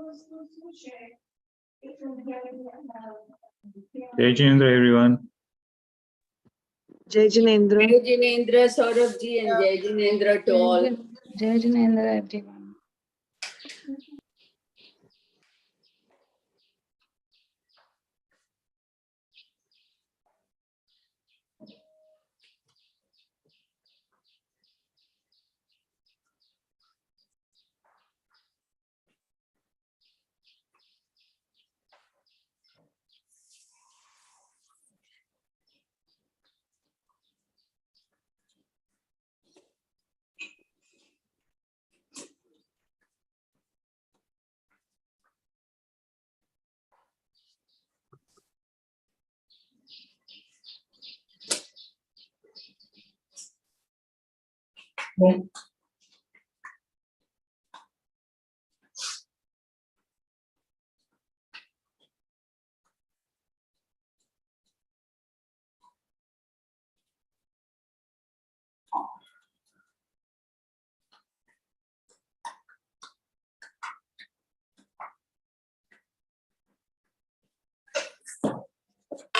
Jai Jinendra, everyone. Jai Jinendra. Jai Jinendra, Saurabh ji, and Jai Jinendra to all. Jai Jinendra, everyone.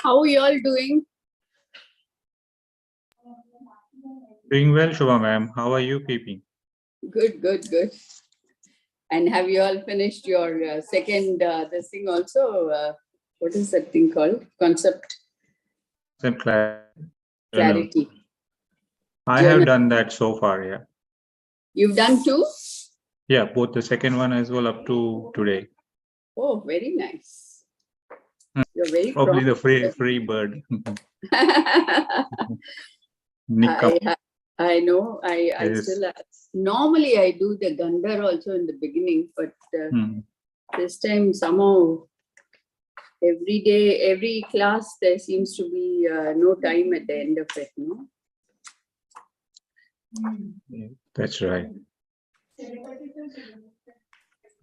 How are you all doing? Doing well, Shubha ma'am. How are you keeping? Good, good, good. And have you all finished your second this thing also? What is that thing called? Concept Some clarity. I have done that so far, yeah. You've done two? Yeah, both the second one as well up to today. Oh, very nice. You're very Probably the prompt. free bird. Nick up. I know. I Yes. still normally I do the Gandhar also in the beginning, but this time somehow every day, every class there seems to be no time at the end of it. No. Yeah, that's right. I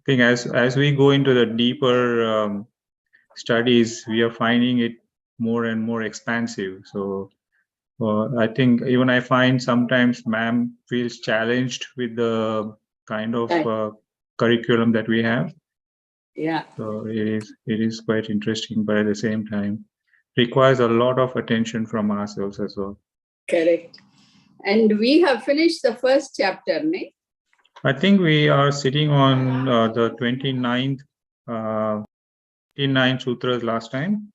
think as we go into the deeper studies, we are finding it more and more expansive. So I think even I find sometimes ma'am feels challenged with the kind of curriculum that we have. Yeah. So it is quite interesting, but at the same time requires a lot of attention from ourselves as well. Correct. And we have finished the first chapter, right? I think we are sitting on the 29th 29 sutras last time.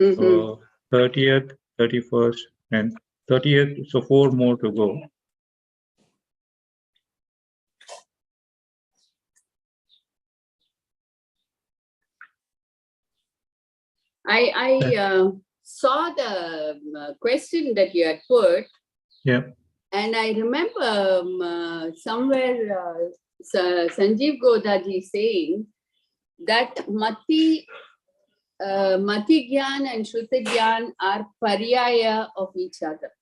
So 30th, 31st, and 30th. So 4 more to go. I saw the question that you had put. Yeah. And I remember somewhere Sanjeev Godaji saying that Mati Gyan and Shruta Gyan are paryaya of each other.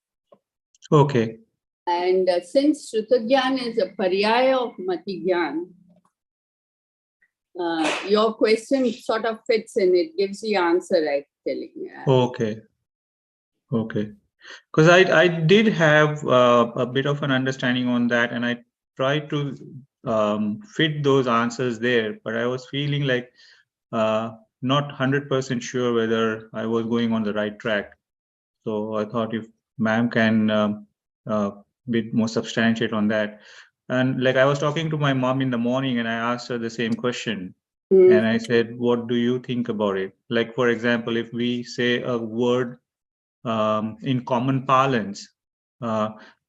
Okay. And since Shruta Gyan is a paryaya of Mati Gyan, your question sort of fits in. It gives the answer, I'm telling you. Okay. Okay. Because I did have a bit of an understanding on that, and I tried to fit those answers there, but I was feeling like not 100% sure whether I was going on the right track. So I thought if ma'am can bit more substantiate on that. And like I was talking to my mom in the morning and I asked her the same question. And I said, what do you think about it? Like, for example, if we say a word in common parlance,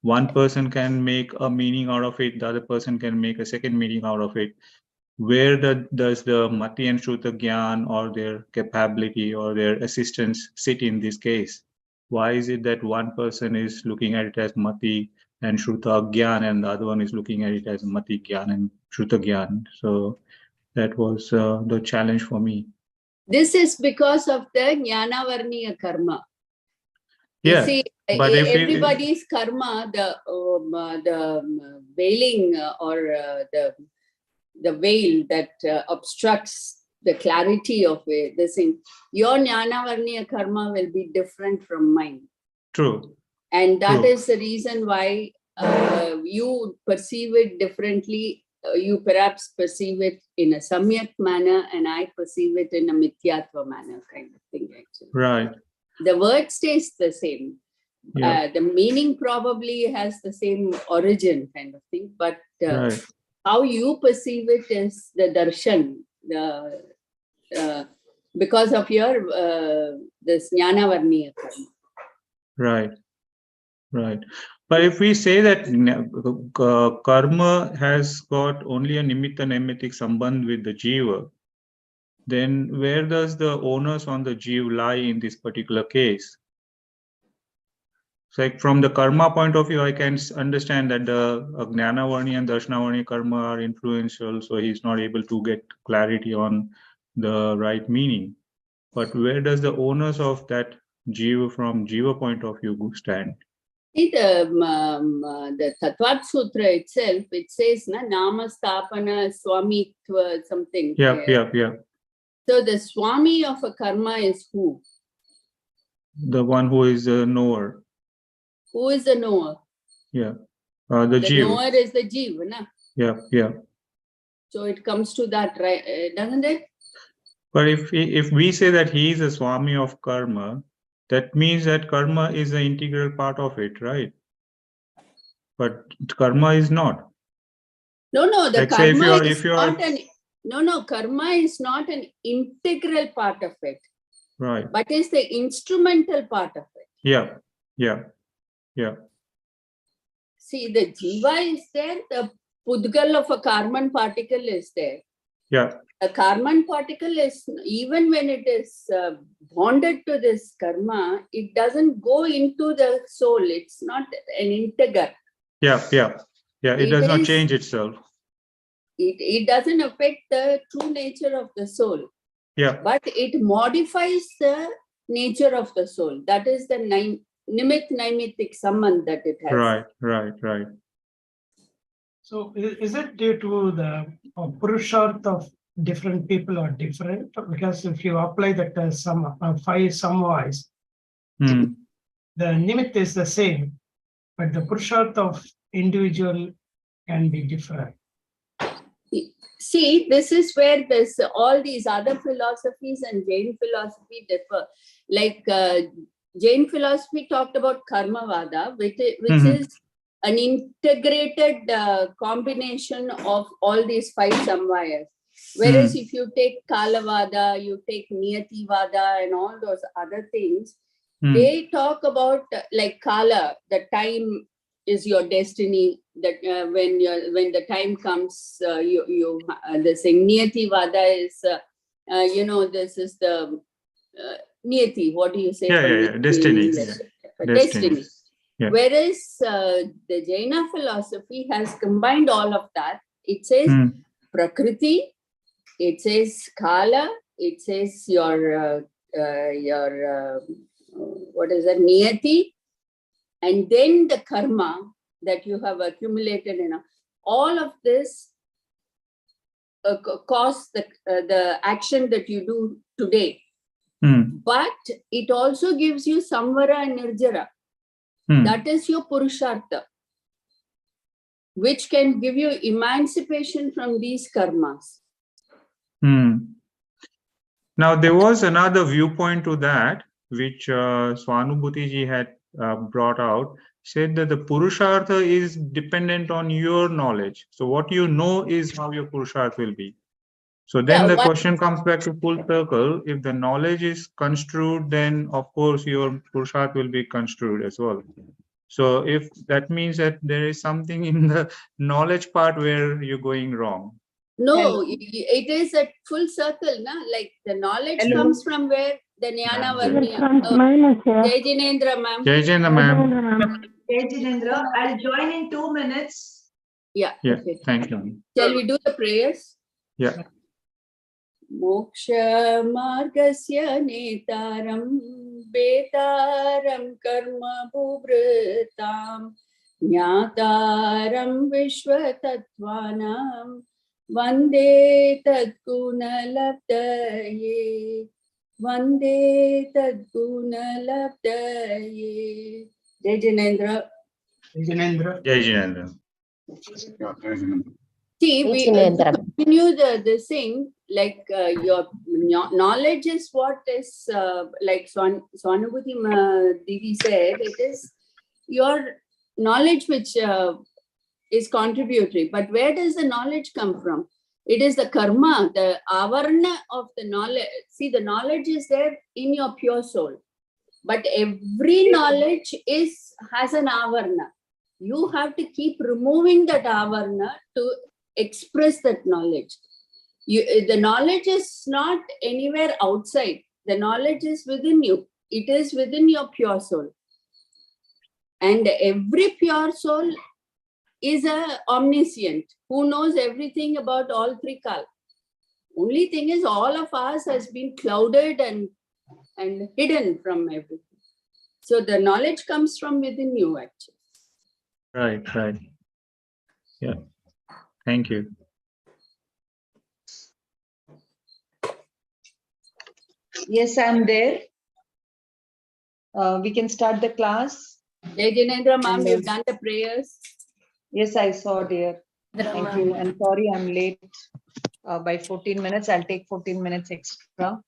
one person can make a meaning out of it, the other person can make a second meaning out of it. Where does the Mati and Shruta Gyan or their capability or their assistance sit in this case? Why is it that one person is looking at it as Mati and Shruta Gyan and the other one is looking at it as Mati Gyan and Shruta Gyan? So that was the challenge for me. This is because of the Jnana Varniya karma. Yeah, you see, but everybody's karma, the veiling or the veil that obstructs the clarity of this thing, your Jnana Varniya karma will be different from mine. True. And that is the reason why you perceive it differently you perhaps perceive it in a samyak manner and I perceive it in a mithyatva manner kind of thing actually. Right. The word stays the same. Yeah. The meaning probably has the same origin kind of thing, but Right. how you perceive it is the darshan, because of your this jnana varniya karma. Right. Right. But if we say that karma has got only a nimitta naimittik sambandh with the jiva, then where does the onus on the jiva lie in this particular case? So like from the karma point of view, I can understand that the jnana varni and darshana varni karma are influential, so he's not able to get clarity on the right meaning. But where does the onus of that jiva from jiva point of view stand? See the Tattvat Sutra itself, it says na nama stapana swamitva something. Yeah. So the swami of a karma is who? The one who is a knower. Who is the knower? Yeah. The jiva. Knower is the jiva, na? Yeah. So it comes to that, right? Doesn't it? But if we say that he is a swami of karma, that means that karma is an integral part of it, right? But karma is not. No, the Like say karma karma is not an integral part of it. Right. But is the instrumental part of it. Yeah. See, the jiva is there, the pudgal of a carbon particle is there. Yeah. A carbon particle is, even when it is bonded to this karma, it doesn't go into the soul. It's not an integer. Yeah. It does not change itself. It doesn't affect the true nature of the soul. Yeah. But it modifies the nature of the soul. That is the nimit naimittik sambandh that it has. Right. So is it due to the purusharth of different people are different? Because if you apply that 5 samvais, the nimit is the same, but the purusharth of individual can be different. See, this is where there's all these other philosophies and Jain philosophy differ. Like Jain philosophy talked about karmavada, which is an integrated combination of all these 5 samvayas. Whereas if you take kalavada, you take niyativada and all those other things, they talk about like kala, the time is your destiny, that when the time comes, the saying niyativada is, this is the niyati. What do you say? Yeah. Destiny. Destiny. Yeah. Whereas the Jaina philosophy has combined all of that. It says prakriti, it says kala, it says your what is that, niyati, and then the karma that you have accumulated in all of this cause the action that you do today. But it also gives you samvara and nirjara. That is your purushartha, which can give you emancipation from these karmas. Now, there was another viewpoint to that, which Swanubhuti ji had brought out, said that the Purushartha is dependent on your knowledge. So what you know is how your Purushartha will be. So then the question comes back to full circle. If the knowledge is construed, then of course your Purushartha will be construed as well. So if that means that there is something in the knowledge part where you're going wrong. No, it is a full circle, na? Like the knowledge comes from where the jnana varniya. Jai Jinendra, ma'am. Jai Jinendra, ma'am. Jai Jinendra, I'll join in 2 minutes. Yeah. Okay. Thank you. Shall we do the prayers? Yeah. Moksha margasya netaram betaram karma bhuvritam jnataram vishwatattvanam vande tadguna labdaye vande tadguna labdaye. Jai Jinendra. Jinendra. Jai Jinendra. See, Hey, we Chinendra. continue this thing, like your knowledge is what is, like Swanubhuti Didi said, it is your knowledge which is contributory. But where does the knowledge come from? It is the karma, the avarna of the knowledge. See, the knowledge is there in your pure soul. But every knowledge has an avarna. You have to keep removing that avarna to express that knowledge. The knowledge is not anywhere outside. The knowledge is within you. It is within your pure soul. And every pure soul is a omniscient who knows everything about all three kal. Only thing is, all of us has been clouded and hidden from everything. So the knowledge comes from within you, actually. Right. Yeah. Thank you. Yes, I'm there. We can start the class. Jai Jinendra, ma'am, And, you've done the prayers. Yes, I saw, dear. Thank you. And sorry, I'm late by 14 minutes. I'll take 14 minutes extra.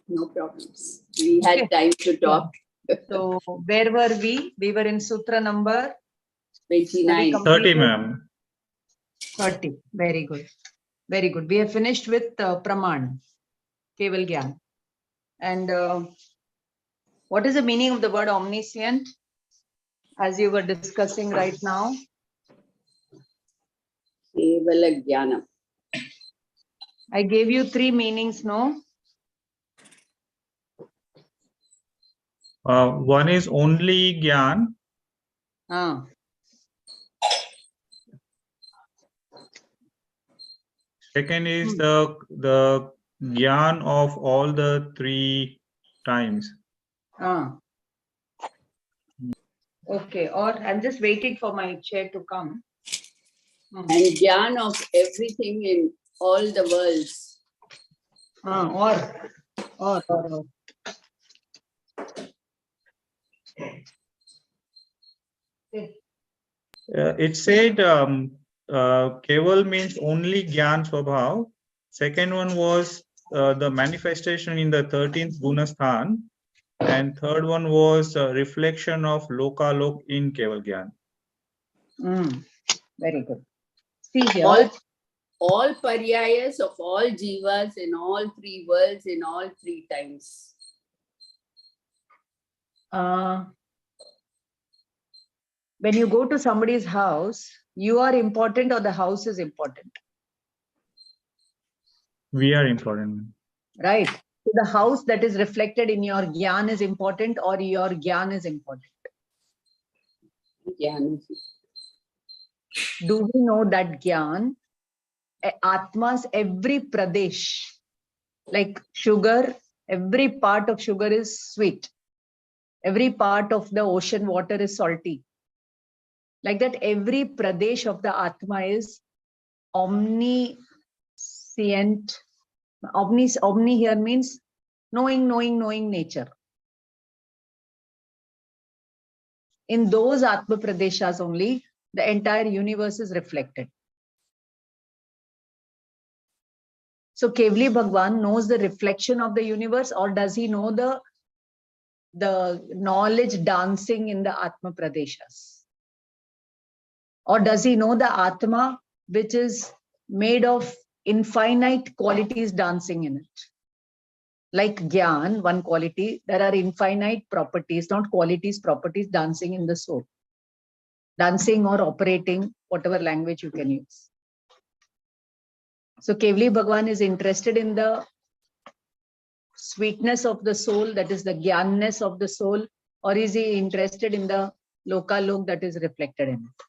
No problems. We had time to talk. So where were we? We were in Sutra number 29. 30, ma'am. 30. Very good. Very good. We have finished with Praman, Keval Gyan. And what is the meaning of the word omniscient? As you were discussing right now. Kevala Jnanam. I gave you 3 meanings, no? One is only Gyan. Ah. Second is the Gyan of all the 3 times. Ah. Okay, or I'm just waiting for my chair to come. And Jnana of everything in all the worlds. Or. It said Keval means only Gyan Swabhav. Second one was the manifestation in the 13th Gunasthan. And third one was reflection of Lokalok in Keval Gyan. Very good. See here. All paryayas of all jivas in all 3 worlds in all 3 times. When you go to somebody's house, you are important or the house is important? We are important. Right. So the house that is reflected in your Gyan is important or your Gyan is important? Jnana. Do we know that Gyan, Atma's every pradesh, like sugar, every part of sugar is sweet. Every part of the ocean water is salty. Like that, every pradesh of the Atma is omniscient. Omni here means knowing nature. In those Atma Pradeshas only, the entire universe is reflected. So Kevali Bhagwan knows the reflection of the universe, or does he know the knowledge dancing in the Atma Pradeshas? Or does he know the Atma which is made of infinite qualities dancing in it? Like Gyan, one quality, there are infinite properties, not qualities, properties dancing in the soul. Dancing or operating, whatever language you can use. So Kevali Bhagwan is interested in the sweetness of the soul, that is the Gyanness of the soul, or is he interested in the Lokalok that is reflected in it?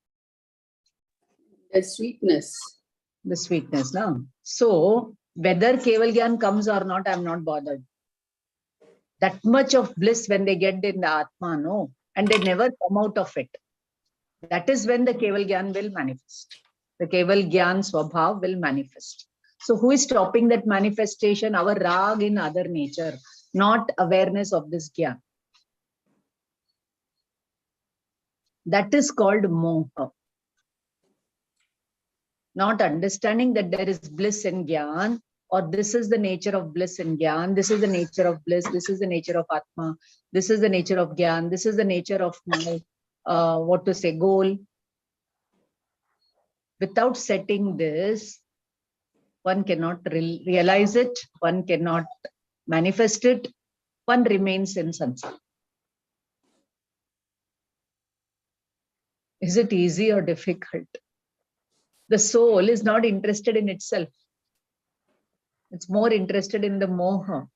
The sweetness. The sweetness, no? So whether Keval Gyan comes or not, I'm not bothered. That much of bliss when they get in the Atma, no? And they never come out of it. That is when the Keval Gyan will manifest. The Keval Gyan Swabhav will manifest. So who is stopping that manifestation? Our rag in other nature, not awareness of this Gyan. That is called moha. not understanding that there is bliss in Gyan, or this is the nature of bliss in Gyan, this is the nature of bliss, this is the nature of Atma, this is the nature of Gyan, this is the nature of my, goal. Without setting this, one cannot realize it, one cannot manifest it, one remains in samsara. Is it easy or difficult? The soul is not interested in itself. It's more interested in the moha.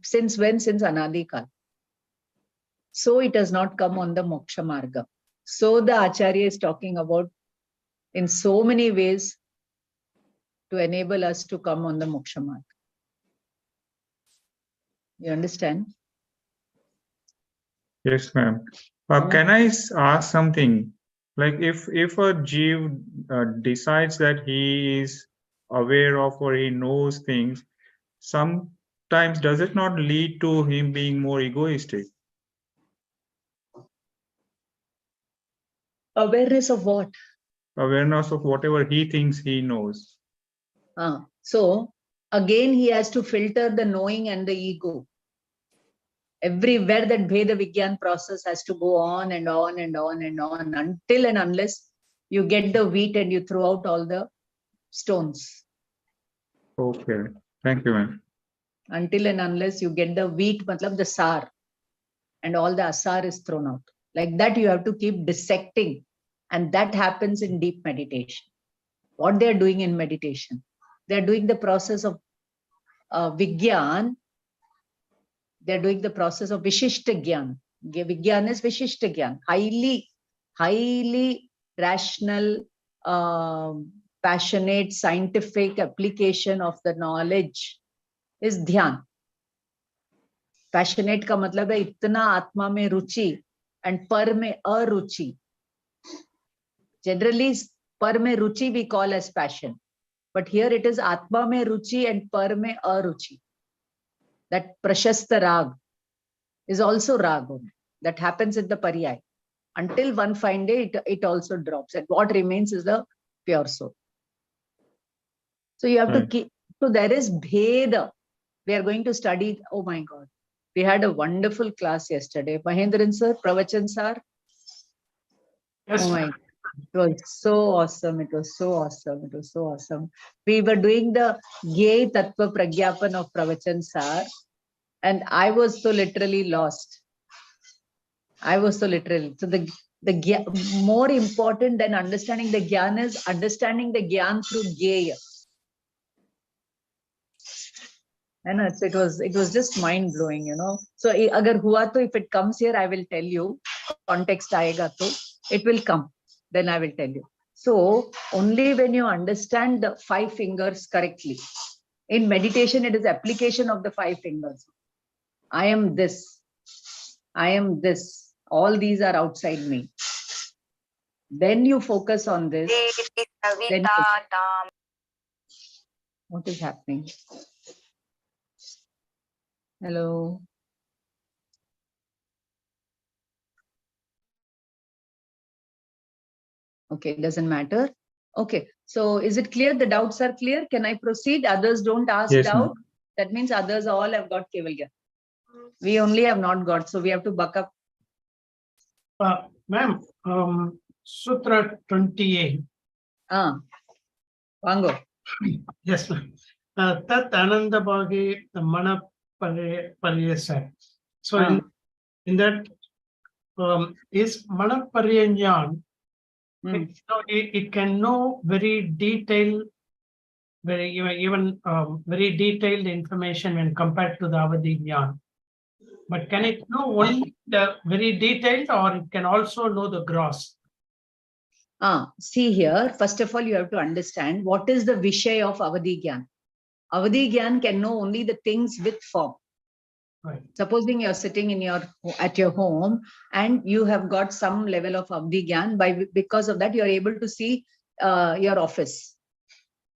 Since when? Since Anadikal. So it has not come on the moksha marga. So the Acharya is talking about in so many ways to enable us to come on the moksha marga. You understand? Yes, ma'am. Can I ask something? Like if a Jeev decides that he is aware of or he knows things, sometimes does it not lead to him being more egoistic? Awareness of what? Awareness of whatever he thinks he knows. So again, he has to filter the knowing and the ego. Everywhere that Bheda Vigyan process has to go on and on and on and on until and unless you get the wheat and you throw out all the stones. Okay. Thank you, ma'am. Until and unless you get the wheat, matlab the sar, and all the asar is thrown out. Like that, you have to keep dissecting. And that happens in deep meditation. What they are doing in meditation, they are doing the process of Vigyan. They're doing the process of Vishishta Gyan. Vigyan is Vishishta Gyan, highly rational, passionate, scientific application of the knowledge is Dhyan. Passionate ka matlab hai itna atma mein ruchi and par mein aruchi. Generally, par mein ruchi we call as passion. But here it is atma mein ruchi and par mein aruchi. That prashasta rag is also rag. That happens in the pariyai. Until one fine day, it also drops. And what remains is the pure soul. So you have to keep, so there is bheda. We are going to study, oh my God. We had a wonderful class yesterday. Mahendran sir, Pravachan sir. Yes. Oh my God. It was so awesome. It was so awesome. It was so awesome. We were doing the Gye Tattva Pragyapan of Pravachan sir. And I was so literally lost. I was so literally. So the more important than understanding the Gyan is understanding the Gyan through Gyeya. And it was just mind blowing, you know. So agar hua to, if it comes here, I will tell you. Context aayega to, it will come. Then I will tell you. So only when you understand the 5 fingers correctly. In meditation, it is application of the 5 fingers. I am this. I am this. All these are outside me. Then you focus on this. Then what is happening? Hello. Okay, doesn't matter. Okay, so is it clear? The doubts are clear. Can I proceed? Others don't ask doubt. That means others all have got Keval Gyan. We only have not got, so we have to buck up. Ma'am, Sutra 28. Vango. Yes, ma'am. Tat Ananda Bhagi Mana Pariyasa. So in that is Mana Pariyanyan, it can know very detailed, very detailed information when compared to the Avadhi Jnana. But can it know only the very detailed, or it can also know the gross? See here, first of all, you have to understand what is the Vishay of Avadhi Gyan. Avadhi Gyan can know only the things with form. Right. Supposing you're sitting in at your home and you have got some level of Avadhi Gyan, because of that, you're able to see your office.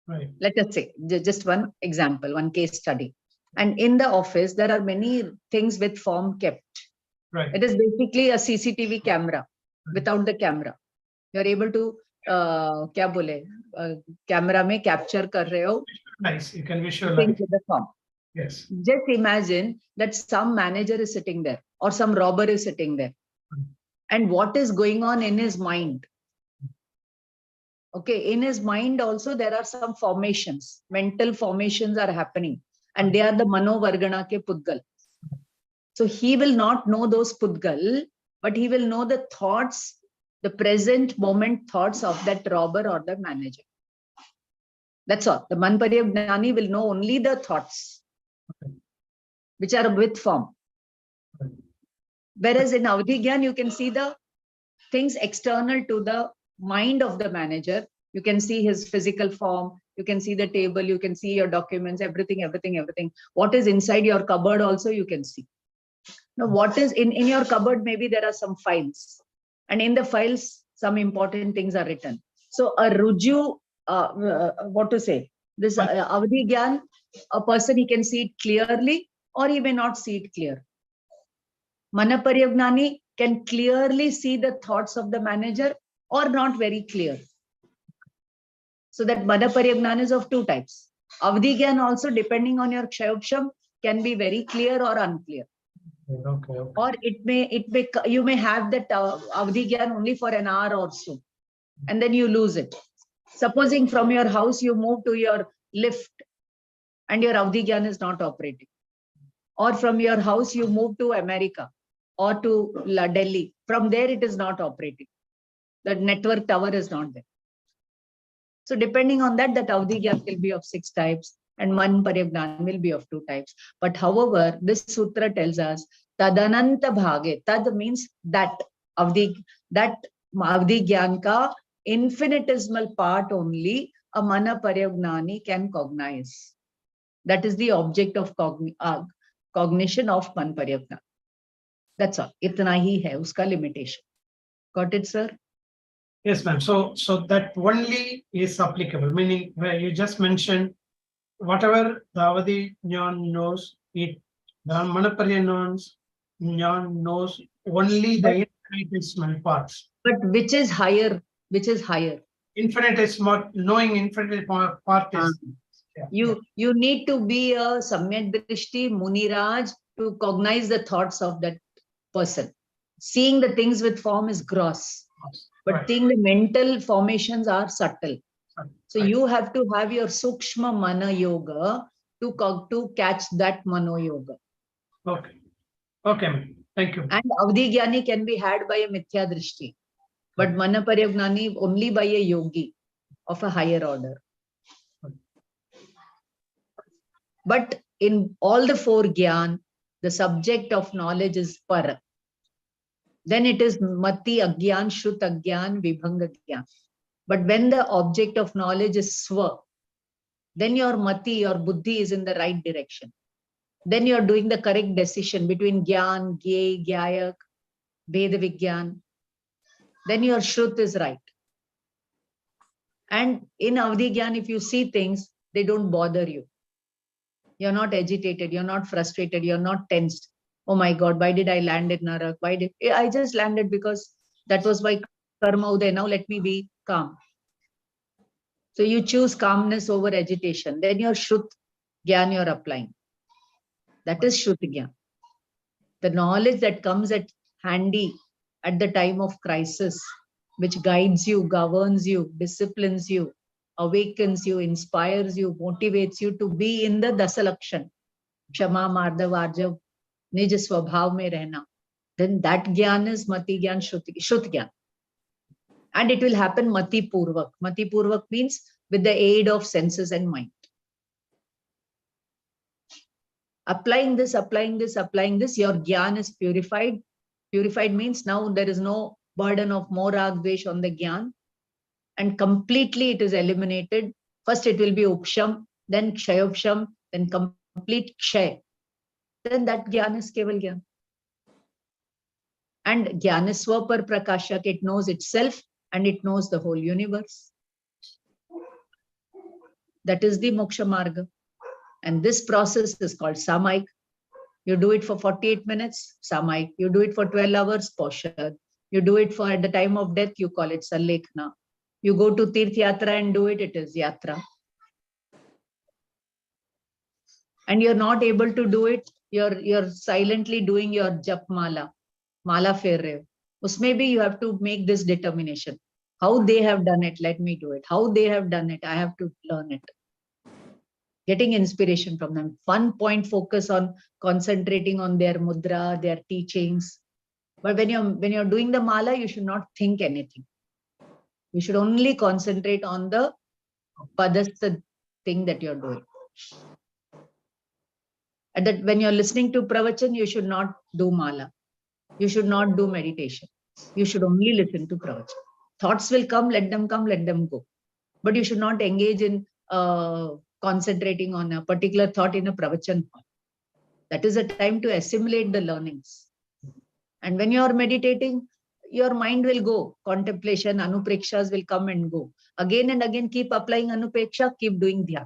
Right. Let us say, just one example, one case study. And in the office, there are many things with form kept. Right. It is basically a CCTV camera without the camera. You're able to क्या बोले camera में capture कर रहे हो Nice. You can visualize. things with the form. Yes. Just imagine that some manager is sitting there or some robber is sitting there. And what is going on in his mind? Okay, in his mind also there are some formations, mental formations are happening, and they are the Mano Vargana ke Pudgal. So he will not know those Pudgal, but he will know the thoughts, the present moment thoughts of that robber or the manager. That's all. The Manparya Gnani will know only the thoughts, which are with form. Whereas in Avadhi Gyan, you can see the things external to the mind of the manager. You can see his physical form, you can see the table, you can see your documents, everything. What is inside your cupboard also you can see. Now, what is in your cupboard, maybe there are some files. And in the files, some important things are written. So a Ruju, what to say, this Avadhi Gyan, a person, he can see it clearly or he may not see it clear. Manaparya Gnani can clearly see the thoughts of the manager or not very clear. So that Manaparya Gnana is of two types. Avadhi Gyan also, depending on your Kshayopsham, can be very clear or unclear. Okay. Or you may have that Avadhi Gyan only for an hour or so, and then you lose it. Supposing from your house you move to your lift and your Avadhi Gyan is not operating. Or from your house you move to America or to Delhi. From there it is not operating. The network tower is not there. So depending on that, Avadhi Gyan will be of 6 types and Manparya Gnana will be of 2 types. But however, this sutra tells us Tadananta Bhage. Tad means that Avadhi Gyan ka infinitesimal part only a Manaparya Gnani can cognize. That is the object of cognition of Manparya Gnana. That's all. Itna hi hai uska limitation. Got it, sir? Yes, ma'am. So that only is applicable, meaning where you just mentioned whatever the Avadhi Jnana knows, the Manaparya Jnana knows only the infinitesimal parts. But which is higher? Which is higher? Infinitesimal, knowing infinitesimal part is. You need to be a Samyak Drishti Muniraj to cognize the thoughts of that person. Seeing the things with form is gross. But seeing the mental formations are subtle. So you have to have your Sukshma Mana Yoga to catch that Mano Yoga. Okay, ma'am. Thank you. And Avadhi Gyani can be had by a Mithya Drishti. But Manaparya Gnani only by a yogi of a higher order. But in all the 4 Gyan, the subject of knowledge is Para. Then it is Mati Agyan, Shrut Agyan, Vibhanga Gyan. But when the object of knowledge is Swa, then your Mati, your Buddhi is in the right direction. Then you are doing the correct decision between Gyan, Gye, Gyayak, Veda Vigyan. Then your Shrut is right. And in Avadhi Gyan, if you see things, they don't bother you. You're not agitated, you're not frustrated, you're not tensed. Oh my God, why did I land in Narak? I just landed because that was my karma uday. Now let me be calm. So you choose calmness over agitation. Then your Shrut Gyan you're applying. That is Shrut Gyan. The knowledge that comes at handy at the time of crisis, which guides you, governs you, disciplines you, awakens you, inspires you, motivates you to be in the Dasalakshan. Kshama, Mardha, Varja, Nij Swabhav mein rehna. Then that Gyan is Mati Gyan, Shrut Gyan. And it will happen Mati Purvak. Mati Purvak means with the aid of senses and mind. Applying this, your Gyan is purified. Purified means now there is no burden of more Rag Dvesh on the Gyan. And completely it is eliminated. First it will be Upsham, then Kshayopsham, then complete Kshay. Then that Gyan is Keval Gyan. And Gyaniswa par Prakashak, it knows itself and it knows the whole universe. That is the Moksha Marga. And this process is called Samaik. You do it for 48 minutes, Samaik. You do it for 12 hours, Paushad. You do it for at the time of death, you call it Sallekna. You go to Tirth Yatra and do it, it is Yatra. And you're not able to do it, you're silently doing your Jap Mala Ferre. Usme you have to make this determination. How they have done it, let me do it. How they have done it, I have to learn it. Getting inspiration from them. 1 point focus on concentrating on their mudra, their teachings. But when you're doing the mala, you should not think anything. You should only concentrate on the padastha thing that you're doing. And that when you're listening to pravachan, you should not do mala. You should not do meditation. You should only listen to pravachan. Thoughts will come, let them go. But you should not engage in concentrating on a particular thought in a pravachan hall. That is a time to assimilate the learnings. And when you are meditating, your mind will go. Contemplation, anuprekshas will come and go. Again and again, keep applying anupreksha, keep doing dhyan.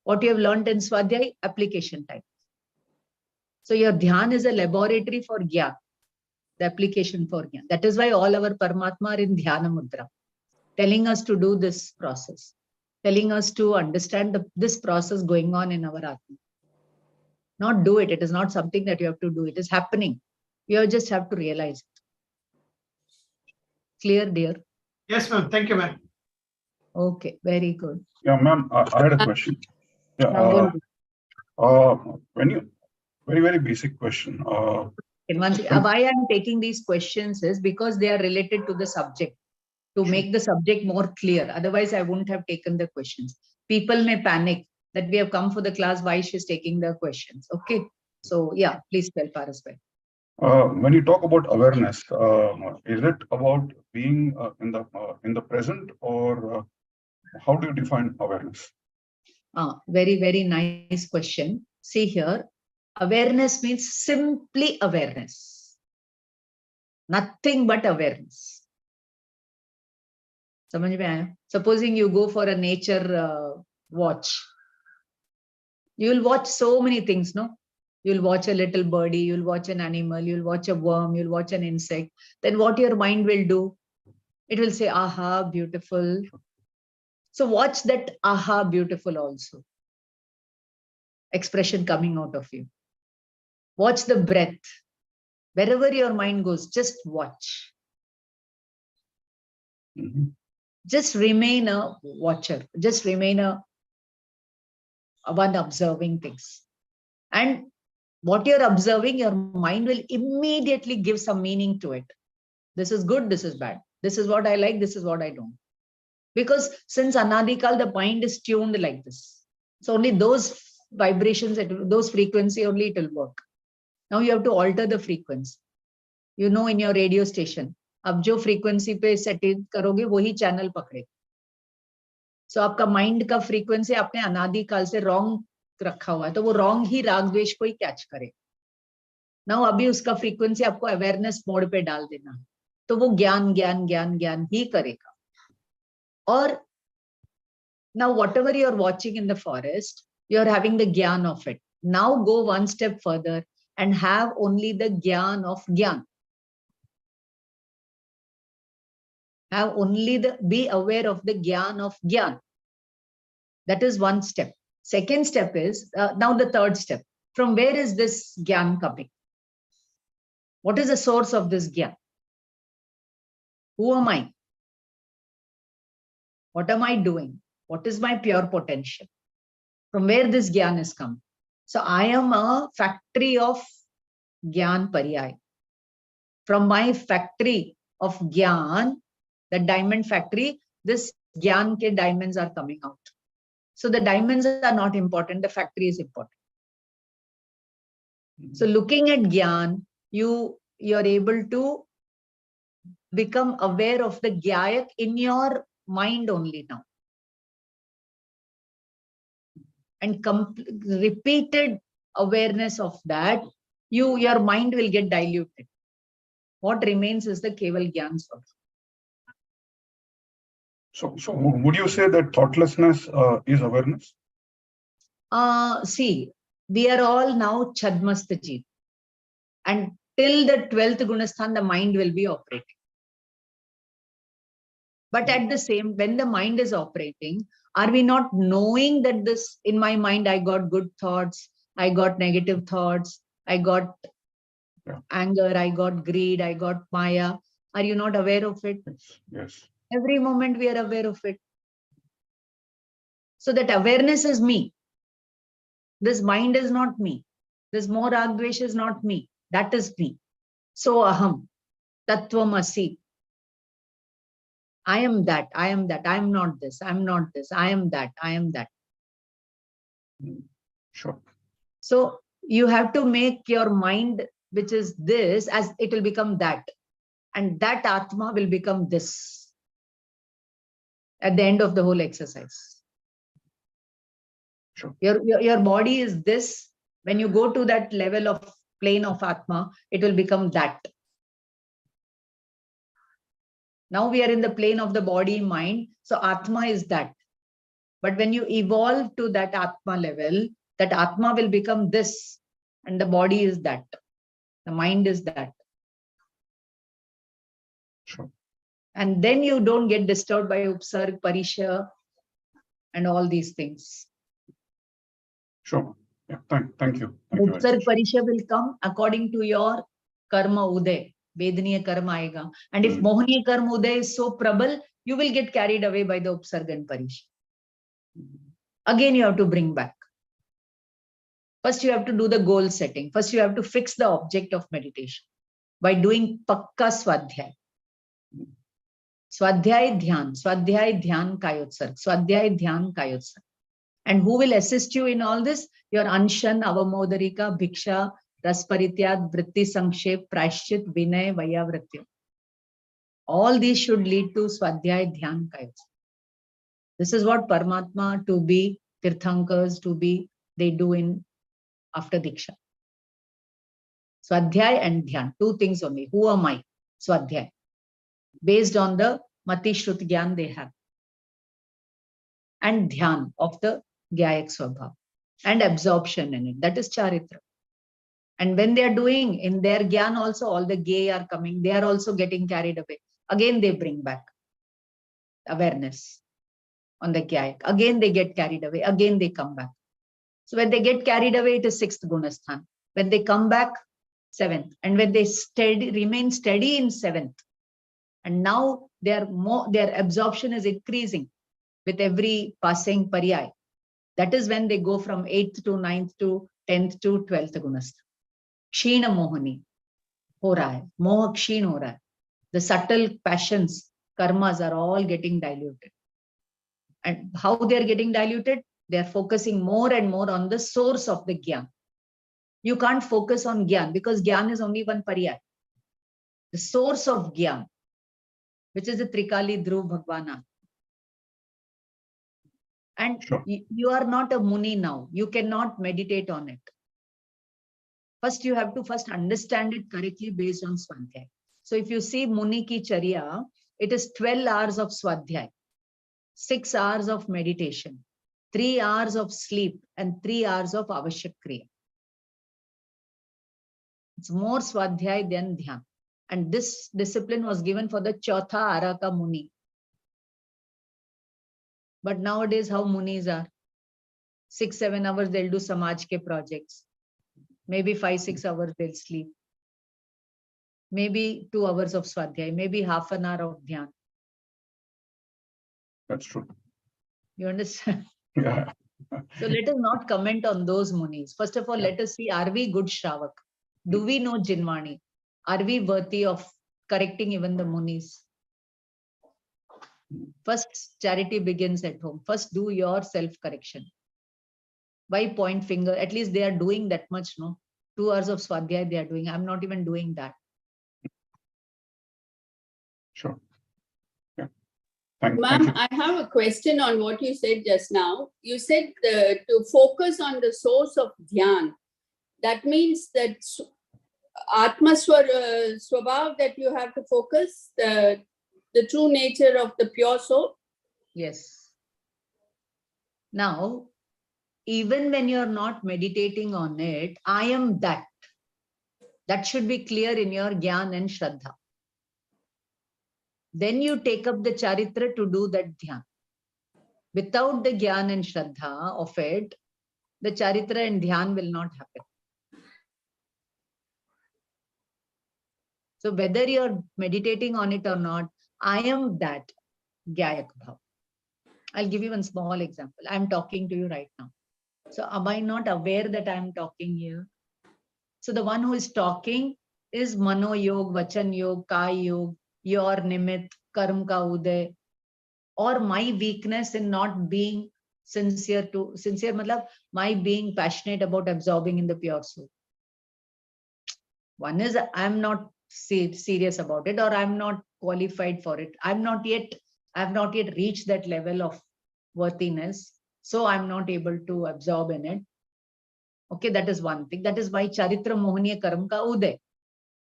What you have learned in Swadhyay, application time. So your dhyan is a laboratory for gyan, the application for gyan. That is why all our Paramatma are in dhyana mudra, telling us to do this process, telling us to understand this process going on in our Atma. Not do it. It is not something that you have to do. It is happening. You just have to realize it. Clear, dear? Yes, ma'am. Thank you, ma'am. Okay, very good. Yeah, ma'am, I had a question. Yeah, Now go. when you, very basic question. And why I'm taking these questions is because they are related to the subject, to make the subject more clear. Otherwise, I wouldn't have taken the questions. People may panic that we have come for the class, why she's taking the questions. Okay. So yeah, please tell Parasbhai. When you talk about awareness, is it about being in the present, or how do you define awareness? Very, very nice question. See here, awareness means simply awareness. Nothing but awareness. Samajh mein aaya? Supposing you go for a nature watch. You will watch so many things, no? You'll watch a little birdie, you'll watch an animal, you'll watch a worm, you'll watch an insect. Then what your mind will do? It will say, aha, beautiful. So watch that aha, beautiful also. Expression coming out of you. Watch the breath. Wherever your mind goes, just watch. Mm-hmm. Just remain a watcher. Just remain a one observing things. And what you're observing, your mind will immediately give some meaning to it. This is good, this is bad. This is what I like, this is what I don't. Because since Anadikal, the mind is tuned like this. So only those vibrations, those frequency only it will work. Now you have to alter the frequency. You know, in your radio station, अब जो frequency पे set करोगे वही channel पकड़े. So आपका mind का frequency आपने अनादिकाल से wrong रखा हुआ है, तो वो wrong ही राग द्वेष को ही catch करे. Now अभी उसका frequency आपको awareness mode पे डाल देना, तो वो ज्ञान ज्ञान ज्ञान ज्ञान ही करेगा. और now whatever you are watching in the forest, you are having the gyan of it. Now go one step further and have only the gyan of gyan. Have only be aware of the gyan of gyan. That is one step. Second step is, now the third step. From where is this gyan coming? What is the source of this gyan? Who am I? What am I doing? What is my pure potential? From where this gyan is come? So I am a factory of gyan pariyay. From my factory of gyan, the diamond factory, this gyan ke diamonds are coming out. So the diamonds are not important, the factory is important. So looking at gyan, you are able to become aware of the gyayak in your mind only now. And repeated awareness of that, your mind will get diluted. What remains is the Keval Gyan Swarup. So would you say that thoughtlessness is awareness? See, we are all now Chadmastaji. And till the 12th Gunasthan, the mind will be operating. But at the same, when the mind is operating, are we not knowing that this, in my mind, I got good thoughts, I got negative thoughts, I got anger, I got greed, I got maya. Are you not aware of it? Yes. Every moment we are aware of it. So that awareness is me. This mind is not me. This more Agdvesh is not me. That is me. So aham, tattvamasi. I am that, I am that, I am not this, I am not this, I am that, I am that. Sure. So you have to make your mind, which is this, as it will become that. And that Atma will become this at the end of the whole exercise. Sure. Your body is this. When you go to that level of plane of Atma, it will become that. Now we are in the plane of the body, mind. So Atma is that. But when you evolve to that Atma level, that Atma will become this. And the body is that. The mind is that. Sure. And then you don't get disturbed by Upsarg, Parisha, and all these things. Sure. Yeah. Thank you. Thank you very Upsarg, much. Parisha will come according to your karma uday. Vedaniya karma aega. And if Mohaniya karma uday is so prabal, you will get carried away by the Upsarg and Parisha. Again, you have to bring back. First, you have to do the goal setting. First, you have to fix the object of meditation by doing pakka swadhyay. Swadhyay dhyan kayotsarg, swadhyay dhyan kayotsarg. And who will assist you in all this? Your Anshan, Avamodarika, Bhiksha, Rasparityad, Vritti Sankshep, Prashchit, Vinay, Vayavritya. All these should lead to Swadhyay Dhyan Kayotsarg. This is what Paramatma, to be Tirthankars, to be, they do in after Diksha. Swadhyay and Dhyan, two things only. Who am I? Swadhyay. Based on the Mati Shrut Gyan they have. And Dhyan of the Gyayak Swabhav. And absorption in it. That is Charitra. And when they are doing in their Gyan also, all the gay are coming. They are also getting carried away. Again, they bring back awareness on the Gyayak. Again, they get carried away. Again, they come back. So when they get carried away, it is 6th Gunasthan. When they come back, 7th. And when they remain steady in 7th. And now their absorption is increasing with every passing pariyai. That is when they go from 8th to 9th to 10th to 12th Gunasthan. Kshina Mohani ho raha hai. Moha kshin ho raha hai. The subtle passions, karmas are all getting diluted. And how they are getting diluted? They are focusing more and more on the source of the Gyan. You can't focus on Gyan because Gyan is only one pariyai. The source of Gyan, which is the Trikali Dhruv Bhagwana. And Sure. you are not a Muni now. You cannot meditate on it. First, you have to understand it correctly based on Swadhyay. So if you see Muni ki Charya, it is 12 hours of Swadhyay, 6 hours of meditation, 3 hours of sleep, and 3 hours of Avashyak Kriya. It's more Swadhyay than Dhyan. And this discipline was given for the Chautha Araka Muni. But nowadays, how Munis are? 6-7 hours, they'll do Samaj ke projects. Maybe 5-6 hours, they'll sleep. Maybe 2 hours of Swadhyay, maybe half an hour of Dhyan. That's true. You understand? Yeah. So let us not comment on those Munis. First of all, let us see, are we good Shravak? Do we know Jinvani? Are we worthy of correcting even the Munis? First, charity begins at home. First, do your self-correction. Why point finger? At least they are doing that much, no? 2 hours of Swadhyay they are doing. I'm not even doing that. Sure. Yeah. Thank Ma'am, you. I have a question on what you said just now. You said to focus on the source of Dhyan. That means that Atma Swabhav that you have to focus, the true nature of the pure soul? Yes. Now, even when you're not meditating on it, I am that. That should be clear in your Gyan and Shraddha. Then you take up the charitra to do that dhyan. Without the gyan and shraddha of it, the charitra and dhyan will not happen. So whether you're meditating on it or not, I am that Gyayak Bhav. I'll give you one small example. I'm talking to you right now. So am I not aware that I'm talking here? So the one who is talking is Mano Yog, Vachan Yog, Kai Yog, your Nimit, Karm Ka Uday, or my weakness in not being sincere matlab my being passionate about absorbing in the pure soul. One is I'm not serious about it, or I'm not qualified for it. I've not yet reached that level of worthiness. So I'm not able to absorb in it. Okay, that is one thing. That is why Charitra Mohaniya Karam Ka Uday,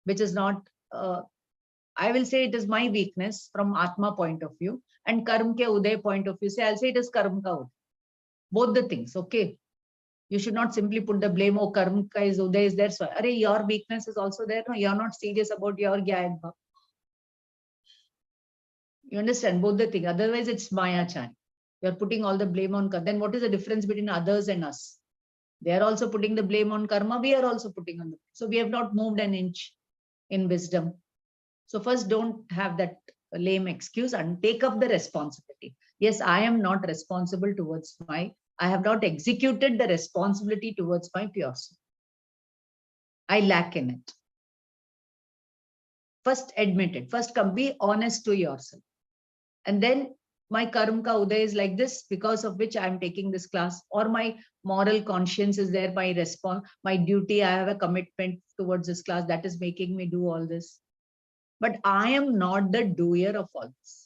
which is not, I will say it is my weakness from Atma point of view, and Karam Ke Uday point of view, say I'll say it is Karam Ka Uday. Both the things, okay? You should not simply put the blame, oh, Karma ka is Uday is there. So, your weakness is also there. No, you're not serious about your Gyayak Bhav. You understand both the things. Otherwise, it's Mayachan. You're putting all the blame on Karma. Then what is the difference between others and us? They are also putting the blame on Karma. We are also putting on the blame. So we have not moved an inch in wisdom. So first, don't have that lame excuse and take up the responsibility. Yes, I am not responsible towards I have not executed the responsibility towards my pure soul. I lack in it. First admit it. First come, be honest to yourself. And then my karma ka uday is like this, because of which I am taking this class, or my moral conscience is there, my response, my duty, I have a commitment towards this class that is making me do all this. But I am not the doer of all this.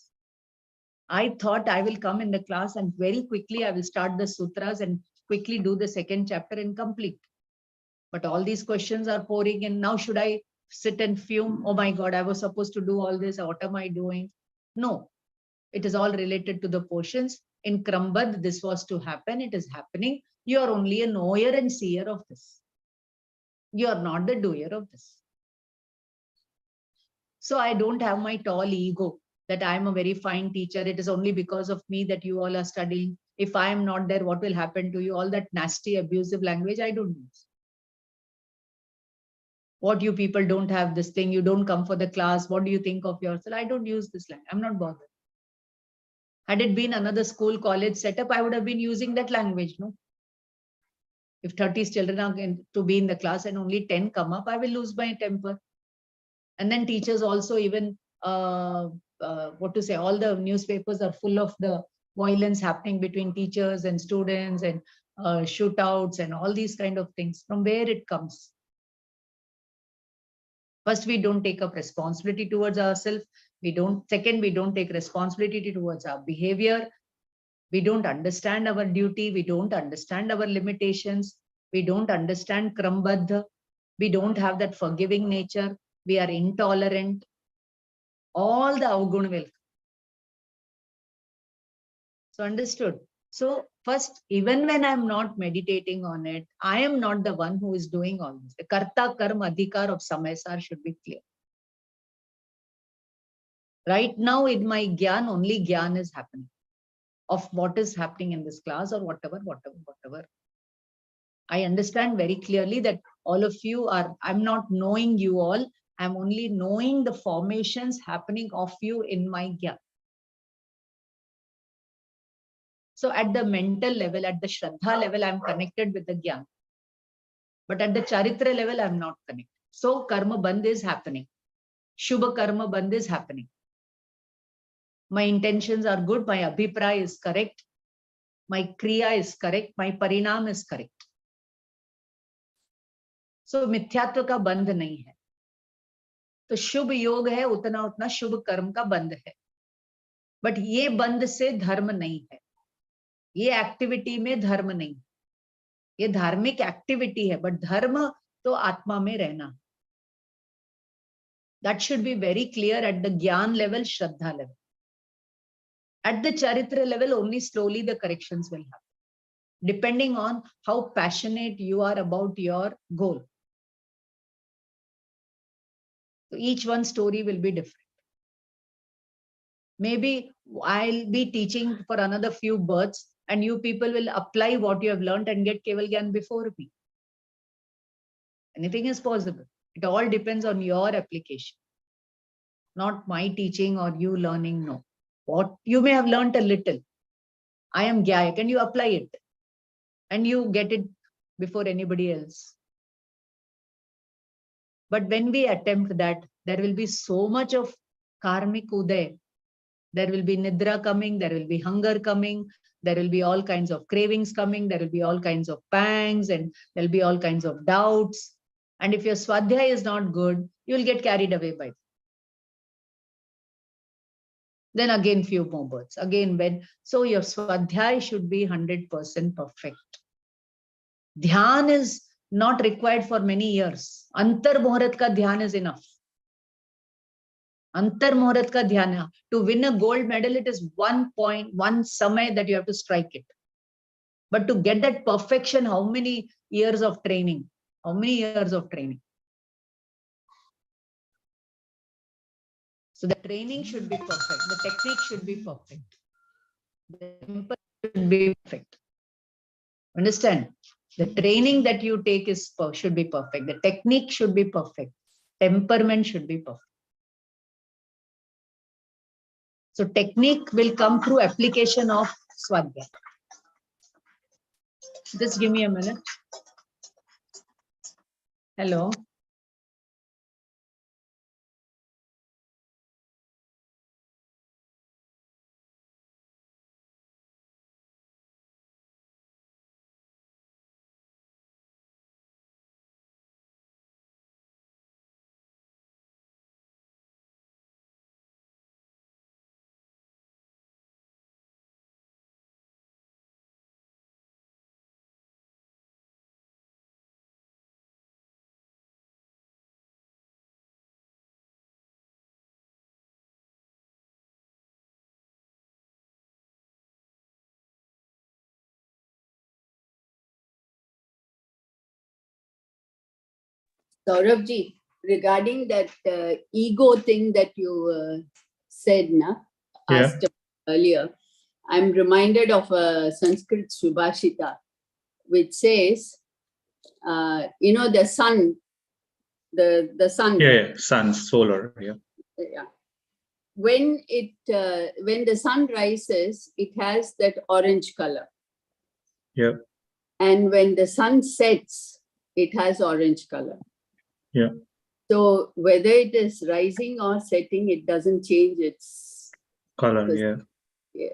I thought I will come in the class and very quickly I will start the sutras and quickly do the second chapter and complete. But all these questions are pouring in. Now should I sit and fume? Oh my God, I was supposed to do all this. What am I doing? No, it is all related to the portions. In Krambad, this was to happen. It is happening. You are only a knower and seer of this. You are not the doer of this. So I don't have my tall ego that I am a very fine teacher. It is only because of me that you all are studying. If I am not there, what will happen to you? All that nasty, abusive language, I don't use. What, you people don't have this thing, you don't come for the class, what do you think of yourself? I don't use this language. I'm not bothered. Had it been another school, college setup, I would have been using that language, no? If 30 children are going to be in the class and only 10 come up, I will lose my temper. And then teachers also, even what to say, all the newspapers are full of the violence happening between teachers and students and shootouts and all these kind of things. From where it comes? First, we don't take up responsibility towards ourselves. Second, we don't take responsibility towards our behavior. We don't understand our duty. We don't understand our limitations. We don't understand Krambadha. We don't have that forgiving nature. We are intolerant. All the avguna will come. So understood. So first, even when I'm not meditating on it, I am not the one who is doing all this. The karta karma adhikar of samaysar should be clear. Right now in my gyan, only gyan is happening of what is happening in this class or whatever. I understand very clearly that all of you are, I'm not knowing you all. I'm only knowing the formations happening of you in my gyan. So at the mental level, at the Shraddha level, I'm connected with the Gyan. But at the Charitra level, I'm not connected. So Karma Bandh is happening. Shubha Karma Bandh is happening. My intentions are good. My Abhipraya is correct. My Kriya is correct. My Parinam is correct. So Mithyatva ka bandh nahi hai. तो शुभ योग है उतना उतना शुभ कर्म का बंध है. But ये बंध से धर्म नहीं है. ये एक्टिविटी में धर्म नहीं. ये धार्मिक एक्टिविटी है, बट धर्म तो आत्मा में रहना. That should be very clear at the Gyan level, Shraddha level. At the Charitra level, only slowly the corrections will happen, depending on how passionate you are about your goal. So each one's story will be different. Maybe I'll be teaching for another few births and you people will apply what you have learned and get Keval Gyan before me. Anything is possible. It all depends on your application. Not my teaching or you learning, no. What you may have learned a little. I am Gayak and you apply it. And you get it before anybody else. But when we attempt that, there will be so much of karmic uday. There will be nidra coming, there will be hunger coming, there will be all kinds of cravings coming, there will be all kinds of pangs, and there will be all kinds of doubts. And if your swadhyaya is not good, you will get carried away by it. Then again, few more births. Again, so your swadhyaya should be 100% perfect. Dhyan is not required for many years. Antar Muhurat ka dhyan is enough. Antar Muhurat ka dhyan. To win a gold medal, it is 1 point, 1 samay that you have to strike it. But to get that perfection, how many years of training? How many years of training? So the training should be perfect. The technique should be perfect. The temper should be perfect. Understand? The training that you take should be perfect. The technique should be perfect. Temperament should be perfect. So technique will come through application of Swadhyaya. Just give me a minute. Hello. Saurabhji, regarding that ego thing that you said, asked earlier, I'm reminded of a Sanskrit Subhashita, which says, the sun, the sun. Yeah, sun, solar. Yeah. When the sun rises, it has that orange color. Yeah. And when the sun sets, it has orange color. Yeah. So whether it is rising or setting, it doesn't change its color. Yeah. Yeah.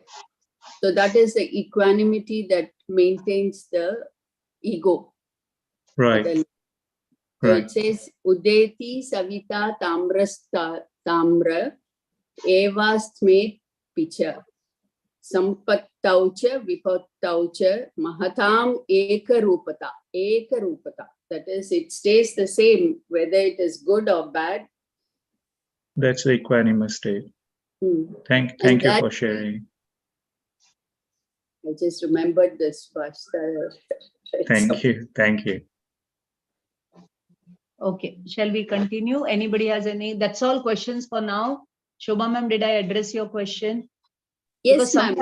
So that is the equanimity that maintains the ego. Right. So it says, Udeti Savita Tamra Evastme Picha Sampattaucha Vipattaucha Mahatam Ekarupata. Ekarupata. That is, it stays the same, whether it is good or bad. That's the equanimous state. Thank you for sharing. I just remembered this first. Thank you. Okay, shall we continue? Anybody has any? That's all questions for now. Shobha ma'am, did I address your question? Yes, ma'am.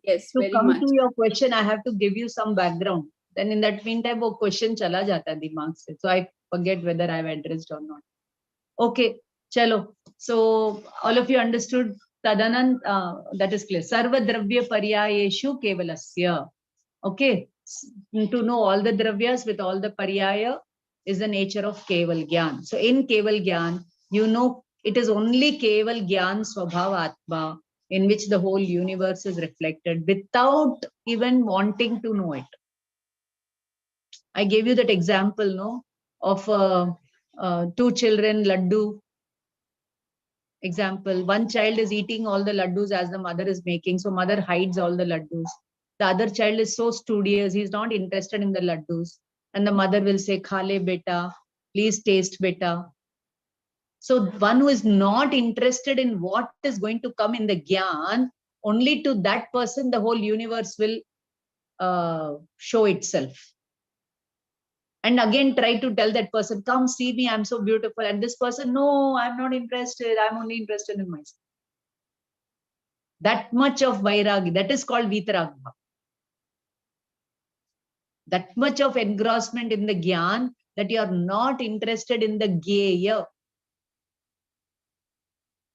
Yes, to very come much. to your question, I have to give you some background. Then in that meantime, wo question chala jata hai dimag se. So I forget whether I've addressed or not. Okay, chalo. So all of you understood Tadanand, that is clear. Sarva dravya paryayeshu kevalasya. Okay, to know all the dravyas with all the paryaya is the nature of Keval Gyan. So in Keval Gyan, you know it is only Keval Gyan Swabhav Atma in which the whole universe is reflected without even wanting to know it. I gave you that example, no, of 2 children, laddu. Example, one child is eating all the laddus as the mother is making, so mother hides all the laddus. The other child is so studious, he's not interested in the laddus. And the mother will say, Khale beta, please taste beta. So one who is not interested in what is going to come in the Gyan, only to that person the whole universe will show itself. And again, try to tell that person, come see me, I'm so beautiful. And this person, no, I'm not interested. I'm only interested in myself. That much of vairagya, that is called vitaragya. That much of engrossment in the gyan that you are not interested in the gyeya.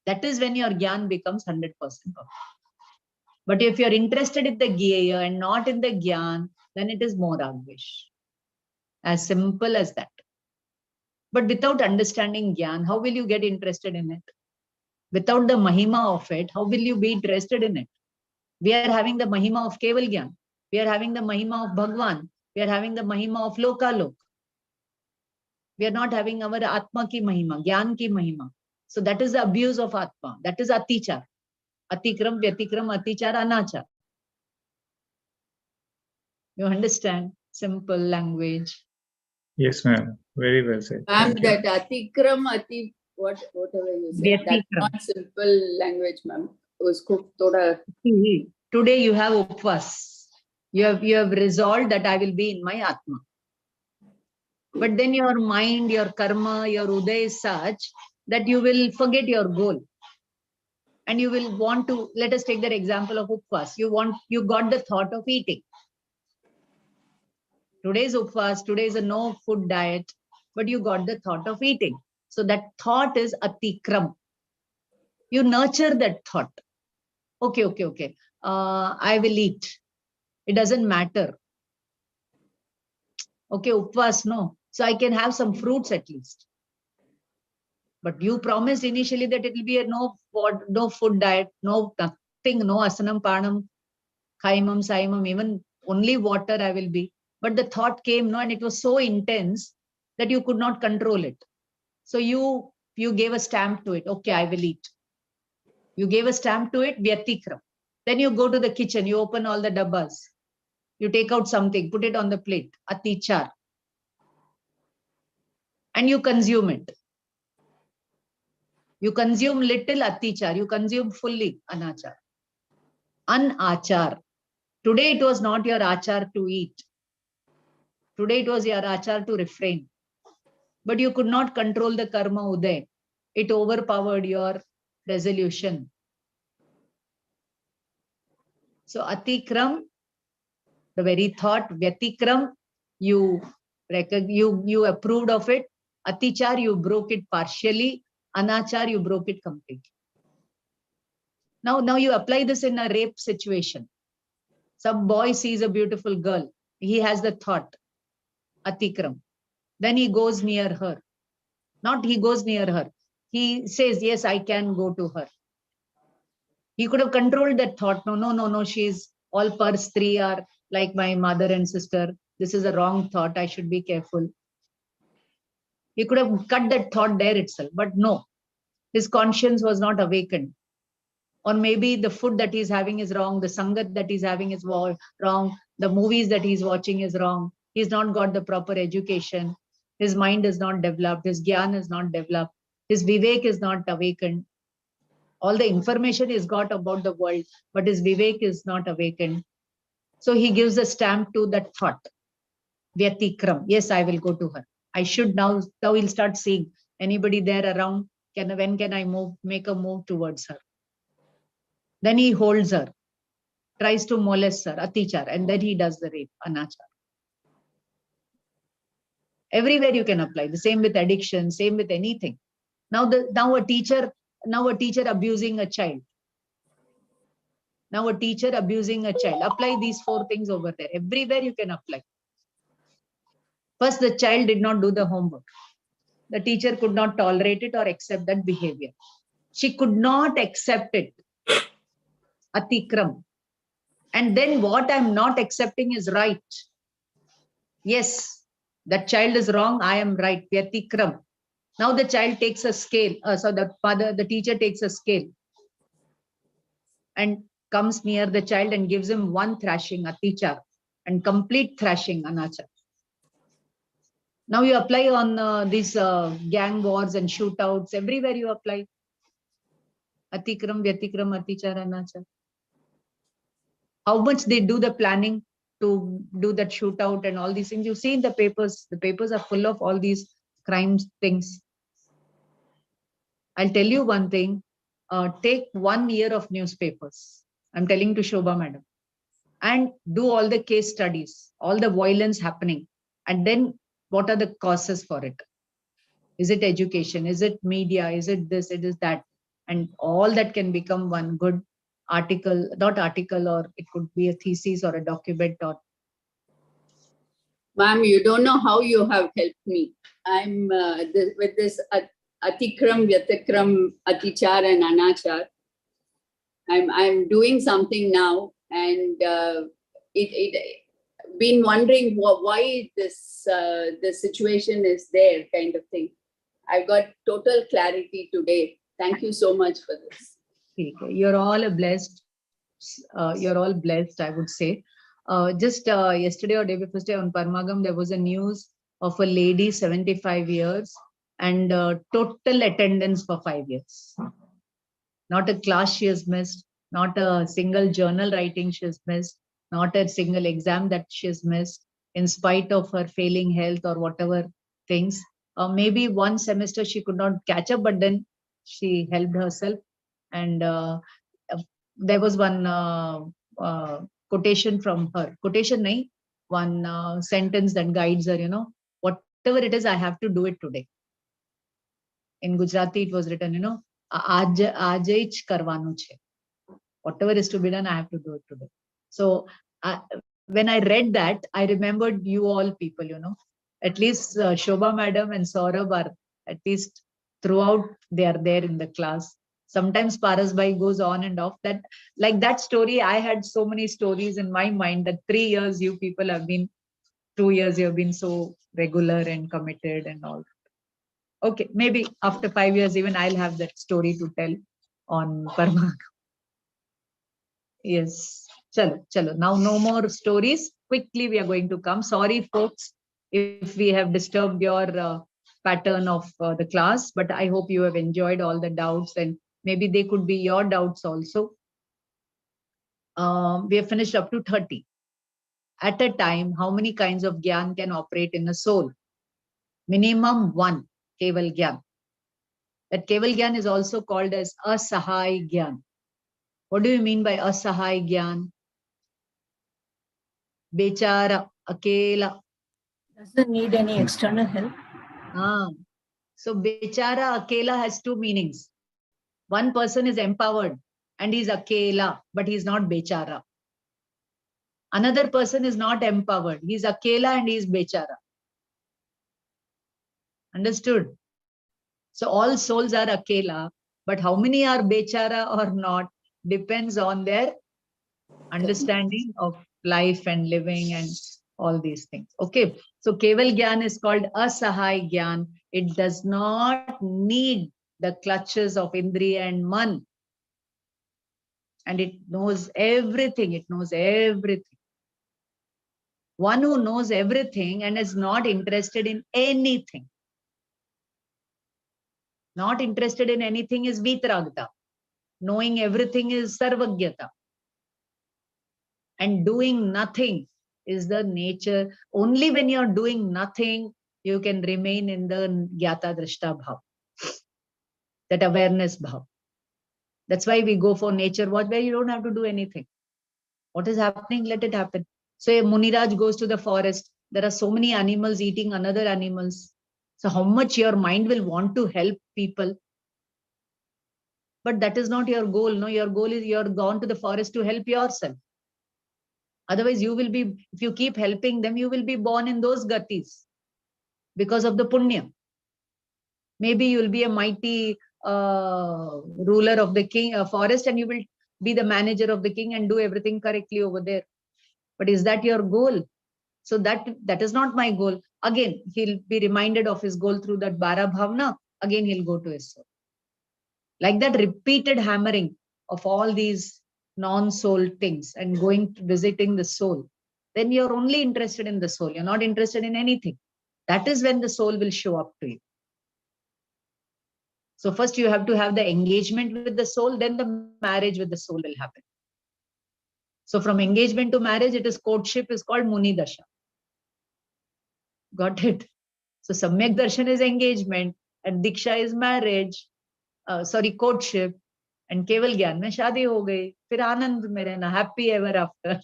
That is when your gyan becomes 100% perfect. But if you're interested in the gyeya and not in the gyan, then it is more agvish. As simple as that. But without understanding gyan, how will you get interested in it? Without the mahima of it, how will you be interested in it? We are having the mahima of Keval Gyan. We are having the mahima of Bhagwan. We are having the mahima of Lokalok. We are not having our Atma ki mahima, Gyan ki mahima. So that is the abuse of Atma. That is Atichar. Atikram, Vyatikram, Atichar, Anachar. You understand? Simple language. Yes, ma'am. Very well said. Ma'am, Thank you. that Atikram, whatever you said, that's Vyatikram. not simple language, ma'am. Usko thoda Today you have upvas. You have resolved that I will be in my Atma. But then your mind, your karma, your uday is such that you will forget your goal. And you will want to, let us take that example of upvas. You got the thought of eating. Today's upvas, today is a no food diet, but you got the thought of eating. So that thought is atikram. You nurture that thought. Okay. I will eat. It doesn't matter. Okay, upvas, no. So I can have some fruits at least. But you promised initially that it will be a no food diet, no nothing, no asanam, parnam, khaimam, saimam, even only water I will be. But the thought came, no, and it was so intense that you could not control it. So you gave a stamp to it. Okay, I will eat. You gave a stamp to it, vyatikram. Then you go to the kitchen, you open all the dabbas. You take out something, put it on the plate, atichar. And you consume it. You consume little atichar, you consume fully anachar. Anachar. Today it was not your achar to eat. Today it was your achar to refrain. But you could not control the karma uday. It overpowered your resolution. So atikram, the very thought, vyatikram, you approved of it. Atichar, you broke it partially. Anachar, you broke it completely. Now you apply this in a rape situation. Some boy sees a beautiful girl. He has the thought, atikram. Then he goes near her. Not he goes near her. He says, yes, I can go to her. He could have controlled that thought. No, she's all per stri are like my mother and sister. This is a wrong thought. I should be careful. He could have cut that thought there itself. But no, his conscience was not awakened. Or maybe the food that he's having is wrong. The sangat that he's having is wrong. The movies that he's watching is wrong. He's not got the proper education. His mind is not developed. His gyan is not developed. His vivek is not awakened. All the information he's got about the world, but his vivek is not awakened. So he gives a stamp to that thought. Vyatikram. Yes, I will go to her. I should now he'll start seeing anybody there around. When can I make a move towards her? Then he holds her, tries to molest her, atichar, and then he does the rape, anachar. Everywhere you can apply. The same with addiction, same with anything. Now a teacher abusing a child. Now a teacher abusing a child. Apply these 4 things over there. Everywhere you can apply. First, the child did not do the homework. The teacher could not tolerate it or accept that behavior. She could not accept it. Atikram. And then what I'm not accepting is right. Yes, that child is wrong. I am right. Vyatikram. Now the child takes a scale. The teacher takes a scale and comes near the child and gives him 1 thrashing, atichar, and complete thrashing, anachar. Now you apply on these gang wars and shootouts. Everywhere you apply. Atikram, Vyatikram, atichar, anachar. How much they do the planning to do that shootout and all these things. You see in the papers are full of all these crimes things. I'll tell you one thing. take 1 year of newspapers. I'm telling to Shobha madam, and do all the case studies, all the violence happening, and then what are the causes for it? Is it education? Is it media? Is it this? It is that, and all that can become one good article, not article, or it could be a thesis or a document. Or Ma'am, you don't know how you have helped me. I'm with this Atikram, Vyatikram, Atichar and Anachar. I'm doing something now, and it been wondering why this situation is there, kind of thing. I've got total clarity today. Thank you so much for this. you're all blessed. You're all blessed, I would say. Just yesterday or day before yesterday on Parmagam, there was a news of a lady, 75 years, and total attendance for 5 years. Not a class she has missed, not a single journal writing she has missed, not a single exam that she has missed, in spite of her failing health or whatever things. Maybe one semester she could not catch up, but then she helped herself. And there was one quotation from her. Quotation nahi, one sentence that guides her, whatever it is, I have to do it today. In Gujarati, it was written, Aaj જ કરવાનું છે. Whatever is to be done, I have to do it today. So when I read that, I remembered you all people, at least Shobha madam and Saurabh are, at least throughout, they are there in the class. Sometimes Parasbhai goes on and off. That, like that story, I had so many stories in my mind that 3 years you people have been, 2 years you have been so regular and committed and all. Okay, maybe after 5 years, even I'll have that story to tell on Parmagam. Yes, chalo. Now no more stories. Quickly we are going to come. Sorry folks, if we have disturbed your pattern of the class, but I hope you have enjoyed all the doubts, and maybe they could be your doubts also. We have finished up to 30. At a time, how many kinds of gyan can operate in a soul? Minimum 1, Keval Gyan. That Keval Gyan is also called as Asahai Gyan. What do you mean by Asahai Gyan? Bechara, Akela. Doesn't need any external help. So Bechara, Akela has 2 meanings. One person is empowered and he's Akela, but he's not Bechara. Another person is not empowered. He's Akela and he's Bechara. Understood? So all souls are Akela, but how many are Bechara or not depends on their understanding of life and living and all these things. Okay. So Keval Gyan is called Asahai Gyan. It does not need the clutches of Indriya and Man. And it knows everything. It knows everything. One who knows everything and is not interested in anything. Not interested in anything is Vitragta. Knowing everything is Sarvagyata. And doing nothing is the nature. Only when you're doing nothing, you can remain in the Gyata Drishta Bhav. That awareness Bhav. That's why we go for nature watch, where you don't have to do anything. What is happening, let it happen. So a Muniraj goes to the forest. There are so many animals eating another animals. So how much your mind will want to help people. But that is not your goal. No, your goal is you're gone to the forest to help yourself. Otherwise, you will be, if you keep helping them, you will be born in those gatis because of the punya. Maybe you will be a mighty ruler of the king forest, and you will be the manager of the king and do everything correctly over there. But is that your goal? So that is not my goal. Again, he'll be reminded of his goal through that Bara Bhavna. Again, he'll go to his soul. Like that repeated hammering of all these non-soul things and going to visiting the soul, then you're only interested in the soul. You're not interested in anything. That is when the soul will show up to you. So first you have to have the engagement with the soul, then the marriage with the soul will happen. So from engagement to marriage, it is courtship is called Muni Dasha. Got it? So Samyak Darshan is engagement and Diksha is marriage. Courtship. and केवल ज्ञान में शादी हो गई, फिर आनंद में रहना, happy ever after.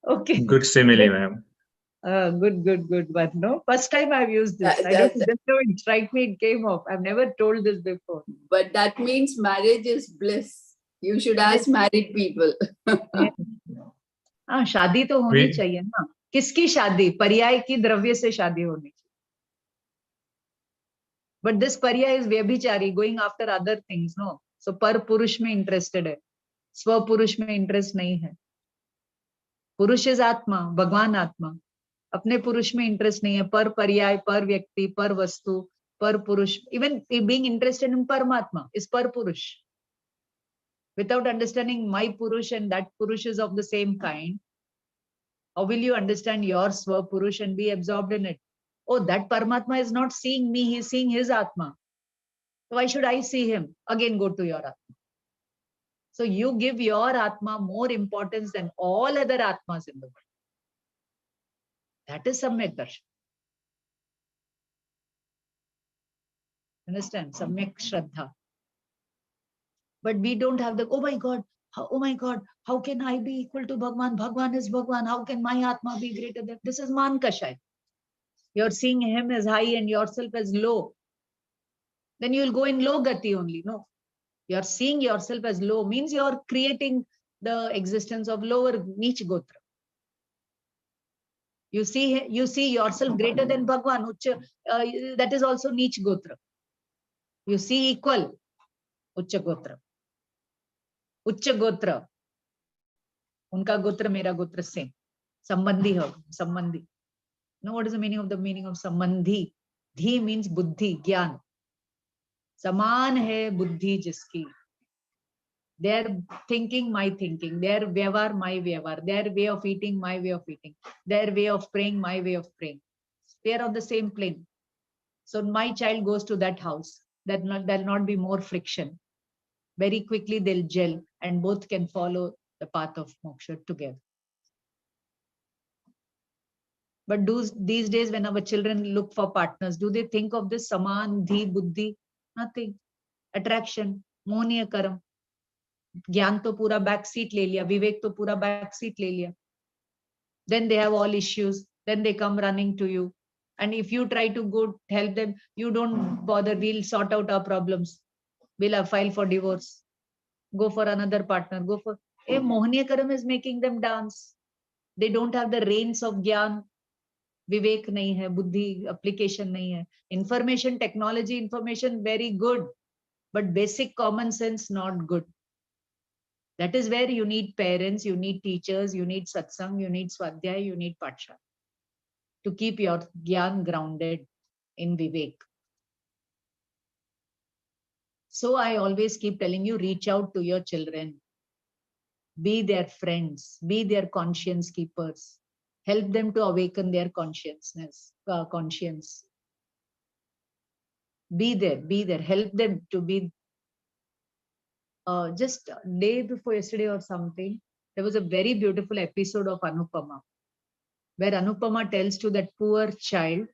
Okay. Good simile, ma'am. Good. But no, first time I've used this. That- I don't that- just know it strike me, it came off. I've never told this before. But that means marriage is bliss. You should ask married people. हाँ, शादी तो होनी We- चाहिए ना. किसकी शादी? पर्याय की द्रव्य से शादी होनी चाहिए. But this parya is व्यभिचारी, going after other things, no? So पर पुरुष में interested है, स्व पुरुष में interest नहीं है. पुरुष is आत्मा, भगवान आत्मा. अपने पुरुष में interest नहीं है, पर पर्याय, पर व्यक्ति, पर वस्तु, पर पुरुष. Even being interested in Paramatma is पर पुरुष. Without understanding my purush and that purush is of the same kind, how will you understand your swa purush and be absorbed in it? Oh, that Paramatma is not seeing me, he is seeing his Atma. So why should I see him? Again, go to your Atma. So you give your Atma more importance than all other Atmas in the world. That is Samyak Darshan. Understand? Samyak Shraddha. But we don't have the, oh my God, how can I be equal to Bhagwan? Bhagwan is Bhagwan. How can my Atma be greater than? This is Man Kashai. You're seeing him as high and yourself as low. Then you will go in low gati only. No. You're seeing yourself as low means you're creating the existence of lower Neech Gotra. You see yourself greater than Bhagwan. That is also Neech Gotra. You see equal Ucha Gotra. Ucha Gotra. Unka Gotra, mera Gotra same. Sambandhi ho. Sambandhi. Now what is the meaning of Sambandhi? Dhi means Buddhi, Gyan. Saman hai Buddhi jiski. Their thinking, my thinking. Their vyavar, my vyavar. Their way of eating, my way of eating. Their way of praying, my way of praying. We are on the same plane. So my child goes to that house. There'll not be more friction. Very quickly they'll gel and both can follow the path of moksha together. But these days when our children look for partners, do they think of this saman, dhi, buddhi? Nothing. Attraction, mohniya karam. ज्ञान तो पूरा back seat ले लिया, विवेक तो पूरा back seat ले लिया. Then they have all issues. Then they come running to you. And if you try to go help them, you don't bother. We'll sort out our problems. We'll have file for divorce. Go for another partner. Mohniya karam is making them dance. They don't have the reins of jnana. Vivek nahi hai, buddhi, application nahi hai. Information, technology, information, very good. But basic common sense, not good. That is where you need parents, you need teachers, you need satsang, you need swadhyay, you need patsha to keep your gyan grounded in vivek. So I always keep telling you, reach out to your children. Be their friends, be their conscience keepers. Help them to awaken their conscience. Be there, help them to be. Just a day before yesterday or something, there was a very beautiful episode of Anupama, where Anupama tells to that poor child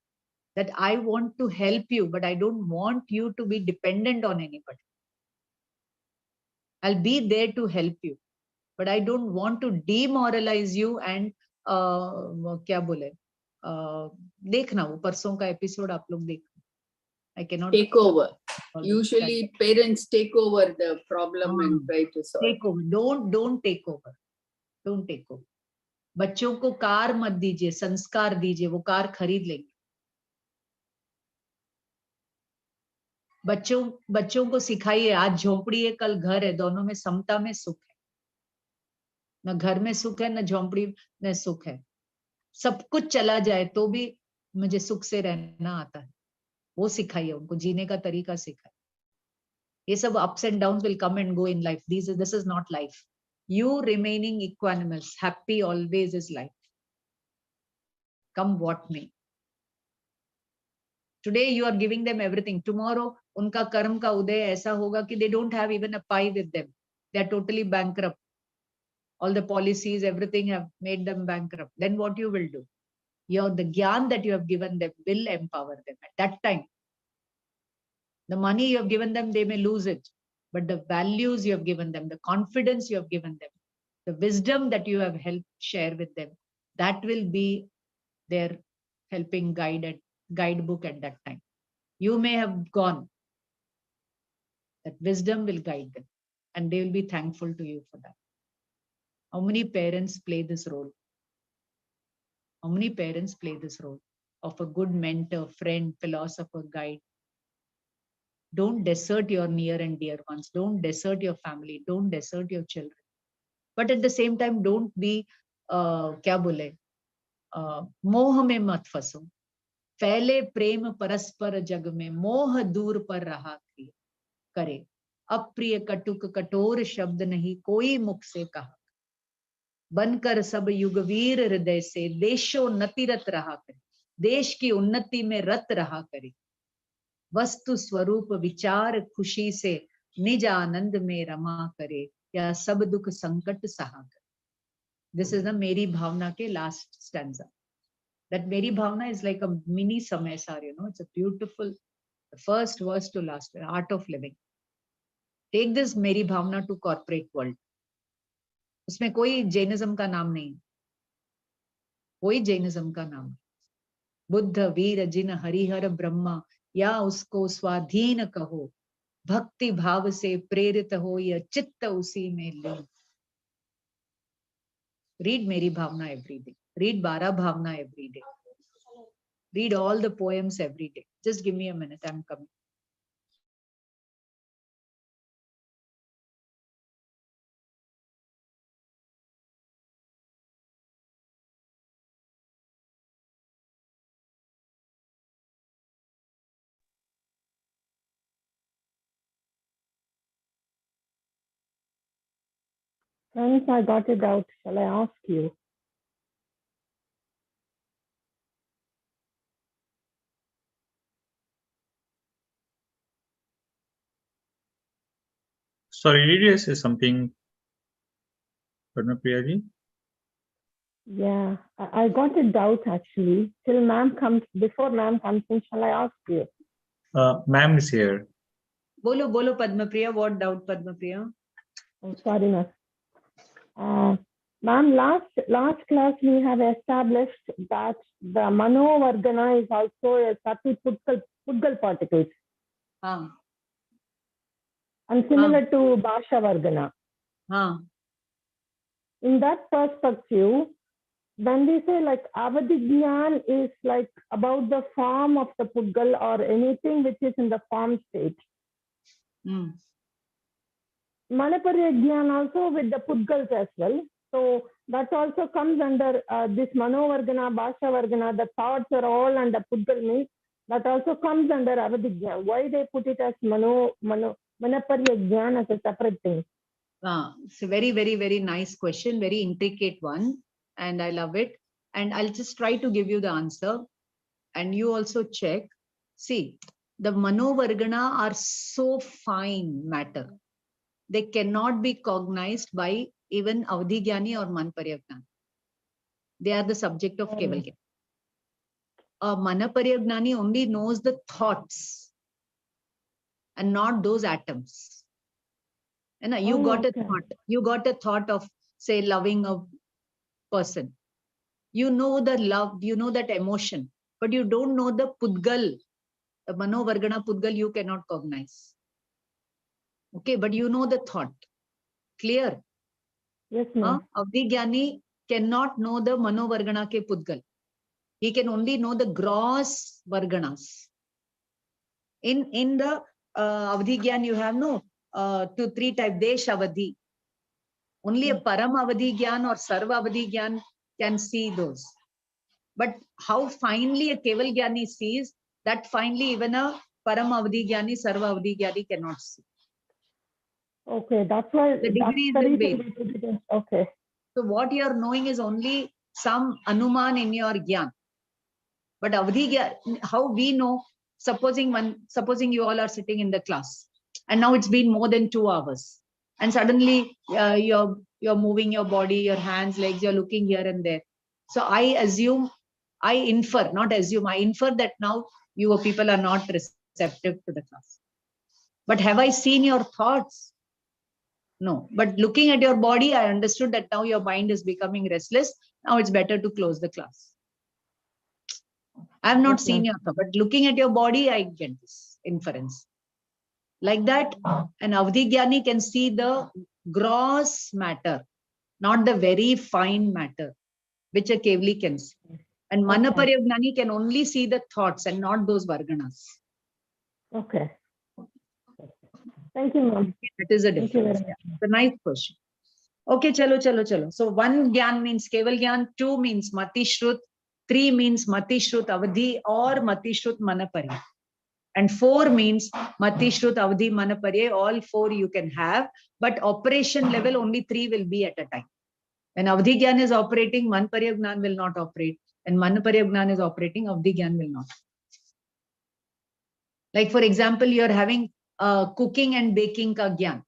that I want to help you, but I don't want you to be dependent on anybody. I'll be there to help you, but I don't want to demoralize you and क्या बोले? देखना वो परसों का episode आप लोग देखना. I cannot take over. Usually parents take over the problem and try to solve. Take over. Don't take over. Don't take over. बच्चों को कार मत दीजिए, संस्कार दीजिए, वो कार खरीद लेंगे. बच्चों को सिखाइए, आज झोपड़ी है कल घर है, दोनों में समता में सुख है. न घर में सुख है न झोपड़ी में सुख है. सब कुछ चला जाए तो भी मुझे सुख से रहना आता है. वो सिखाइए उनको, जीने का तरीका सिखाइए. ये सब ups and downs will come and go in life. This is not life. You remaining equanimous, happy always is life. Come what may. Today you are giving them everything. Tomorrow उनका कर्म का उदय ऐसा होगा कि they don't have even a pie with them. They are totally bankrupt. All the policies, everything have made them bankrupt. Then what you will do? The gyan that you have given them will empower them at that time. The money you have given them, they may lose it. But the values you have given them, the confidence you have given them, the wisdom that you have helped share with them, that will be their helping guidebook at that time. You may have gone. That wisdom will guide them, and they will be thankful to you for that. How many parents play this role? How many parents play this role of a good mentor, friend, philosopher, guide? Don't desert your near and dear ones. Don't desert your family. Don't desert your children. But at the same time, don't be, kya bole, मोह में मत फंसो. फैले प्रेम परस्पर जग में, मोह दूर पर रहा करे. अप्रिय कटुक कठोर शब्द नहीं कोई मुख से कहा. बनकर सब युगवीर हृदय से देशोन्नतिरत रहा करे. देश की उन्नति में रत रहा करे. वस्तु स्वरूप विचार खुशी से निज आनंद में रमा करे. या सब दुख संकट सहा करे. This is the Meri Bhavna ke last stanza. That Meri Bhavna is like a mini Samaysar, you know. It's a beautiful, the first verse to last, art of living. Take this Meri Bhavna to corporate world. उसमें कोई Jainism का नाम नहीं, कोई Jainism का नाम. बुद्ध वीर जिन हरिहर ब्रह्मा, या उसको स्वाधीन कहो. भक्ति भाव से प्रेरित हो, या चित्त उसी में लीन. Read Meri Bhavna every day. Read Bara Bhavna every day. Read all the poems every day. Just give me a minute, I'm coming. Friends, I got it out. Shall I ask you? Sorry, did you say something, Padma Priya ji? Yeah, I got a doubt actually. Till ma'am comes, before ma'am comes in, shall I ask you? Ma'am is here. Bolo, bolo Padma Priya. What doubt, Padma Priya? Oh, sorry, ma'am. Ma'am, last class we have established that the Mano Vargana is also a Sati Pudgal particles. And similar to Bhasha Vargana. In that perspective, when we say like Avadhigyan is like about the form of the Pudgal or anything which is in the form state. Manaparya also with the Pudgals as well. So that also comes under this Mano Vargana, Bhasha Vargana, the thoughts are all under Pudgal means that also comes under Avadhigyan. Why they put it as Manaparya Jnana as a separate thing? It's a very, very, very nice question, very intricate one, and I love it. And I'll just try to give you the answer. And you also check. See, the Mano Vargana are so fine matter. They cannot be cognized by even Avadhigyani or Manaparya Jnana. They are the subject of Keval Jnana. Manaparya Jnani only knows the thoughts and not those atoms. And you got a thought. You got a thought of, say, loving a person. You know the love, you know that emotion, but you don't know the Pudgal, the Mano Vargana Pudgal you cannot cognize. Okay, but you know the thought. Clear? Yes, ma'am. Avadhigyani cannot know the Mano Vargana ke Pudgal. He can only know the gross Varganas. In the Avadhigyan you have 2-3 types. Desh Avadhi. Only a Param Avadhigyan or Sarva Avadhigyan can see those. But how finely a Keval Jnani sees, that finely even a Param Avadhigyani, Sarva Avadhigyani cannot see. Okay, that's why the degrees will vary. Okay. So what you are knowing is only some Anuman in your Gyan. But Avadhigyan, how we know, supposing you all are sitting in the class and now it's been more than 2 hours and suddenly you're moving your body, your hands, legs, you're looking here and there. So I infer that now you people are not receptive to the class. But have I seen your thoughts? No. But looking at your body, I understood that now your mind is becoming restless. Now it's better to close the class. I have not seen your thought, but looking at your body, I get this inference. Like that, an Avadhi Jnani can see the gross matter, not the very fine matter, which a Kevli can see. And Manaparya Jnani can only see the thoughts and not those Varganas. Okay. Thank you, ma'am. That is a Thank you very difference. much. Yeah. It's a nice question. Okay, chalo. So 1 Gyan means Keval Gyan, 2 means Mati Shrut, 3 means Mati Shrut Avadhi or Mati Shrut Manaparya. And 4 means Mati Shrut Avadhi Manaparya. All 4 you can have, but operation level only 3 will be at a time. When Avadhi Gyan is operating, Manaparya Gnan will not operate. And Manaparya Gnan is operating, Avadhi Gyan will not. Like for example, you're having cooking and baking ka Gyan.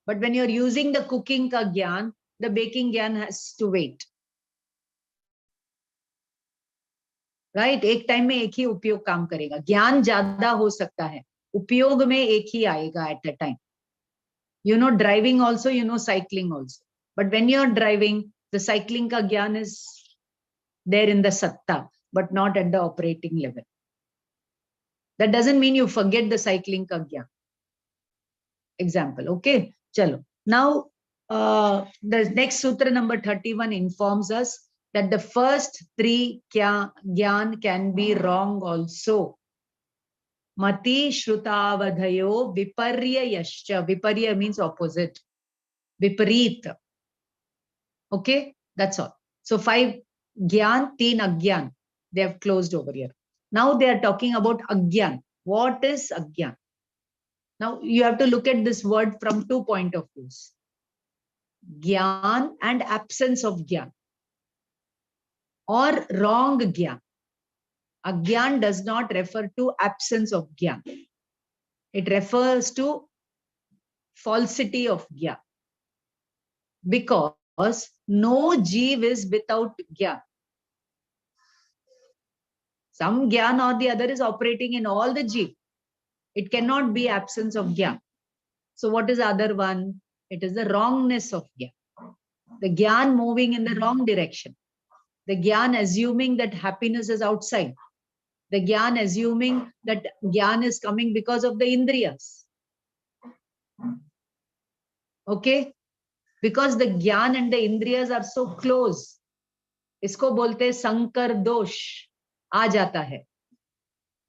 But when you're using the cooking ka Gyan, the baking Gyan has to wait. Right? एक time में एक ही उपयोग काम करेगा. ज्ञान ज्यादा हो सकता है, उपयोग में एक ही आएगा at a time. You know driving also, you know cycling also. But when you're driving, the cycling ka Gyan is there in the satta, but not at the operating level. That doesn't mean you forget the cycling ka Gyan. Example, okay? Chalo. Now, the next sutra number 31 informs us that the first 3 Gyan can be wrong also. Mati Shrutavadhayo Viparya Yascha. Viparya means opposite. Viparit. Okay, that's all. So 5 Gyan, 3 Agyan. They have closed over here. Now they are talking about Agyan. What is Agyan? Now you have to look at this word from 2 points of view. Gyan and absence of Gyan. Or wrong Gyan. Agyan does not refer to absence of Gyan. It refers to falsity of Gyan. Because no Jeev is without Gyan. Some Gyan or the other is operating in all the Jeev. It cannot be absence of Gyan. So what is the other one? It is the wrongness of Gyan. The Gyan moving in the wrong direction. The Gyan assuming that happiness is outside. The Gyan assuming that Gyan is coming because of the Indriyas. Okay? Because the Gyan and the Indriyas are so close. Isko bolte Sankar Dosh. आ जाता है.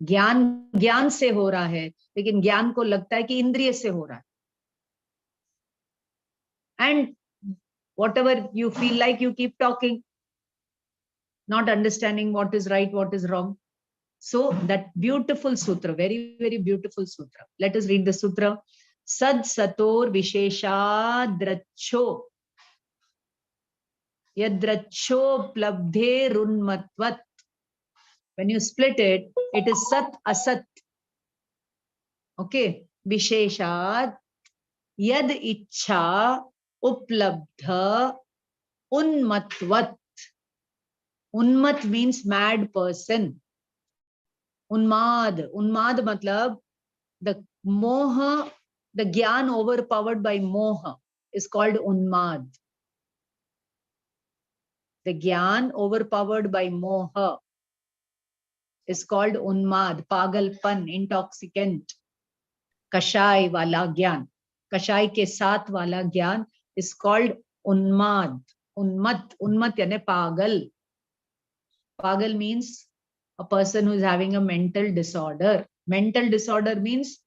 ज्ञान से हो रहा है, लेकिन ज्ञान को लगता है कि इंद्रिय से हो रहा है. And whatever you feel like, you keep talking, not understanding what is right, what is wrong. So that beautiful sutra, very, very beautiful sutra. Let us read the sutra. Sad sator vishesha dracho yadracho plabdhe runmatvat. When you split it, it is sat asat. Okay. Visheshat yad ichha uplabdha unmatvat. Unmat means mad person. Unmad. Unmad matlab the moha, the gyan overpowered by moha is called unmad. The gyan overpowered by moha is called unmad, pagalpan, intoxicant. Kashai wala gyan. Kashai ke saath wala gyan is called unmad. Unmat yani pagal. Pagal means a person who is having a mental disorder. Mental disorder means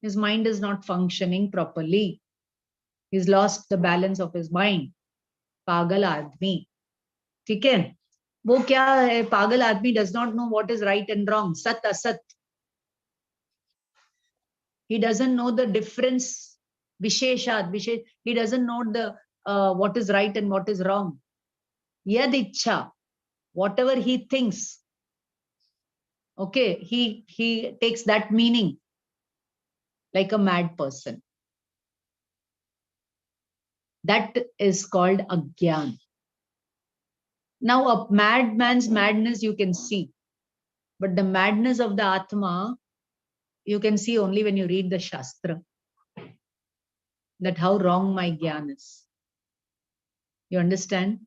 his mind is not functioning properly. He's lost the balance of his mind. Pagal aadmi. ठीक है? वो क्या है? पागल आदमी does not know what is right and wrong. Sat asat. He doesn't know the difference. Visheshat. He doesn't know the what is right and what is wrong. Yad ichha. Whatever he thinks. Okay, he takes that meaning like a mad person. That is called agyan. Now, a madman's madness you can see, but the madness of the Atma you can see only when you read the Shastra that how wrong my gyan is. You understand?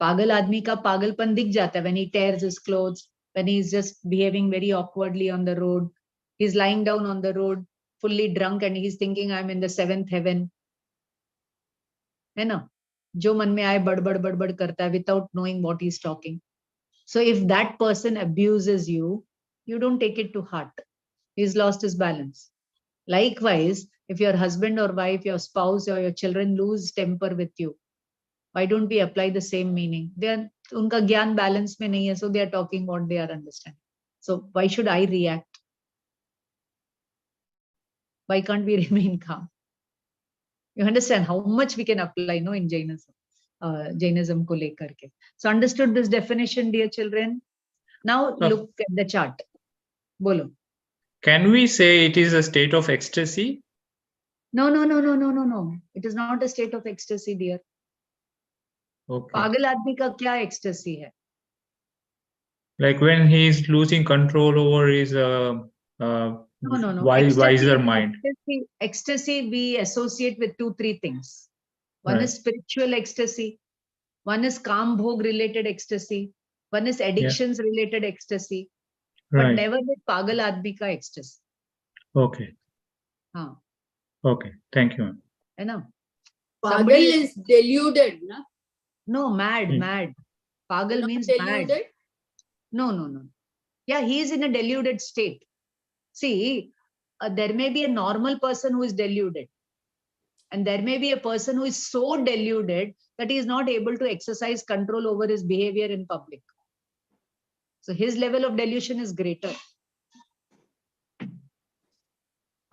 Pagal आदमी का पागलपन दिख जाता है when he tears his clothes, when he's just behaving very awkwardly on the road. He's lying down on the road, fully drunk, and he's thinking, I'm in the seventh heaven. है ना? जो मन में आए बड़बड़ करता है without knowing what he's talking. So if that person abuses you, you don't take it to heart. He's lost his balance. Likewise, if your husband or wife, your spouse or your children lose temper with you, why don't we apply the same meaning? Unka gyan balance mein nahi hai, so they are talking what they are understanding. So why should I react? Why can't we remain calm? You understand how much we can apply, no, in Jainism, Jainism ko lekar ke. So understood this definition, dear children? Now look at the chart. Bolo. Can we say it is a state of ecstasy? No. It is not a state of ecstasy, dear. Okay. पागल आदमी का क्या ecstasy है? Like when he is losing control over his No. wiser mind. Ecstasy we associate with 2-3 things. One is spiritual ecstasy. One is calm bhog related ecstasy. One is addictions related ecstasy. But never with pagal aadmi ka ecstasy. Okay. हाँ. Okay. Thank you. है ना? Pagal is deluded, na? No, mad. Pagal Not means deluded? mad. No. Yeah, he is in a deluded state. See, there may be a normal person who is deluded. And there may be a person who is so deluded that he is not able to exercise control over his behavior in public. So his level of delusion is greater.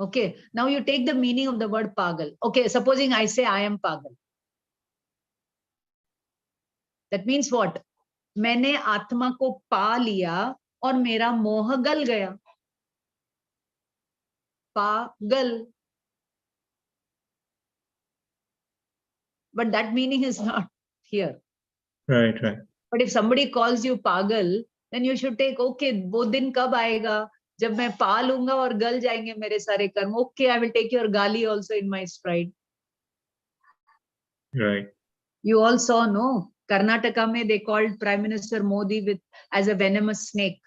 Okay, now you take the meaning of the word pagal. Okay, supposing I say I am pagal. That means what? मैंने आत्मा को पा लिया और मेरा मोह गल गया. Pagal. But that meaning is not here. Right. But if somebody calls you pagal, then you should take, okay, वो दिन कब आएगा जब मैं पा लूंगा और गल जाएंगे मेरे सारे कर्म. Okay, I will take your gali also in my stride. Right. You all saw, no? Karnataka mein they called Prime Minister Modi as a venomous snake.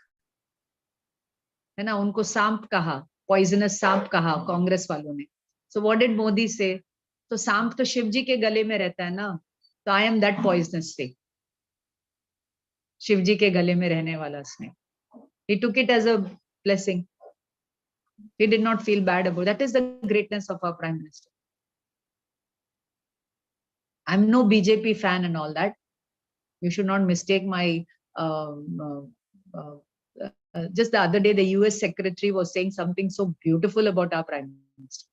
है ना? उनको सांप कहा, poisonous सांप कहा कांग्रेस वालों ने. So what did Modi say? तो सांप तो शिव जी के गले में रहता है ना. तो I am that poisonous snake. Shiv जी के गले में रहने वाला snake. He took it as a blessing. He did not feel bad about it. That is the greatness of our Prime Minister. I'm no BJP fan and all that. You should not mistake my just the other day, the US Secretary was saying something so beautiful about our Prime Minister.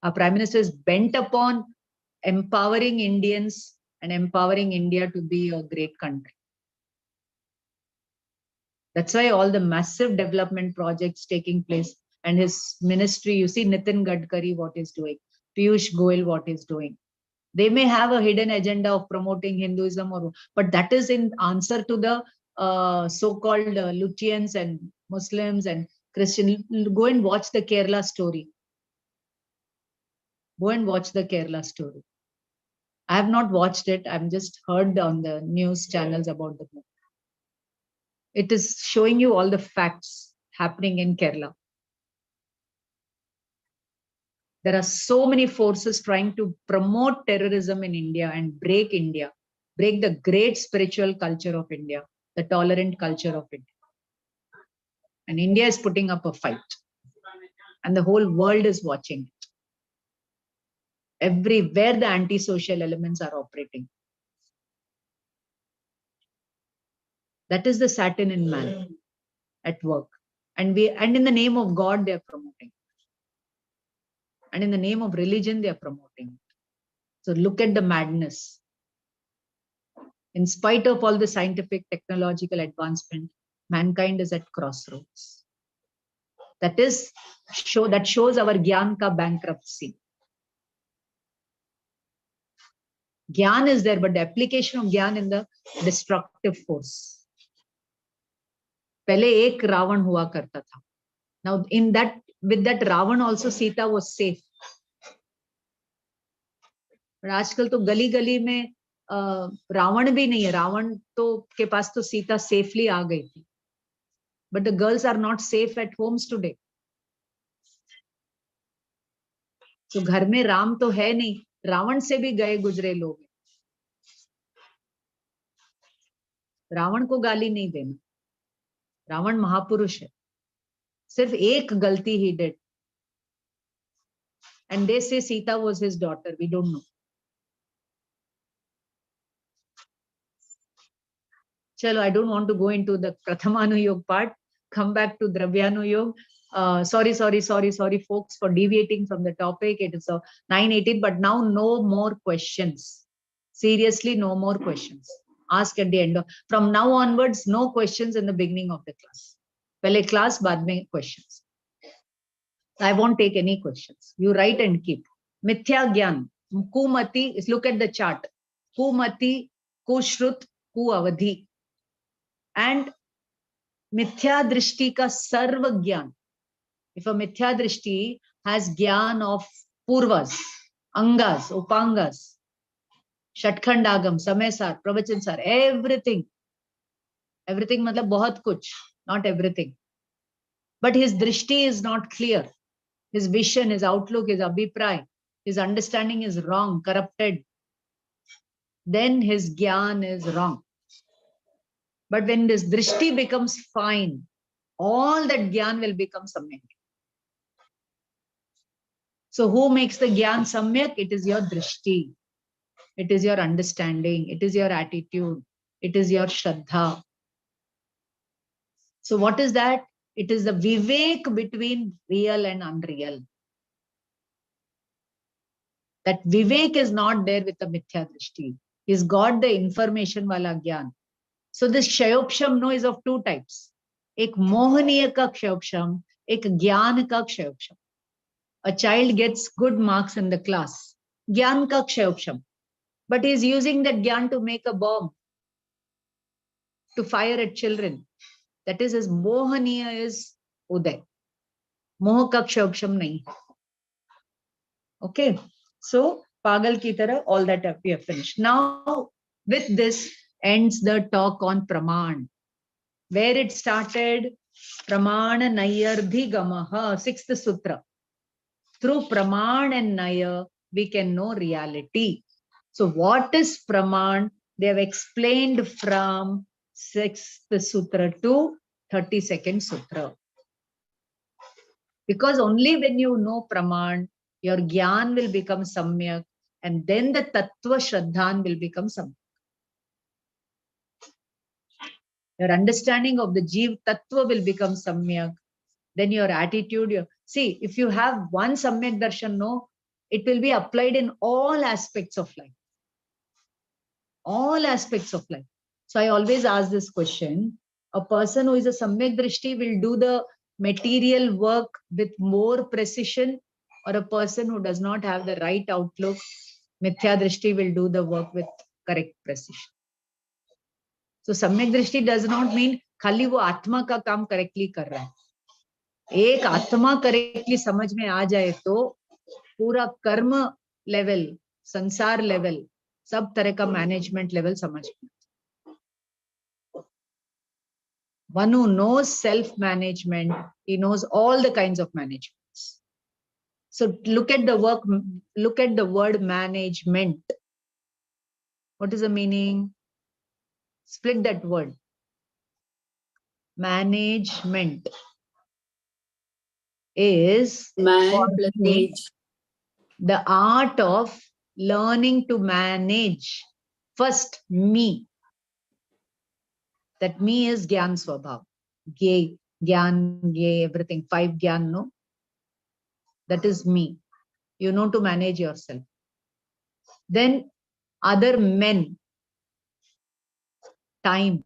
Our Prime Minister is bent upon empowering Indians and empowering India to be a great country. That's why all the massive development projects taking place and his ministry, you see Nitin Gadkari, what he's doing, Piyush Goyal, what he's doing. They may have a hidden agenda of promoting Hinduism, but that is in answer to the so-called Lutyens and Muslims and Christian. Go and watch the Kerala story. Go and watch the Kerala story. I have not watched it. I've just heard on the news channels about the book. It is showing you all the facts happening in Kerala. There are so many forces trying to promote terrorism in India and break India, break the great spiritual culture of India, the tolerant culture of India. And India is putting up a fight. And the whole world is watching it. Everywhere the antisocial elements are operating. That is the Saturn in man at work. And in the name of God, they are promoting. And in the name of religion, they are promoting. So look at the madness. In spite of all the scientific, technological advancement, mankind is at crossroads. That shows our Gyan ka bankruptcy. Gyan is there, but the application of Gyan in the destructive force. पहले एक रावण हुआ करता था. Now, with that, Ravan also, Sita was safe. But आजकल तो गली गली में रावण भी नहीं है. रावण तो के पास तो सीता safely आ गई थी. But the girls are not safe at homes today. So घर में राम तो है नहीं, रावण से भी गए गुजरे लोग. रावण को गाली नहीं देना. रावण महापुरुष है. सिर्फ एक गलती he did. And they say Sita was his daughter. We don't know. Chalo, I don't want to go into the Prathamanuyog part. Come back to Dravyanuyog. Sorry, folks, for deviating from the topic. It is 9:18, but now no more questions. Seriously, no more questions. Ask at the end. From now onwards, no questions in the beginning of the class. Pehle class, baad mein questions. I won't take any questions. You write and keep. Mithya Gyan. Kumati, look at the chart. Kumati, Kushrut, Ku Avadhi. And Mithya Drishti ka Sarva Gyan. If a Mithya Drishti has Gyan of Purvas, Angas, Upangas, Shatkhandagam, Samaysar, Pravachansar, everything. Everything matlab bahut kuch, not everything. But his Drishti is not clear. His vision, his outlook, his abhipray, his understanding is wrong, corrupted. Then his Gyan is wrong. But when this drishti becomes fine, all that Gyan will become samyak. So who makes the Gyan samyak? It is your drishti. It is your understanding. It is your attitude. It is your shraddha. So what is that? It is the vivek between real and unreal. That vivek is not there with the mithya drishti. He's got the information wala Gyan. So this Kshayopsham no is of two types. Ek Mohaniya ka Kshayopsham, ek Gyan ka Kshayopsham. A child gets good marks in the class. Gyan ka Kshayopsham. But he is using that Gyan to make a bomb, to fire at children. That is his Mohaniya is Uday. Moh ka Kshayopsham nahi. Okay. So Pagal ki tarah, all that we have finished. Now with this ends the talk on Praman. Where it started, Pramana Nayardhigamaha, 6th Sutra. Through Praman and Nayar, we can know reality. So what is Praman? They have explained from 6th Sutra to 32nd Sutra. Because only when you know Praman, your Gyan will become Samyak, and then the Tattva Shraddhan will become Samyak. Your understanding of the Jeev Tattva will become Samyak. Then your attitude, see, if you have one Samyak Darshan, no, it will be applied in all aspects of life. All aspects of life. So I always ask this question, a person who is a Samyak Drishti will do the material work with more precision, or a person who does not have the right outlook, Mithya Drishti, will do the work with correct precision. So Samyak Drishti does not mean खाली वो आत्मा का काम correctly कर रहा है. एक आत्मा correctly समझ में आ जाए तो पूरा कर्म level, संसार level, सब तरह का management level समझ में. One who knows self-management, he knows all the kinds of managements. So look at the word management. What is the meaning? Split that word. Management is Man plus age. the art of learning to manage first me. That me is Gyan Swabhav. Gay, Gyan, Gay, everything. 5 Gyan, no? That is me. You know to manage yourself. Then other men. Time.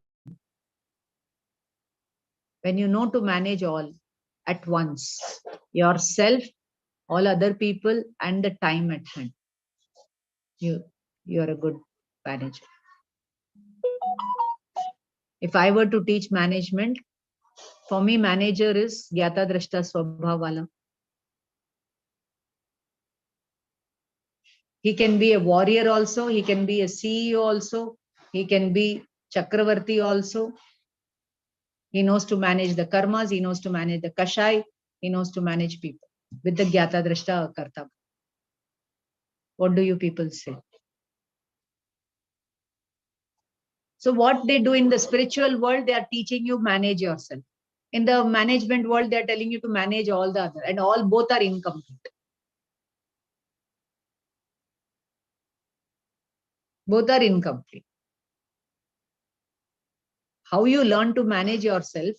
When you know to manage all at once. Yourself, all other people, and the time at hand. You are a good manager. If I were to teach management, For me, manager is Gyata Drashta Swabhavala. He can be a warrior also. He can be a CEO also. He can be Chakravarti also. He knows to manage the karmas. He knows to manage the kashai. He knows to manage people with the Gyata Drashta Karta. What do you people say? So what they do in the spiritual world, they are teaching you manage yourself. In the management world, they are telling you to manage all the other, and all both are incomplete. Both are incomplete. How you learn to manage yourself,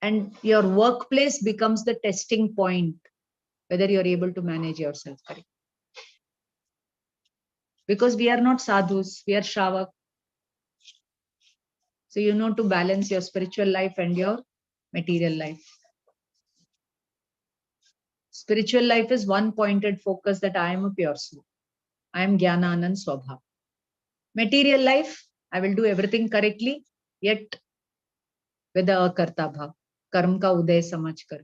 and your workplace becomes the testing point, whether you're able to manage yourself correctly. Because we are not sadhus, we are Shravak. So you know to balance your spiritual life and your material life. Spiritual life is one pointed focus that I am a pure soul. I am Jnana Anand Swabhav. Material life, I will do everything correctly, yet with the akarta bhav, karma ka uday samajh kar.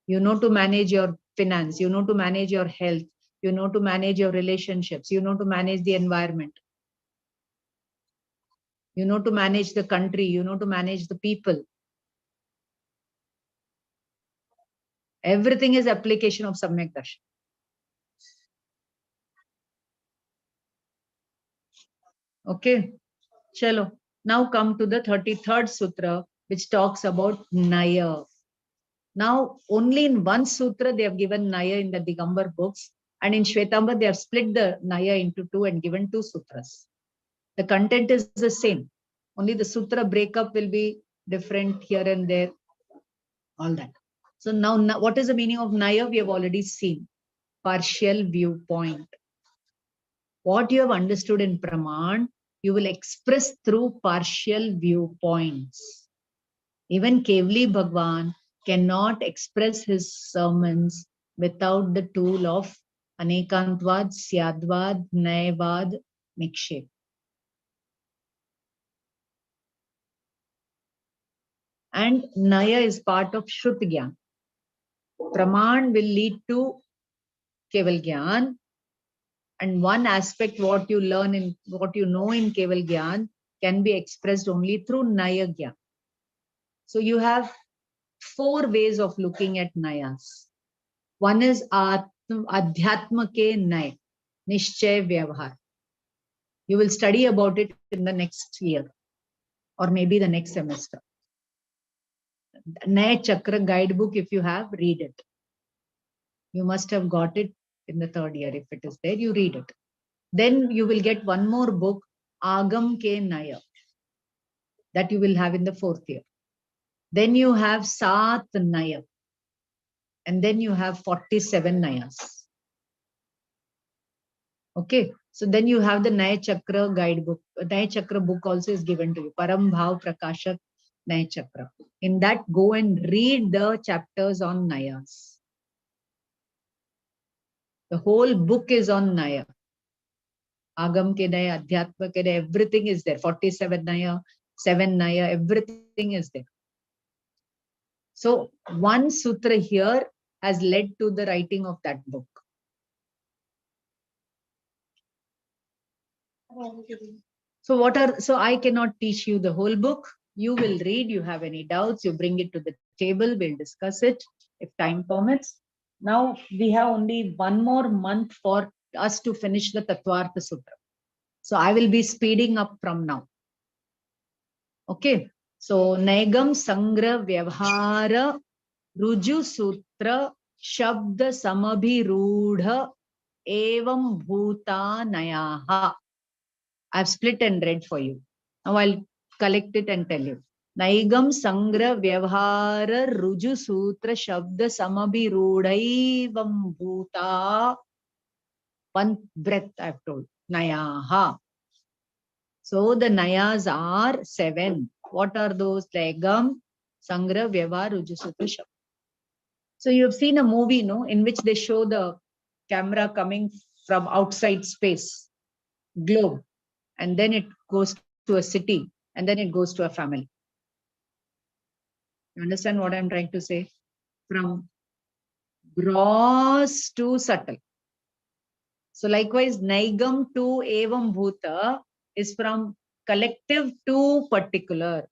You know to manage your finance, you know to manage your health, you know to manage your relationships, you know to manage the environment. You know to manage the country, you know to manage the people. Everything is application of Samyak Darshan. Okay, chalo. Now come to the 33rd sutra, which talks about Naya. Now, only in one sutra they have given Naya in the Digambar books, and in Shwetambar they have split the Naya into two and given two sutras. The content is the same. Only the sutra breakup will be different here and there. All that. So now, what is the meaning of Naya? We have already seen. Partial viewpoint. What you have understood in Praman, you will express through partial viewpoints. Even Kevli Bhagwan cannot express his sermons without the tool of Anekantvad, Syadvad, Nayavad, Mikshep. And Naya is part of Shrut Gyan. Praman will lead to Keval Gyan. And one aspect what you learn in, what you know in Keval Gyan can be expressed only through Naya Gyan. So you have 4 ways of looking at Nayas. One is Adhyatma ke Nay, Nishchay Vyavhar. You will study about it in the next year or maybe the next semester. Nay Chakra guidebook, if you have, read it. You must have got it in the 3rd year. If it is there, you read it. Then you will get one more book, Agam ke Naya, that you will have in the 4th year. Then you have Sat Naya. And then you have 47 Nayas. Okay. So then you have the Naya Chakra guidebook. Naya Chakra book also is given to you. Param Bhav Prakashak Naya Chakra. In that, go and read the chapters on Nayas. The whole book is on Naya. Agam ke Naya, Adhyatma ke Naya, everything is there. 47 Naya, 7 Naya, everything is there. So one sutra here has led to the writing of that book. So I cannot teach you the whole book. You will read, you have any doubts, you bring it to the table, we'll discuss it if time permits. Now we have only 1 more month for us to finish the Tattvartha Sutra. So I will be speeding up from now. Okay. So Naigam Sangra Vyavhara Ruju Sutra Shabda Samabhirudha Evam Bhuta Nayaha. I've split and read for you. Now I'll collect it and tell you. Naigam Sangra Vyavhara Ruju Sutra Shabda Samabhirudhaivam Bhuta. One breath I've told. Nayaha. So the Nayas are 7. What are those? Naigam Sangra Vyavhara Ruju Sutra Shabda. So you have seen a movie, no, in which they show the camera coming from outside space, globe, and then it goes to a city, and then it goes to a family. You understand what I'm trying to say? From gross to subtle. So likewise, Naigam to Evam Bhuta is from collective to particular.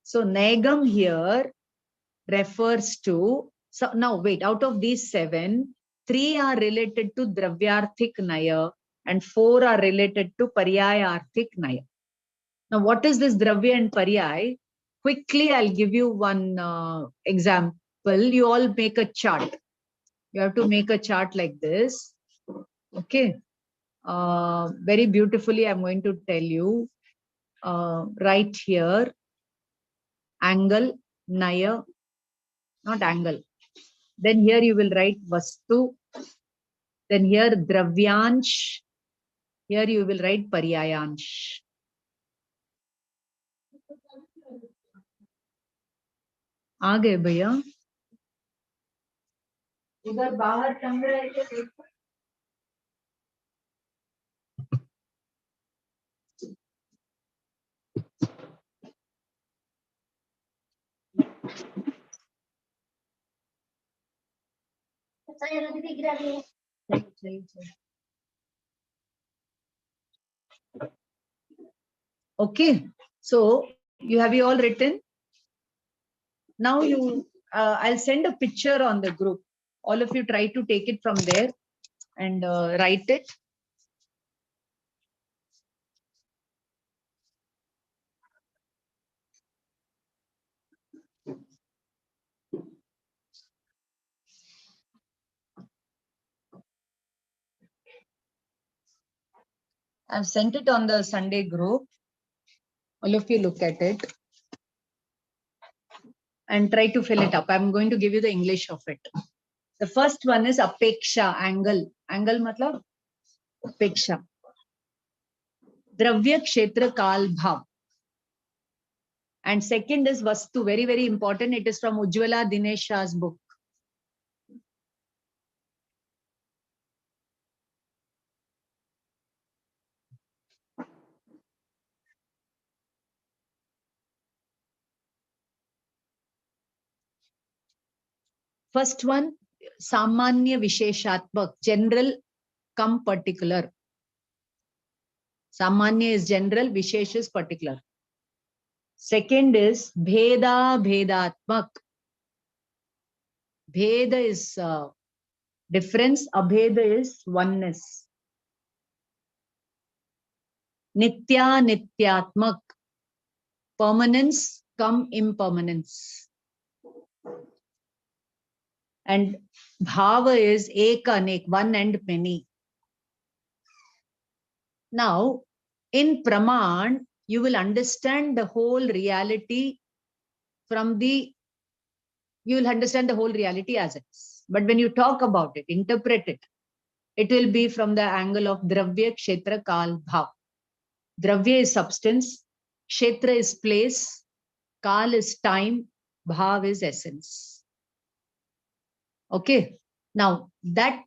So Naigam here refers to, so now wait, out of these 7, 3 are related to Dravyarthik Naya and 4 are related to Paryayarthik Naya. Now what is this Dravya and Paryay? Quickly, I'll give you one example. You all make a chart. You have to make a chart like this. Okay. Very beautifully, I'm going to tell you. Right here, angle, Naya, not angle. Then here you will write Vastu. Then here Dravyansh. Here you will write Paryayansh. आ गए भैया उधर बाहर टंग रहे थे देखो Okay, so have you all written? Now I'll send a picture on the group. All of you try to take it from there and write it. I've sent it on the Sunday group. All of you look at it and try to fill it up. I'm going to give you the English of it. The first one is Apeksha, angle. Angle matlab? Apeksha. Dravya Kshetra Kal Bhav. And second is Vastu, very, very important. It is from Ujjwala Dinesh Shah's book. First one, Samanya Visheshatmak, general come particular. Samanya is general, Vishesh is particular. Second is Bheda Bhedatmak. Bheda is difference, Abheda is oneness. Nitya Nityatmak, permanence come impermanence. And Bhava is Ekanek, one and many. Now, in Praman, you will understand the whole reality you will understand the whole reality as it is. But when you talk about it, interpret it, it will be from the angle of Dravya, Kshetra, Kal, Bhav. Dravya is substance, Kshetra is place, Kal is time, Bhav is essence. Okay. Now, that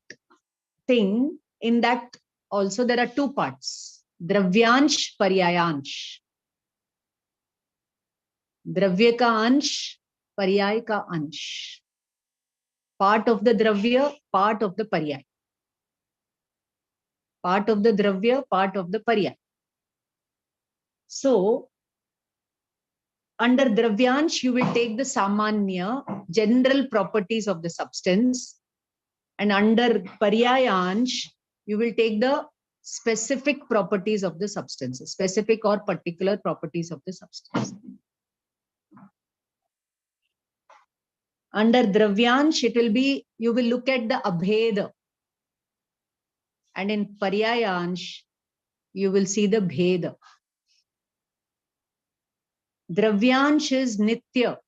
thing, in that also there are 2 parts. Dravyansh, Paryayansh. Dravya ka ansh, Paryay ka ansh. Part of the Dravya, part of the Paryay. Part of the Dravya, part of the Paryay. So, under Dravyansh, you will take the Samanya, general properties of the substance. And under Paryayansh, you will take the specific properties of the substances, specific or particular properties of the substance. Under Dravyansh, it will be, you will look at the Abheda. And in Paryayansh, you will see the Bheda. Dravyansh is Nitya.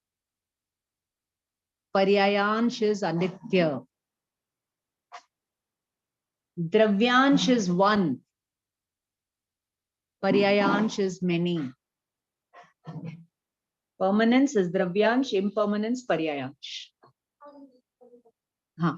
Paryayansh is Anitya. Dravyansh is one. Paryayansh is many. Permanence is Dravyansh, impermanence Paryayansh. Huh.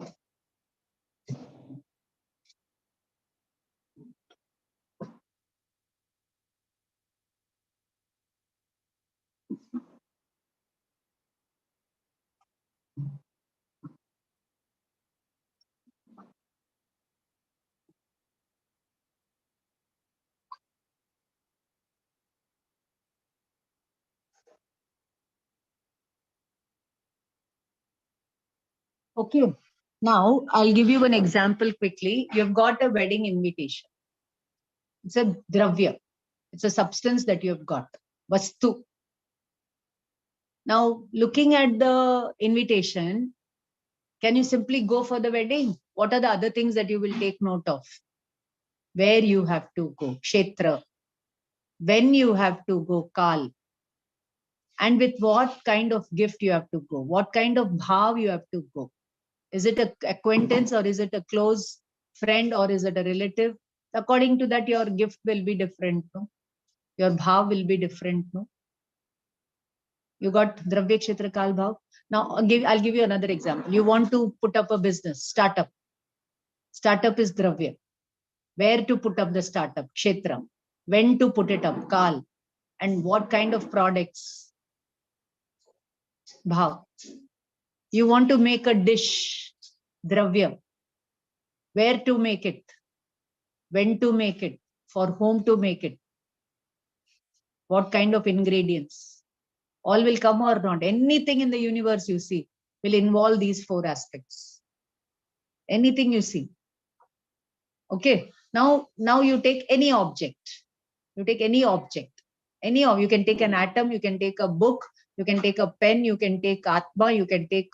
Okay. Now I'll give you an example quickly. You've got a wedding invitation. It's a dravya. It's a substance that you have got. Vastu. Now, looking at the invitation, can you simply go for the wedding? What are the other things that you will take note of? Where you have to go, Kshetra. When you have to go, Kal. And with what kind of gift you have to go? What kind of bhav you have to go? Is it an acquaintance or is it a close friend or is it a relative? According to that, your gift will be different. No? Your bhav will be different. No? You got Dravya Kshetra Kal Bhav. Now I'll give you another example. You want to put up a business, startup. Startup is Dravya. Where to put up the startup, Kshetra. When to put it up, Kal. And what kind of products, Bhav. You want to make a dish, Dravya. Where to make it, when to make it, for whom to make it, what kind of ingredients. All will come or not. Anything in the universe you see will involve these 4 aspects. Anything you see. Okay. Now you take any object. You take any object. You can take an atom, you can take a book, you can take a pen, you can take Atma, you can take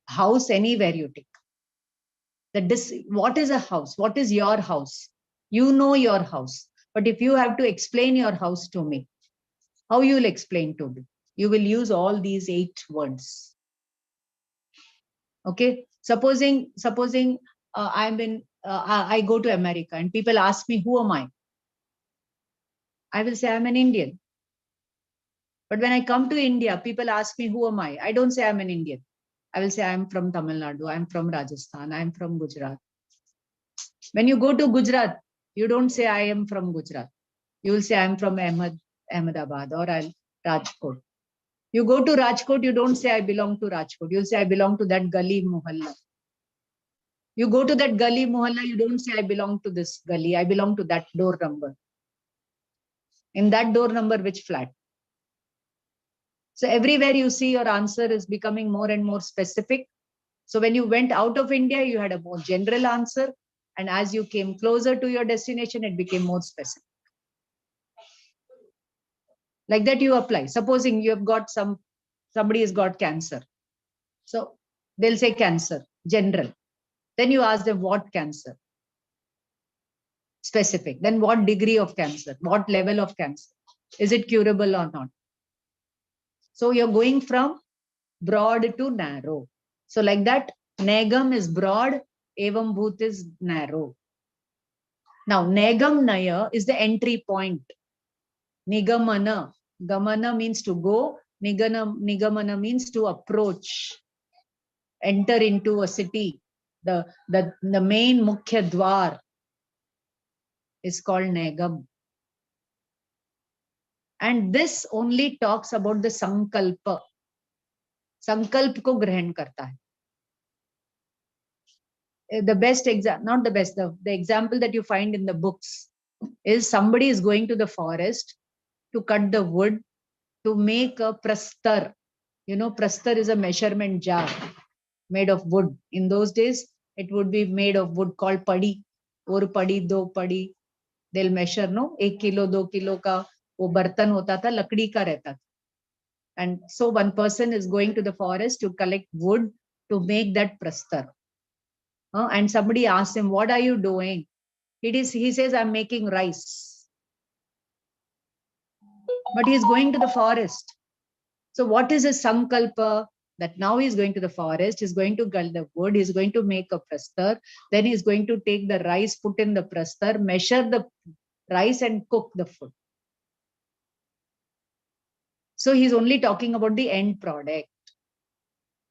house, anywhere you take. What is a house? What is your house? You know your house. But if you have to explain your house to me, how you will explain to me? You will use all these 8 words. Okay. Supposing I go to America and people ask me, who am I? I will say I'm an Indian. But when I come to India, people ask me, who am I? I don't say I'm an Indian. I will say I'm from Tamil Nadu, I'm from Rajasthan, I'm from Gujarat. When you go to Gujarat, you don't say I am from Gujarat. You will say I'm from Ahmedabad or Rajkot. You go to Rajkot, you don't say I belong to Rajkot. You'll say I belong to that gully mohalla. You go to that gully mohalla, you don't say I belong to this gully. I belong to that door number. In that door number, which flat? So everywhere you see your answer is becoming more and more specific. So when you went out of India, you had a more general answer. And as you came closer to your destination, it became more specific. Like that you apply. Supposing you have got somebody has got cancer. So they'll say cancer, general. Then you ask them what cancer? Specific. Then what degree of cancer? What level of cancer? Is it curable or not? So you're going from broad to narrow. So like that, Negam is broad, Evam Bhut is narrow. Now, Negam Naya is the entry point. Nigamana. Gamana means to go. Nigamana means to approach. Enter into a city. The main Mukhya Dwar is called Negam. And this only talks about the Sankalpa. Sankalp ko grahan karta hai. The best example, not the best, the example that you find in the books is somebody is going to the forest to cut the wood to make a prastar. You know, prastar is a measurement jar made of wood. In those days, it would be made of wood called padi. Or padi, do padi. They'll measure, no? 1 kilo, 2 kilo ka wo bartan hota tha, lakdi ka rehta tha. And so one person is going to the forest to collect wood to make that prastar. And somebody asks him, what are you doing? He says, I'm making rice. But he's going to the forest. So what is a sankalpa? That now he's going to the forest, he's going to cut the wood, he's going to make a prastar, then he's going to take the rice, put in the prastar, measure the rice and cook the food. So he's only talking about the end product.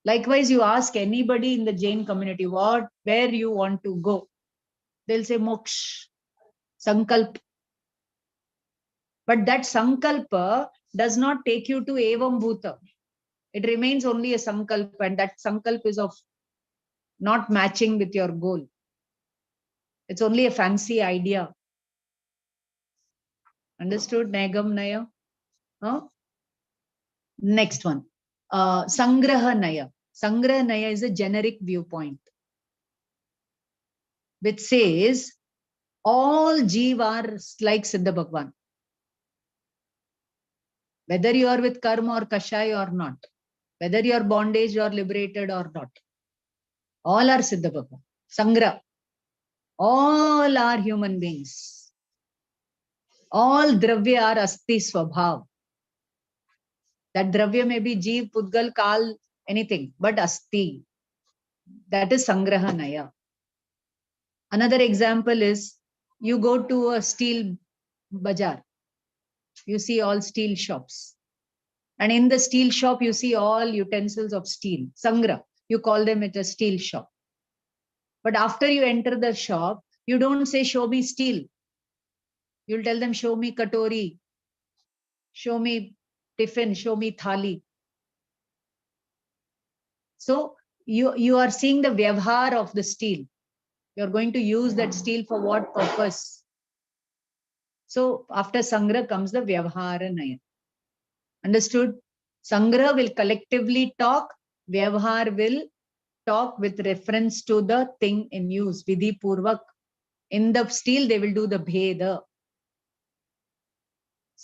Likewise, you ask anybody in the Jain community, where you want to go? They'll say moksha, sankalp. But that sankalpa does not take you to evam bhuta. It remains only a sankalp, and that sankalp is of not matching with your goal. It's only a fancy idea. Understood? Negam Naya. Next one. Sangraha Naya. Sangraha Naya is a generic viewpoint, which says all Jeev are like Siddha Bhagwan. Whether you are with karma or kashai or not, whether you are bondage or liberated or not, all are Siddha Bhagwan. Sangraha. All are human beings. All dravya are asti swabhav. That dravya may be jeev, pudgal, kal, anything, but asti. That is sangraha naya. Another example is you go to a steel bazaar. You see all steel shops. And in the steel shop, you see all utensils of steel. Sangraha. You call them at a steel shop. But after you enter the shop, you don't say, show me steel. You'll tell them, show me katori, show me tiffin, show me thali. So you are seeing the vyavhar of the steel. You're going to use that steel for what purpose? So after Sangraha comes the vyavhara naya. Understood? Sangraha will collectively talk, vyavhar will talk with reference to the thing in use, vidhi purvak. In the steel, they will do the bheda.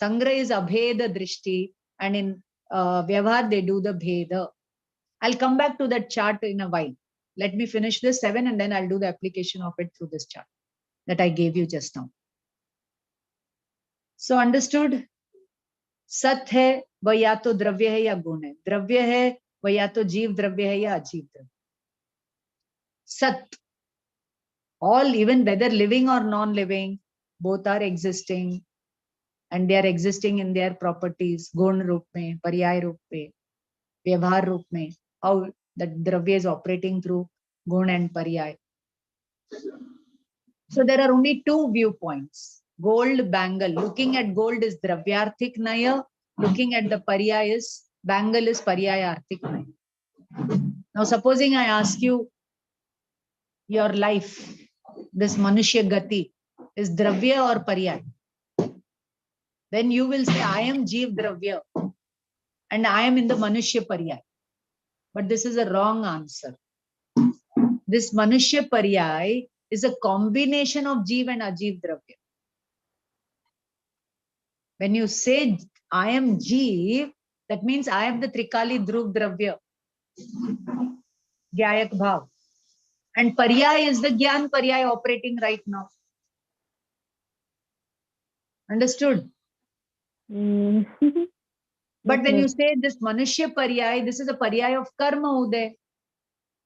Sangraha is abheda drishti, and in vyavhar, they do the bheda. I'll come back to that chart in a while. Let me finish this 7 and then I'll do the application of it through this chart that I gave you just now. So understood? Sat hai, वह या तो द्रव्य है या गुण है. द्रव्य है, वह या तो जीव द्रव्य है या अजीव द्रव्य. Sat. All, even whether living or non-living, both are existing and they are existing in their properties. Gun roop mein, paryay roop mein, vyavhar roop mein. How that dravya is operating through gun and paryay. So there are only two viewpoints. Gold, bangle. Looking at gold is dravyarthik naya. Looking at the paryay is, bangle is paryayarthik naya. Now supposing I ask you, your life, this manushya gati, is dravya or paryay? Then you will say, I am jeev dravya and I am in the manushya paryay. But this is a wrong answer. This manushya paryay is a combination of jeev and ajeev dravya. When you say I am jeev, that means I am the trikali dhruv dravya, gyayak bhav. And paryay is the gyan paryay operating right now. Understood? But when you say this manushya paryay, this is a paryay of karma uday.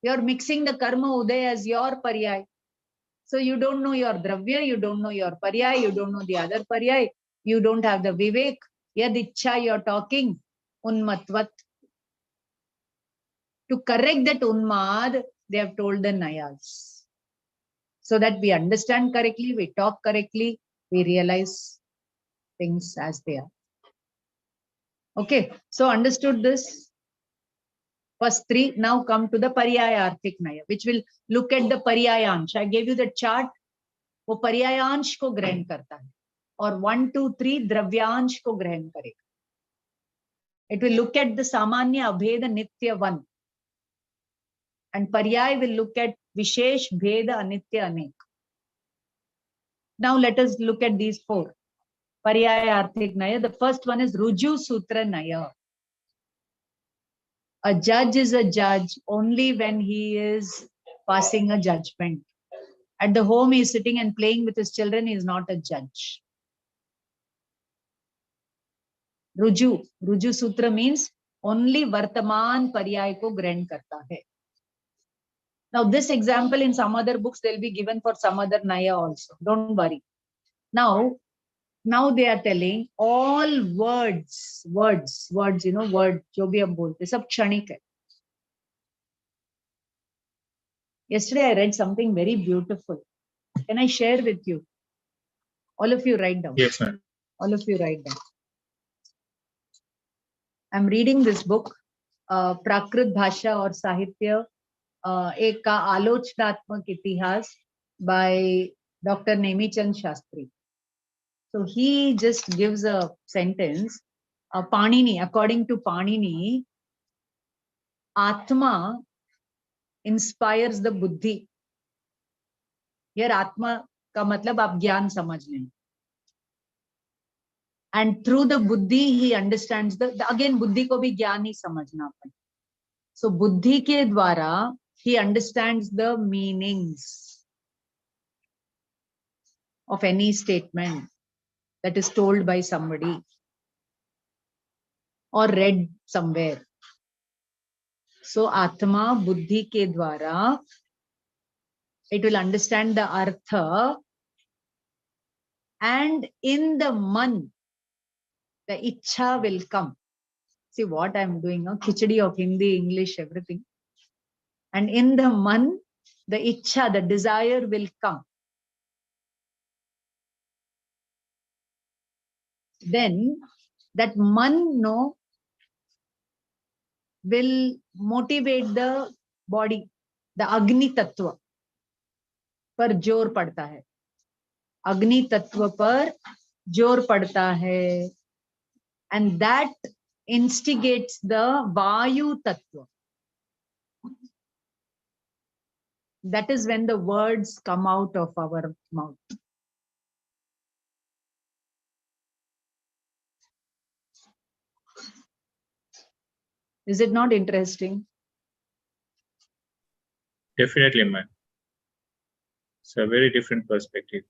You're mixing the karma uday as your paryay. So you don't know your dravya, you don't know your paryay, you don't know the other paryay, you don't have the vivek. Yad ichha you're talking, unmatvat. To correct that unmad, they have told the nayas. So that we understand correctly, we talk correctly, we realize things as they are. Okay, so understood this? First 3, now come to the paryayarthik naya, which will look at the paryayansh. I gave you the chart. वो पर्यायांश को ग्रहण करता है और 1, 2, 3 द्रव्यांश को ग्रहण करेगा. It will look at the samanya abheda nitya 1 and paryay will look at vishesh bheda anitya anek. Now let us look at these 4. Paryayarthik naya. The first one is ruju sutra naya. A judge is a judge only when he is passing a judgment. At the home, he is sitting and playing with his children. He is not a judge. Ruju. Ruju Sutra means only Vartaman Paryay ko grahan karta hai. Now, this example in some other books, they'll be given for some other Naya also. Don't worry. Now they are telling all words, word, jo bhi hum bolte, sab kshanik hai. Yesterday, I read something very beautiful. Can I share with you? All of you write down. Yes, ma'am. All of you write down. I'm reading this book, Prakrit Bhasha or Sahitya, Ek ka Alochnaatmak Itihas by Dr. Nemichand Shastri. So he just gives a sentence. Panini, according to Panini, Atma inspires the buddhi. Here Atma का मतलब आप ज्ञान समझ लें. And through the buddhi he understands again buddhi को भी ज्ञान ही समझना पड़ता. So buddhi के द्वारा he understands the meanings of any statement that is told by somebody or read somewhere. So Atma buddhi ke dwara, it will understand the artha, and in the man, the ichha will come. See what I'm doing, khichdi of Hindi, English, everything. And in the man, the ichha, the desire will come. Then that man no will motivate the body. The Agni Tattva पर जोर पड़ता है. अग्नि तत्व पर जोर पड़ता है. And that instigates the Vayu Tattva. That is when the words come out of our mouth. Is it not interesting? Definitely, man. It's a very different perspective.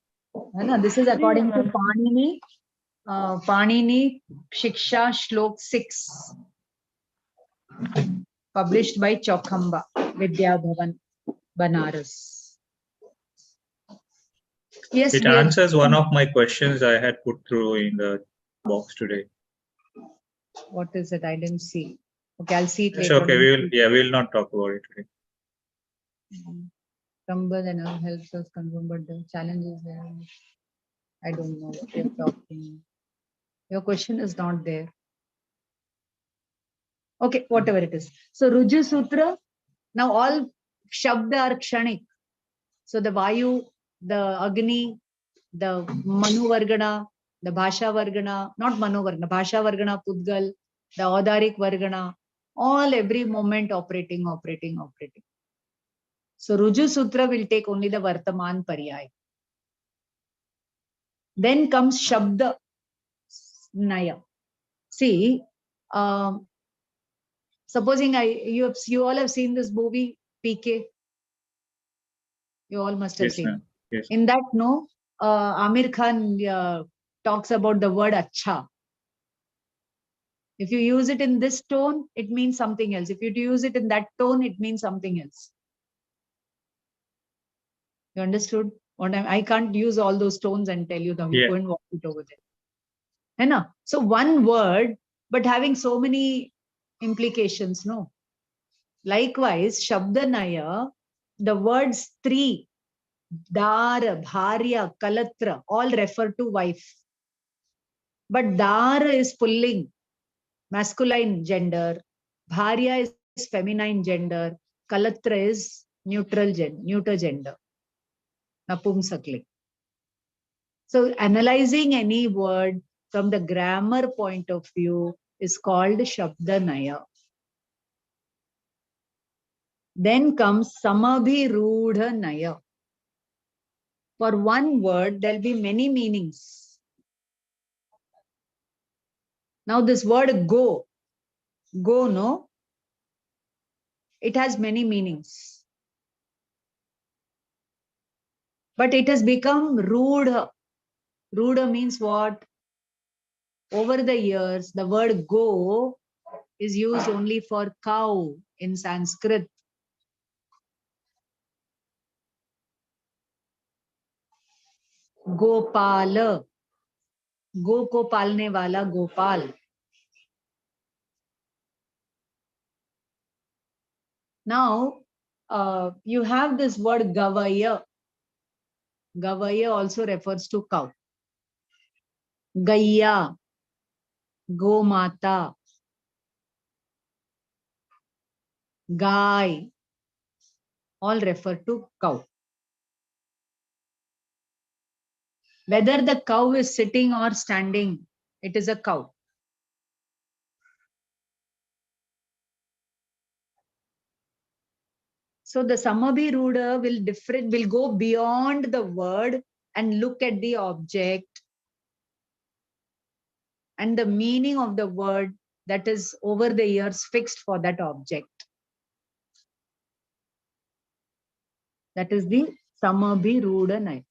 This is according to Panini. Panini Shiksha Shlok 6, published by Chaukhamba, Vidya Bhavan, Banaras. Yes, It answers one of my questions I had put through in the box today. What is it? I didn't see. Okay, I'll see it It's later. okay. We'll not talk about it today. Rumble and all helps us confirm, but the challenge is there. I don't know what you're talking. Your question is not there. Okay, whatever it is. So Ruju Sutra, now all Shabda are Kshanik. So the Vayu, the Agni, the Manu Vargana, the Bhasha Vargana, not Manu Vargana, Bhasha Vargana, Pudgal, the Audarik Vargana, all every moment operating. So Ruju Sutra will take only the Vartaman Paryay. Then comes Shabda Naya. See, supposing you all have seen this movie PK. You all must have Yes, seen. ma'am. Yes. In that, no, Amir Khan talks about the word acha. If you use it in this tone, it means something else. If you use it in that tone, it means something else. You understood? I can't use all those tones and tell you them. You go and watch it over there. So one word, but having so many implications, no? Likewise, Shabdanaya, the words three, Dara, Bharya, Kalatra, all refer to wife. But Dara is pulling, masculine gender. Bharya is feminine gender. Kalatra is neuter gender. Napumsakling. So analyzing any word from the grammar point of view is called Shabdanaya. Then comes Samabhirudha Naya. For one word, there'll be many meanings. Now this word go, no? It has many meanings. But it has become Rudha. Rudha means what? Over the years, the word go is used only for cow in Sanskrit. Gopala. Go ko palne wala Gopal. Now, you have this word Gavaya. Gavaya also refers to cow. Gaya, Gomata, Gai, all refer to cow. Whether the cow is sitting or standing, it is a cow. So the Samabhiruda will go beyond the word and look at the object and the meaning of the word that is over the years fixed for that object. That is the Samabhiruda Naya.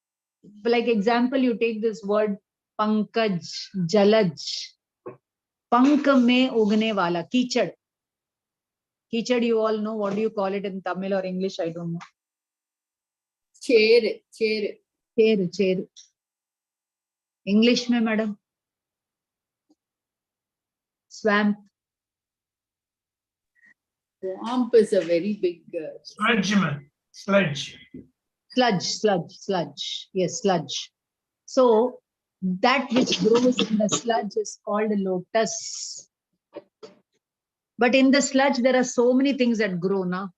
Like example, you take this word Pankaj, Jalaj. Pank mein ugne wala, Kichad. Kichad, you all know. What do you call it in Tamil or English? I don't know. Chair. Chair. English mein, madam? Swamp. Swamp is a very big. Sludge. Sludge. Yes, sludge. So that which grows in the sludge is called lotus. But in the sludge, there are so many things that grow now.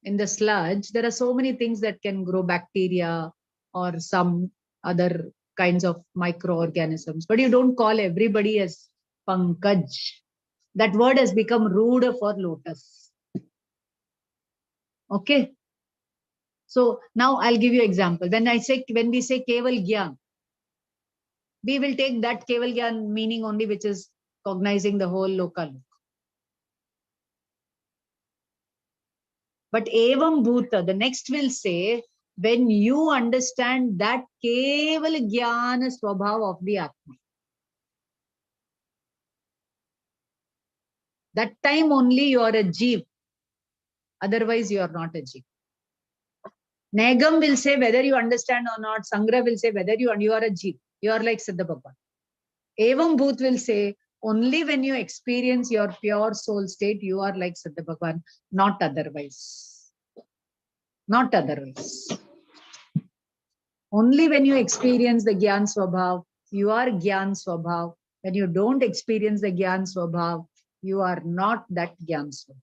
In the sludge, there are so many things that can grow, bacteria or some other kinds of microorganisms. But you don't call everybody as Pankaj. That word has become rude for lotus. Okay. So now I'll give you example. When we say Keval Gyan, we will take that Keval Gyan meaning only, which is cognizing the whole local. But Evam Bhuta, the next will say, when you understand that Keval Jnana Swabhav of the Atma, that time only you are a Jeev. Otherwise, you are not a Jeev. Negam will say whether you understand or not. Sangra will say whether you are a Jeev. You are like Siddha Bhagwan. Evam Bhut will say, only when you experience your pure soul state, you are like Siddha Bhagwan, not otherwise. Not otherwise. Only when you experience the Gyan Swabhav, you are Gyan Swabhav. When you don't experience the Gyan Swabhav, you are not that Gyan Swabhav.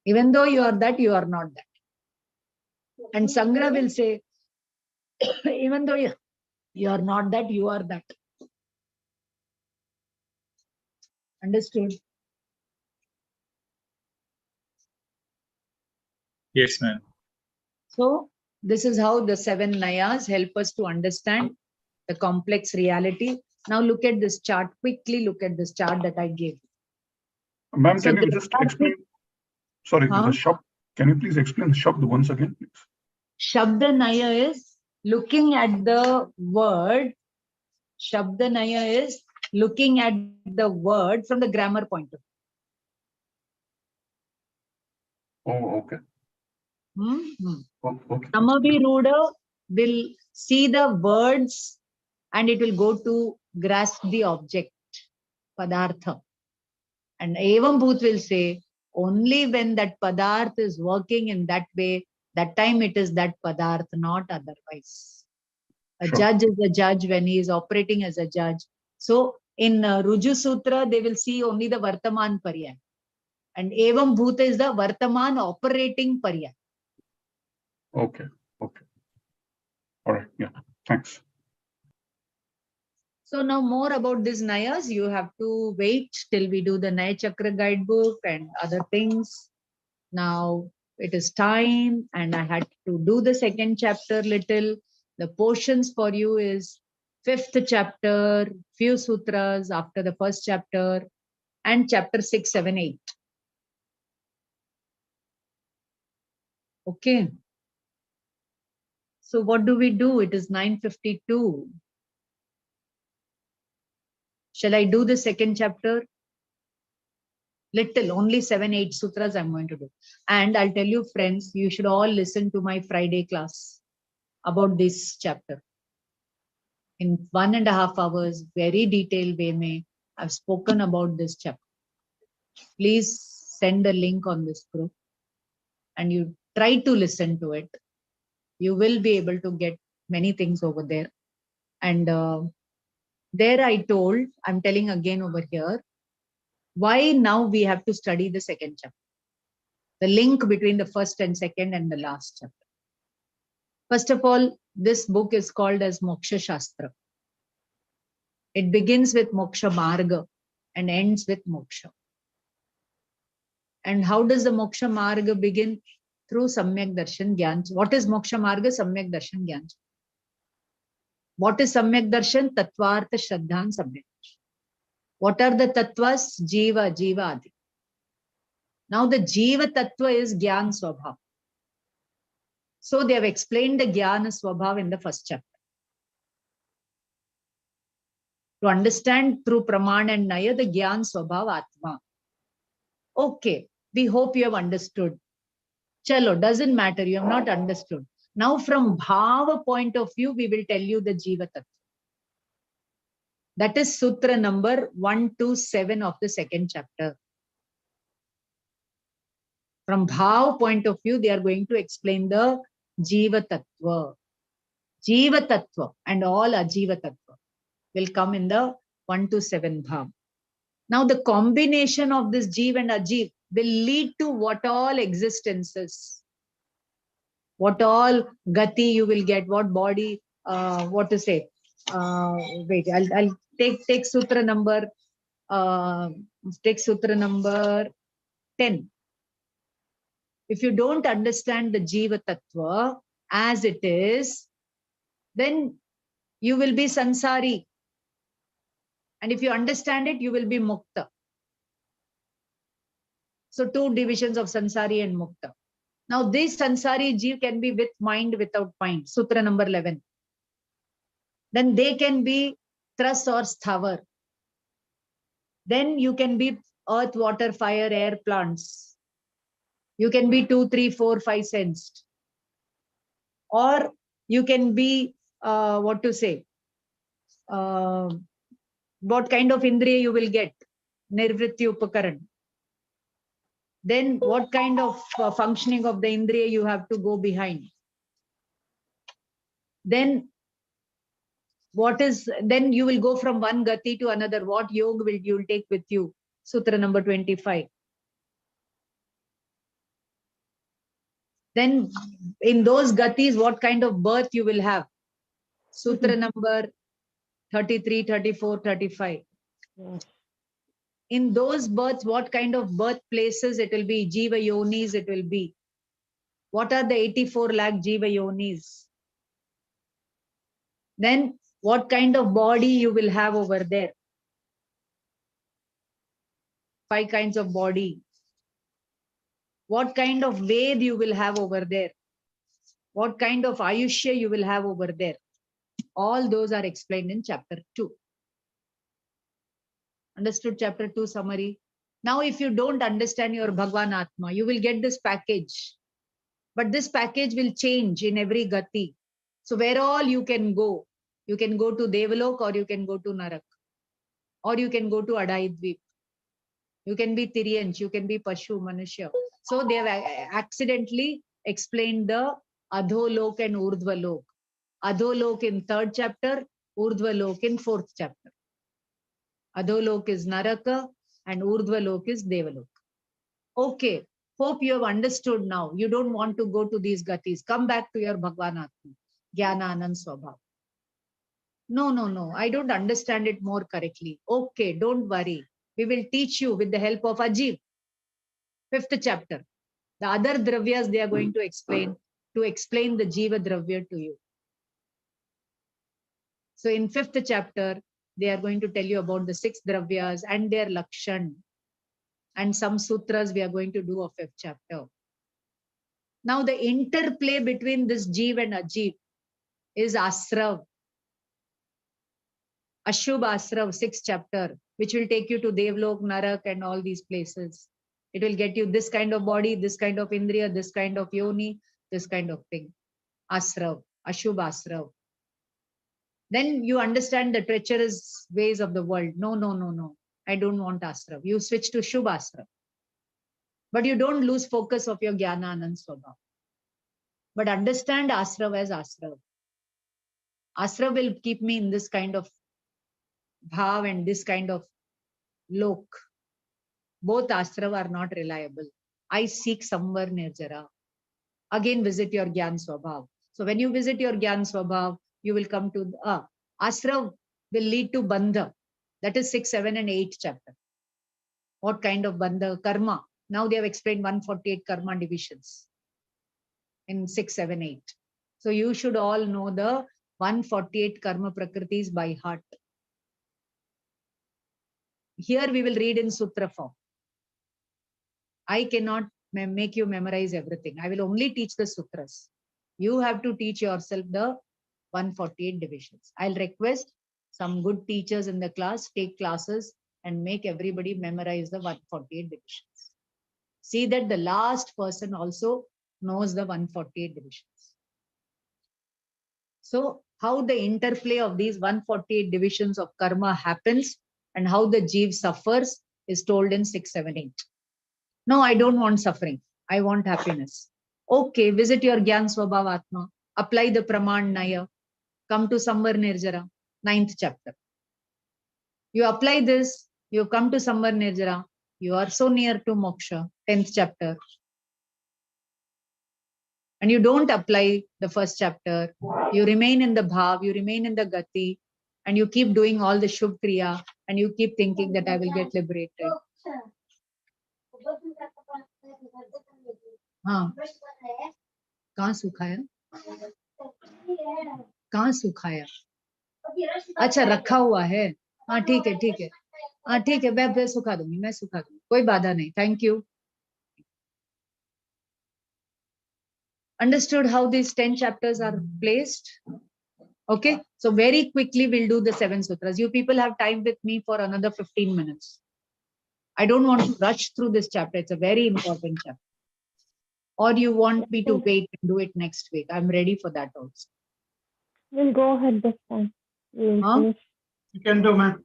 Even though you are that, you are not that. And Sangra will say, even though you are not that, you are that. Understood? Yes, ma'am. So this is how the 7 Nayas help us to understand the complex reality. Now look at this chart. Quickly look at this chart that I gave. Ma'am, So can you just explain? Sorry, Huh? the Shabd. Can you please explain the Shabd once again, please? Shabda Naya is looking at the word. Shabda Naya is looking at the word from the grammar point of Oh, okay. view. Oh, okay. Samabhiruda will see the words and it will go to grasp the object, Padartha. And Evam Bhut will say, only when that Padarth is working in that way, that time it is that Padarth, not otherwise. A Sure. judge is a judge when he is operating as a judge. So in Ruju Sutra, they will see only the Vartaman Paryay. And Evam Bhuta is the Vartaman operating Paryay. Okay. Okay. All right. Yeah. Thanks. So now more about these Nayas, you have to wait till we do the Naya Chakra guidebook and other things. Now it is time and I had to do the second chapter little. The portions for you is 5th chapter, few sutras after the first chapter and chapter 6, 7, 8. Okay. So what do we do? It is 9:52. Shall I do the second chapter? Little, only 7, 8 sutras I'm going to do. And I'll tell you, friends, you should all listen to my Friday class about this chapter. In 1.5 hours, very detailed way, mein, I've spoken about this chapter. Please send a link on this group and you try to listen to it. You will be able to get many things over there. And there I told, I'm telling again over here, why now we have to study the second chapter. The link between the first and second and the last chapter. First of all, this book is called as Moksha Shastra. It begins with moksha marga and ends with moksha. And how does the moksha marga begin? Through Samyak Darshan Gyan. What is moksha marga? Samyak Darshan Gyan. What is Samyak Darshan? Tattvartha Shraddhan Samyak. What are the tattvas? Jiva, Jiva Adi. Now the Jiva tattva is Gyan Swabhav. So they have explained the Jnana Swabhav in the first chapter. To understand through Praman and Naya the Gyan Swabhav Atma. Okay, we hope you have understood. Chalo, doesn't matter, you have not understood. Now from Bhava point of view, we will tell you the Jiva Tattva. That is Sutra number 127 of the second chapter. From Bhava point of view, they are going to explain the Jiva Tattva. Jiva Tattva and all Ajiva Tattva will come in the 1 to 7 Bhava. Now the combination of this Jiva and Ajiv will lead to what all existences, what all Gati you will get, what body, what to say. Wait, I'll take Sutra number, Sutra number 10. If you don't understand the Jiva Tattva as it is, then you will be Sansari. And if you understand it, you will be Mukta. So 2 divisions of Sansari and Mukta. Now this Sansari Jeev can be with mind, without mind. Sutra number 11. Then they can be Tras or Sthavar. Then you can be earth, water, fire, air, plants. You can be 2, 3, 4, 5 sensed. Or you can be, what to say, what kind of Indriya you will get? Nirvritti Upakaran. Then what kind of functioning of the Indriya you have to go behind? Then then you will go from one Gati to another. What yoga will you take with you? Sutra number 25. Then in those Gatis, what kind of birth you will have? Sutra number 33, 34, 35. In those births, what kind of birthplaces it will be? Jiva Yonis it will be. What are the 84 lakh Jiva Yonis? Then what kind of body you will have over there? 5 kinds of body. What kind of Ved you will have over there? What kind of Ayushya you will have over there? All those are explained in chapter 2. Understood chapter 2 summary? Now, if you don't understand your Bhagwan Atma, you will get this package. But this package will change in every Gati. So where all you can go to Devalok or you can go to Narak. Or you can go to Adai Dvip. You can be Tiryansh, you can be Pashu, Manushya. So they have accidentally explained the Adholok and Urdhvalok. Adholok in 3rd chapter, Urdhvalok in 4th chapter. Adholok is Naraka and Urdhvalok is Devalok. Okay, hope you have understood now. You don't want to go to these Gatis. Come back to your Bhagwan Atma, Jnana Anand Swabhav. No, I don't understand it more correctly. Okay, don't worry. We will teach you with the help of Ajiv. 5th chapter. The other dravyas they are going to explain the Jiva Dravya to you. So in 5th chapter, they are going to tell you about the 6 dravyas and their lakshan. And some sutras we are going to do of 5th chapter. Now the interplay between this Jiv and Ajiv is Asrav. Ashubh Asrav, 6th chapter, which will take you to Devlok, Narak and all these places. It will get you this kind of body, this kind of Indriya, this kind of Yoni, this kind of thing. Asrav, Ashubh Asrav. Then you understand the treacherous ways of the world. No. I don't want Asrav. You switch to Shubh Asrav. But you don't lose focus of your Jnana Anand Swabhav. But understand Asrav as Asrav. Asrav will keep me in this kind of bhav and this kind of lok. Both Asrav are not reliable. I seek somewhere nirjara. Again, visit your Gyan Swabhav. So when you visit your Gyan Swabhav, you will come to Asrav will lead to bandha. That is 6, 7, and 8 chapter. What kind of bandha? Karma. Now they have explained 148 karma divisions in 6, 7, 8. So you should all know the 148 karma prakritis by heart. Here we will read in sutra form. I cannot make you memorize everything. I will only teach the sutras. You have to teach yourself the 148 divisions. I'll request some good teachers in the class, take classes and make everybody memorize the 148 divisions. See that the last person also knows the 148 divisions. So how the interplay of these 148 divisions of karma happens and how the jeev suffers is told in 6, 7, 8. No, I don't want suffering. I want happiness. Okay, visit your Gyan Swabhavatma. Apply the Praman Naya. Come to Samvar Nirjara, 9th chapter. You apply this, you come to Samvar Nirjara. You are so near to moksha, 10th chapter. And you don't apply the first chapter. You remain in the bhav, you remain in the gati, and you keep doing all the shubh kriya, and you keep thinking that I will get liberated. हाँ कहाँ सुखाया कहाँ सुखाया अच्छा रखा हुआ है हाँ ठीक है हाँ ठीक है मैं सुखा दूंगी कोई बाधा नहीं thank you understood how these 10 chapters are placed? Okay, so very quickly we'll do the 7 sutras. You people have time with me for another 15 minutes. I don't want to rush through this chapter. It's a very important chapter. Or you want me to wait and do it next week? I'm ready for that also. We'll go ahead this time. We'll finish. You can do, ma'am.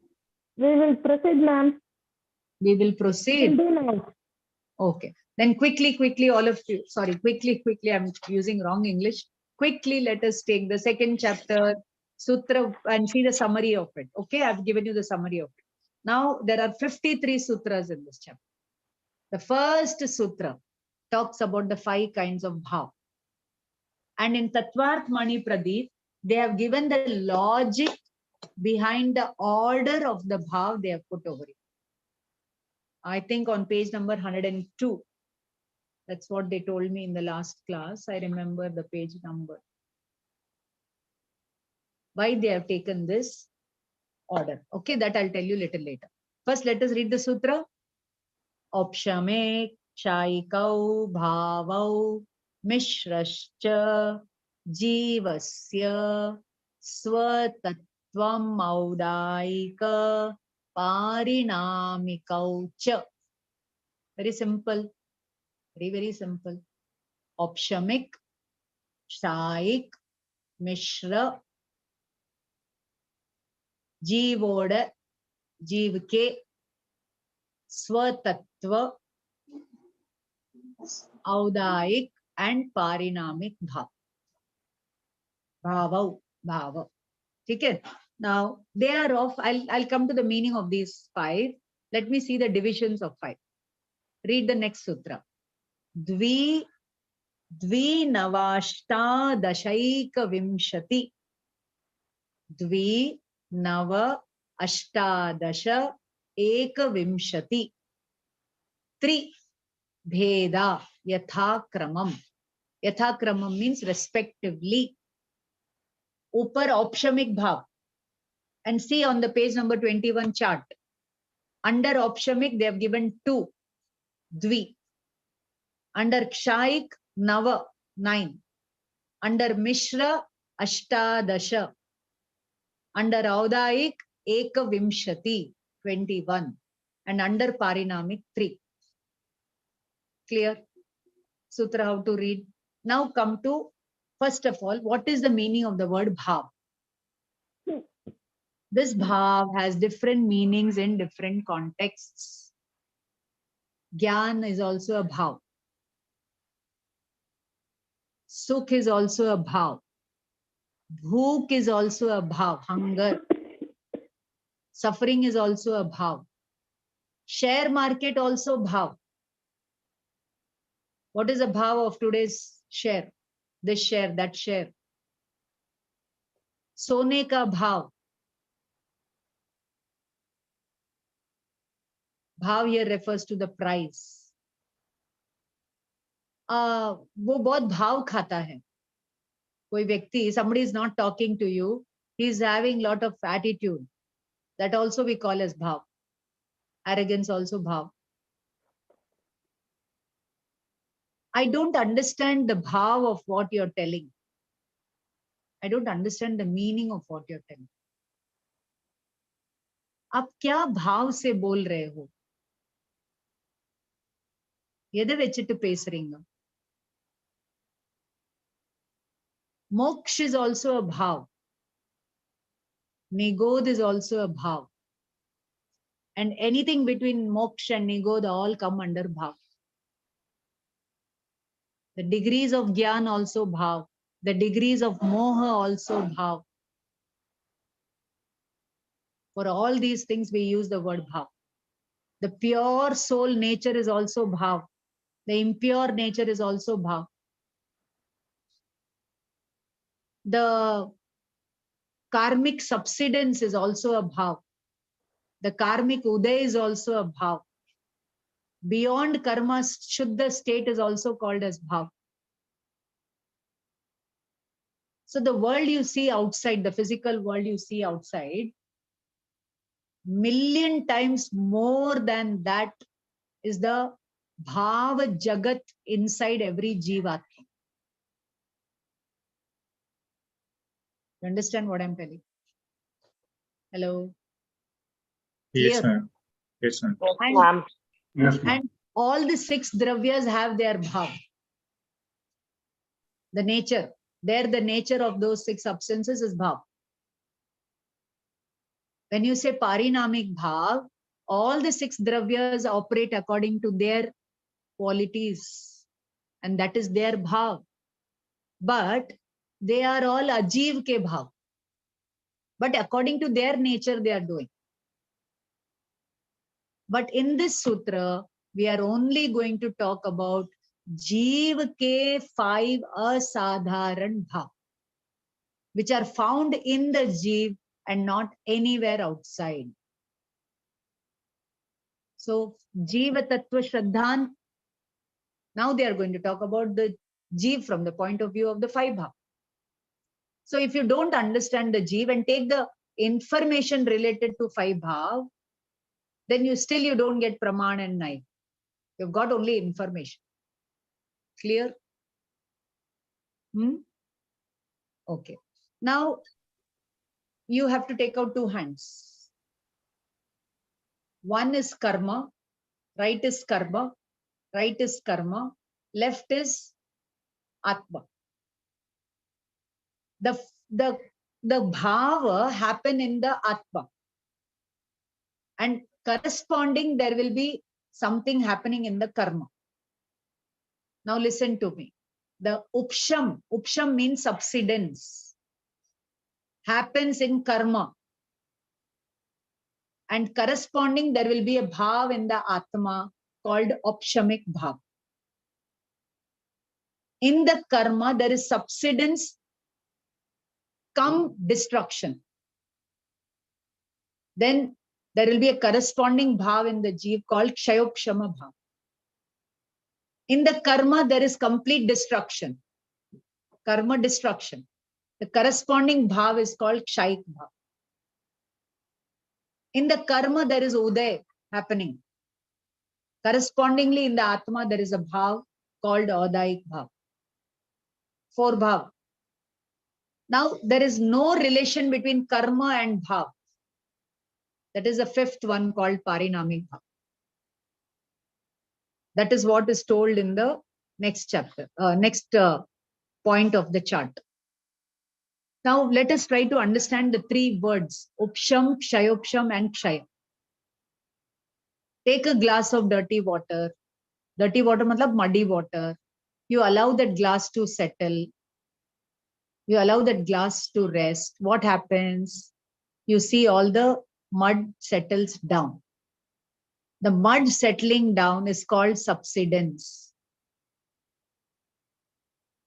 We will proceed, ma'am. We will proceed. We'll do now. Okay. Then quickly, all of you, sorry, quickly, I'm using wrong English. Quickly, let us take the second chapter, sutra, and see the summary of it. Okay, I've given you the summary of it. Now, there are 53 sutras in this chapter. The first sutra talks about the 5 kinds of bhav. And in Tattvarth Mani Pradeep, they have given the logic behind the order of the bhav they have put over it. I think on page number 102. That's what they told me in the last class. I remember the page number. Why they have taken this order. Okay, that I'll tell you little later. First, let us read the sutra. Opshame Shaikau Bhavau Mishrascha Jivasya Swatattvam Audaika Parinamikau Cha. Very simple. Very simple. Opshamik, Shaik, Mishra, Jivoda, Jivke, Swatattva, Audaik, and Parinamik Bhav. Bhava. Okay. Now, they are of, I'll come to the meaning of these 5. Let me see the divisions of 5. Read the next sutra. Dvi Navashta Dashaika Vimshati. Dvi Nava Ashtadasha Eka Vimshati. Tri Bheda Yathakramam. Yathakramam means respectively. Upar Opshamik Bhav. And see on the page number 21 chart. Under Opshamik, they have given 2. Dvi. Under Kshaik, Nava, 9. Under Mishra, Ashtadasha. Under Audaik, Eka Vimshati, 21. And under Parinamik, 3. Clear? Sutra, how to read. Now come to, first of all, what is the meaning of the word bhav? This bhav has different meanings in different contexts. Gyan is also a bhav. Sukh is also a bhav. Bhook is also a bhav, hunger. Suffering is also a bhav. Share market also bhav. What is the bhav of today's share? This share, that share. Sone ka bhav. Bhav here refers to the price. वो बहुत भाव खाता है. कोई व्यक्ति, somebody is not talking to you, he is having lot of attitude. That also we call as bhav. Arrogance also bhav. I don't understand the bhav of what you're telling. I don't understand the meaning of what you're telling. आप क्या भाव से बोल रहे हो? எதை வச்சுட்டு பேசுறீங்க? Moksha is also a bhav. Nigod is also a bhav. And anything between moksha and nigod all come under bhav. The degrees of gyan also bhav. The degrees of moha also bhav. For all these things we use the word bhav. The pure soul nature is also bhav. The impure nature is also bhav. The karmic subsidence is also a bhav. The karmic uday is also a bhav. Beyond karma, shuddha state is also called as bhav. So the world you see outside, the physical world you see outside, million times more than that is the bhava jagat inside every jivatma. You understand what I'm telling? Hello? Yes, Clear? ma'am. Yes, ma'am. And, Yes, ma'am. and all the 6 dravyas have their bhav. The nature. There the nature of those 6 substances is bhav. When you say parinamic bhav, all the 6 dravyas operate according to their qualities. And that is their bhav. But they are all ajiv ke bhav. But according to their nature, they are doing. But in this sutra, we are only going to talk about Jeev ke 5 asadharan bhav, which are found in the Jeev and not anywhere outside. So, Jeeva Tattva Shraddhan, now they are going to talk about the Jeev from the point of view of the 5 bhav. So, if you don't understand the Jeev and take the information related to 5 bhav, then you don't get Praman and Nai. You've got only information. Clear? Okay. Now, you have to take out 2 hands. One is karma, right is karma, right is karma, left is atma. The bhava happen in the atma. And corresponding, there will be something happening in the karma. Now listen to me. The upsham means subsidence, happens in karma. And corresponding, there will be a bhav in the atma called upshamik bhav. In the karma, there is subsidence, come destruction. Then there will be a corresponding bhav in the jeev called kshayopshama bhav. In the karma, there is complete destruction. Karma destruction. The corresponding bhav is called kshayik bhav. In the karma, there is uday happening. Correspondingly, in the atma, there is a bhav called adayik bhav. 4 bhav. Now, there is no relation between karma and bhav. That is the 5th one called parinamic bhav. That is what is told in the next chapter, next point of the chart. Now, let us try to understand the 3 words, upsham, kshayopsham and kshaya. Take a glass of dirty water. Dirty water matlab muddy water. You allow that glass to settle. You allow that glass to rest. What happens? You see all the mud settles down. The mud settling down is called subsidence.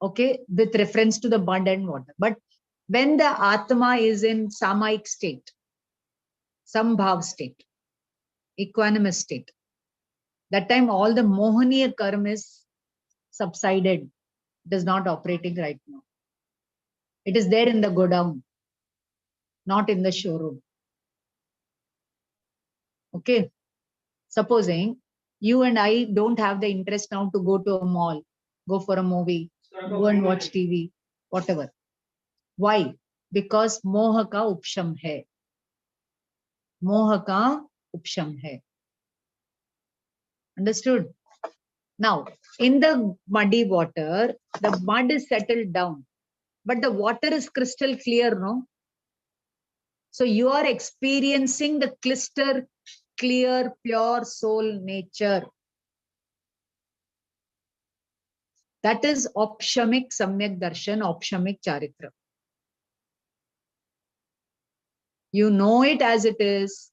Okay, with reference to the mud and water. But when the Atma is in Samaik state, Sambhav state, equanimous state, That time all the Mohaniya karma is subsided. It is not operating right now. It is there in the godown, not in the showroom. Okay. Supposing you and I don't have the interest now to go to a mall, go for a movie, go and watch TV, whatever. Why? Because moha ka upsham hai. Moha ka upsham hai. Understood? Now, in the muddy water, the mud is settled down, but the water is crystal clear, no? So you are experiencing the crystal clear, pure soul nature. That is Opshamik Samyak Darshan, Opshamik Charitra. You know it as it is.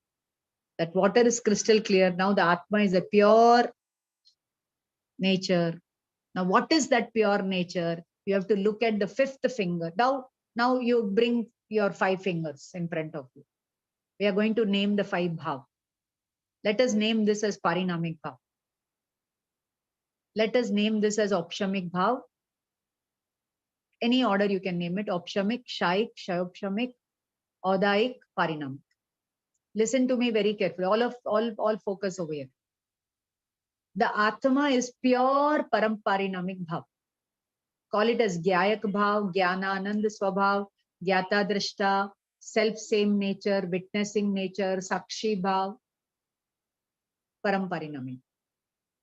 That water is crystal clear. Now the Atma is a pure nature. Now what is that pure nature? You have to look at the fifth finger. Now you bring your 5 fingers in front of you. We are going to name the 5 bhav. Let us name this as Parinamik bhav. Let us name this as Opshamik bhav. Any order you can name it. Opshamik, Shaik, Shayopshamik, Odaik, Parinamik. Listen to me very carefully. All focus over here. The Atma is pure Paramparinamik bhav. Call it as Gyayak bhav, Jnana Anand Swabhav, Gyata Drishta, self-same nature, witnessing nature, Sakshi bhav, Paramparinamik.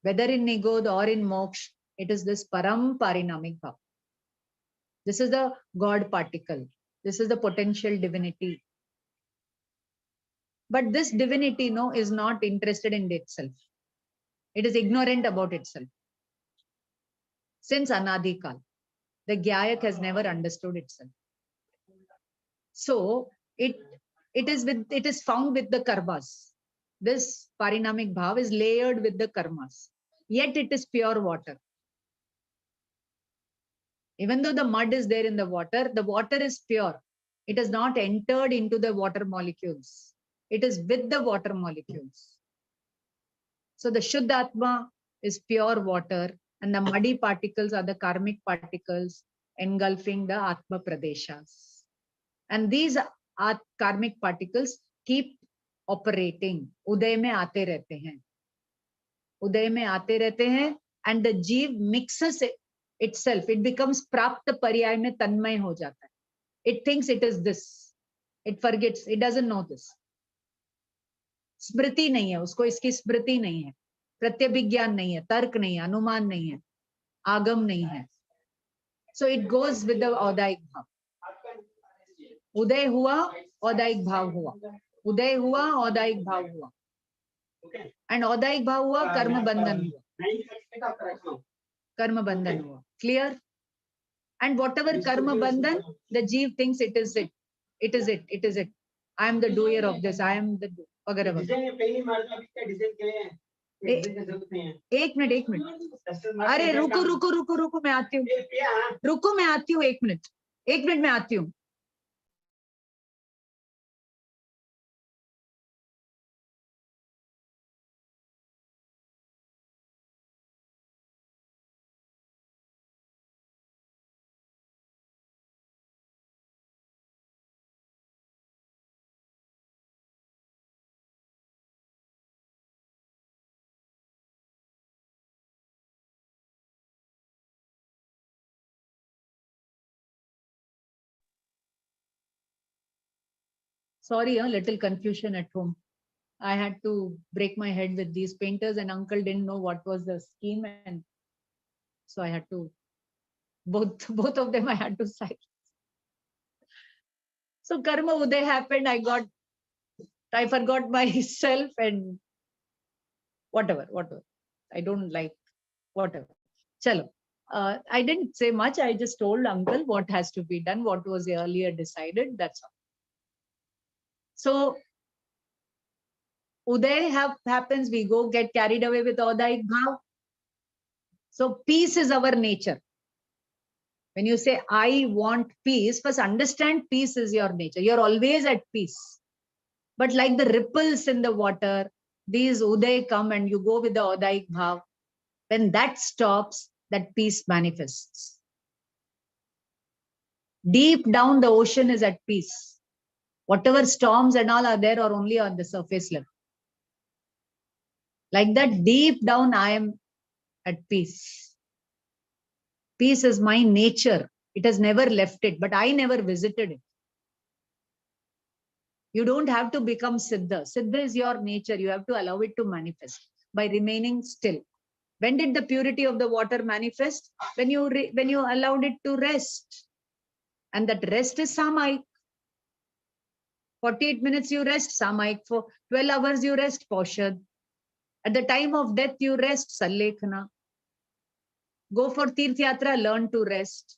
Whether in Nigod or in Moksha, it is this Paramparinamik bhav. This is the God particle. This is the potential divinity. But this divinity, no, is not interested in itself. It is ignorant about itself. Since Anadikal, the Gyayak has never understood itself. So it is found with the karmas. This Parinamic bhav is layered with the karmas. Yet it is pure water. Even though the mud is there in the water is pure. It has not entered into the water molecules. It is with the water molecules. So the Shuddha Atma is pure water, and the muddy particles are the karmic particles engulfing the Atma Pradeshas. And these karmic particles keep operating. Uday mein aate rehte hain. Uday mein aate rehte hain, and the Jeev mixes itself. It becomes Prapta Paryay mein Tanmay ho jata hai. It thinks it is this. It forgets. It doesn't know this. स्मृति नहीं है, उसको इसकी स्मृति नहीं है, प्रत्यभिज्ञान नहीं है, तर्क नहीं है, अनुमान नहीं है, आगम नहीं है. So it goes with the औदायिक भाव. उदय हुआ, औदायिक भाव हुआ. उदय हुआ, औदायिक भाव हुआ. And औदायिक भाव हुआ, कर्म बंधन हुआ. कर्म बंधन हुआ. Clear? And whatever karma bandhan, the Jeev thinks it is it. It is it. It is it. I am the doer of this. I am the वगैरह वगैरह. एक मिनट अरे रुको मैं आती हूँ. रुको मैं आती हूँ. एक मिनट में आती हूँ. Sorry, a little confusion at home. I had to break my head with these painters, and uncle didn't know what was the scheme, and so I had to, both of them I had to cite. So karma uday happened. I forgot myself, and whatever. I don't like whatever. Chalo. I didn't say much. I just told uncle what has to be done, what was earlier decided. That's all. So Uday happens, we get carried away with Odaik Bhav. So peace is our nature. When you say, I want peace, first understand peace is your nature. You're always at peace. But like the ripples in the water, these Uday come and you go with the Udaik Bhav, when that stops, that peace manifests. Deep down, the ocean is at peace. Whatever storms and all are there are only on the surface level. Like that, deep down, I am at peace. Peace is my nature. It has never left it, but I never visited it. You don't have to become Siddha. Siddha is your nature. You have to allow it to manifest by remaining still. When did the purity of the water manifest? When you allowed it to rest. And that rest is Samaik. 48 minutes you rest, Samaik. For 12 hours you rest, Paushad. At the time of death you rest, Sallekhana. Go for Tirth Yatra, learn to rest.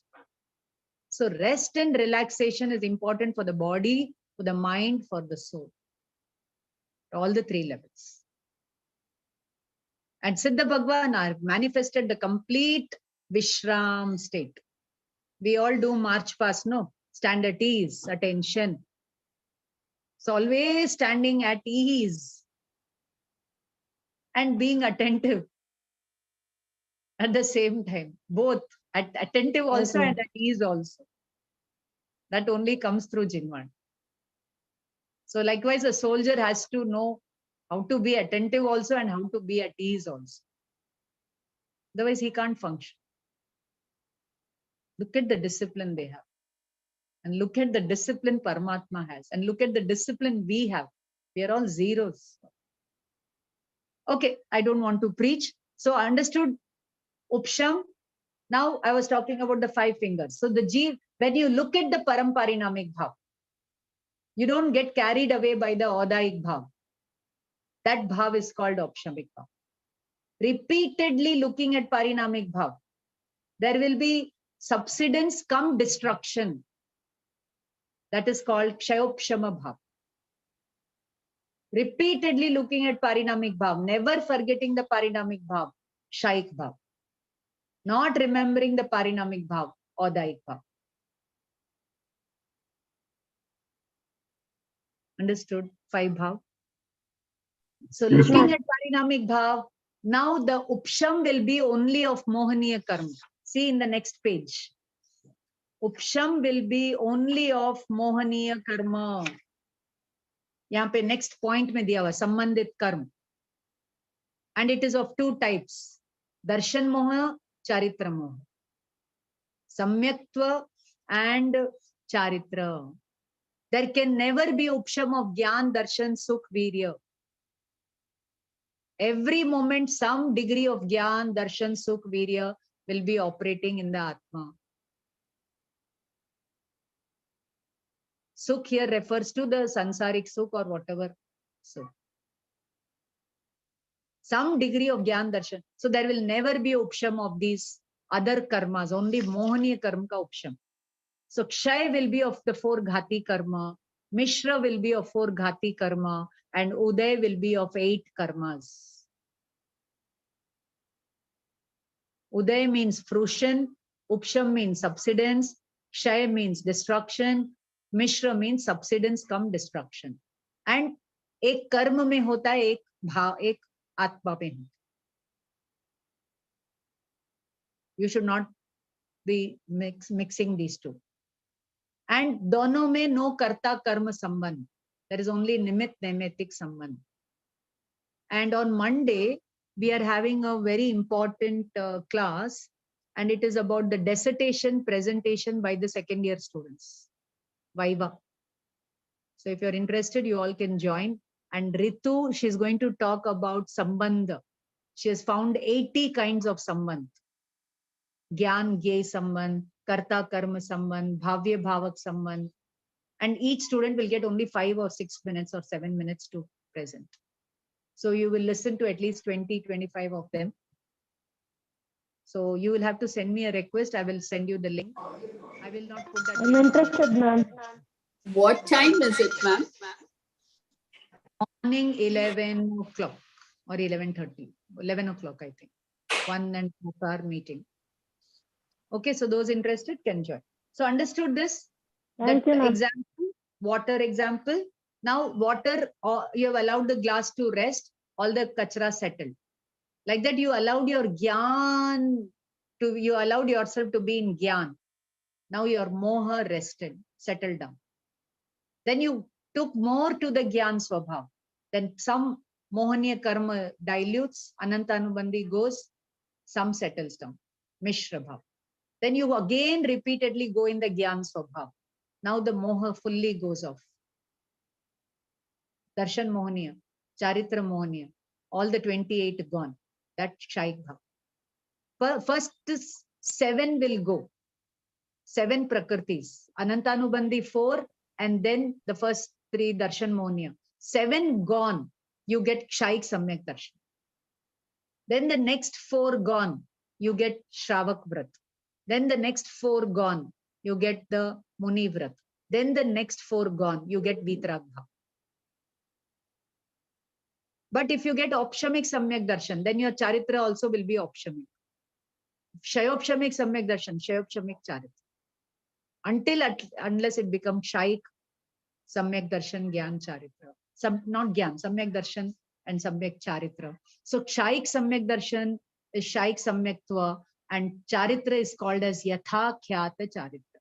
So rest and relaxation is important for the body, for the mind, for the soul. All the three levels. And Siddha Bhagwan are manifested the complete Vishram state. We all do march past, no? Stand at ease, attention. So always standing at ease and being attentive at the same time. Both attentive also and at ease also. That only comes through Jinvan. So likewise, a soldier has to know how to be attentive also and how to be at ease also. Otherwise, he can't function. Look at the discipline they have. And look at the discipline Paramatma has. And look at the discipline we have. We are all zeros. Okay, I don't want to preach. So I understood Upsham. Now I was talking about the 5 fingers. So the Jeev, when you look at the Paramparinamic Bhav, you don't get carried away by the Odaik Bhav. That Bhav is called Upshamik Bhav. Repeatedly looking at Parinamic Bhav, there will be subsidence come destruction. That is called Kshayopshama Bhav. Repeatedly looking at Parinamic Bhav, never forgetting the Parinamic Bhav, Shaik Bhav. Not remembering the Parinamic Bhav, Odaik Bhav. Understood? 5 Bhav. So looking at Parinamic Bhav, now the Upsham will be only of Mohaniya Karma. See in the next page. Upsham will be only of Mohaniya Karma. यहाँ पे next point में दिया हुआ संबंधित कर्म. And it is of 2 types. Darshan Moha, Charitra Moha. Samyaktva and Charitra. There can never be Upsham of Gyan, Darshan, Sukh, Virya. Every moment, some degree of Gyan, Darshan, Sukh, Virya will be operating in the Atma. Sukh here refers to the Sansaric Sukh or whatever Sukh. Some degree of Gyan, Darshan. So there will never be Upsham of these other karmas, only Mohaniya Karma ka Upsham. So Kshay will be of the 4 Ghati Karma, Mishra will be of 4 Ghati Karma, and Uday will be of 8 karmas. Uday means fruition, Upsham means subsidence, Kshay means destruction, Mishra means subsidence come destruction. And एक कर्म में होता है, एक भाव, एक आत्मा में होता है. You should not be mixing these two. And दोनों में no karta karma sambandh. There is only nimit naimetik sambandh. And on Monday, we are having a very important class, and it is about the dissertation presentation by the 2nd year students. Viva. So if you're interested, you all can join. And Ritu, she's going to talk about Sambandha. She has found 80 kinds of Sambandh. Gyan, Gye Sambandh, Karta Karma Sambandh, Bhavya Bhavak Sambandh. And each student will get only 5 or 6 minutes or 7 minutes to present. So you will listen to at least 20, 25 of them. So you will have to send me a request. I will send you the link. I will not put that. I'm interested, ma'am. What time is it, ma'am? Morning 11 o'clock or 11:30, 11 o'clock, I think. 1.5 hour meeting. Okay, so those interested can join. So understood this? Thank That you, ma'am. example, water example. Now water, you have allowed the glass to rest. all the kachra settled. Like that, you allowed your gyan you allowed yourself to be in gyan. Now your moha rested, settled down. Then you took more to the gyan swabhav. Then some mohaniya karma dilutes, anantanubandhi goes, some settles down, mishra bhav. Then you again repeatedly go in the gyan swabhav. Now the moha fully goes off. Darshan mohaniya, charitra mohaniya, all the 28 gone. That shaik bhav. First 7 will go. 7 prakritis. Anantanubandhi 4, and then the first 3 darshan mohaniya. 7 gone, you get shaik samyak darshan. Then the next 4 gone, you get shravak vrat. Then the next 4 gone, you get the muni vrat. Then the next 4 gone, you get vitrag bhav. But if you get opshamik samyak darshan, then your charitra also will be opshamik. Shayopshamik samyak darshan, shayopshamik charitra. Unless it becomes shaik, samyak darshan, gyan, charitra. Not gyan, samyak darshan and samyak charitra. So shaik samyak darshan is shaik samyaktva, and charitra is called as yatha khyata charitra.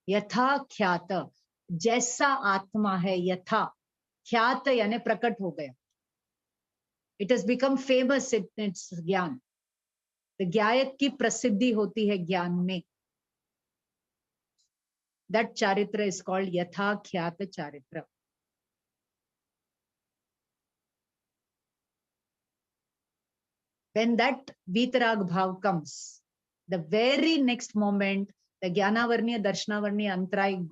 Yatha khyata, jaisa atma hai yatha. Khyata यानी प्रकट हो गया. It has become famous in its ज्ञान. The ज्ञायक की प्रसिद्धि होती है ज्ञान में. That charitra is called yatha khyata charitra. When that vitarag bhav comes, the very next moment, the jnanavarniya, darshanavarniya, antray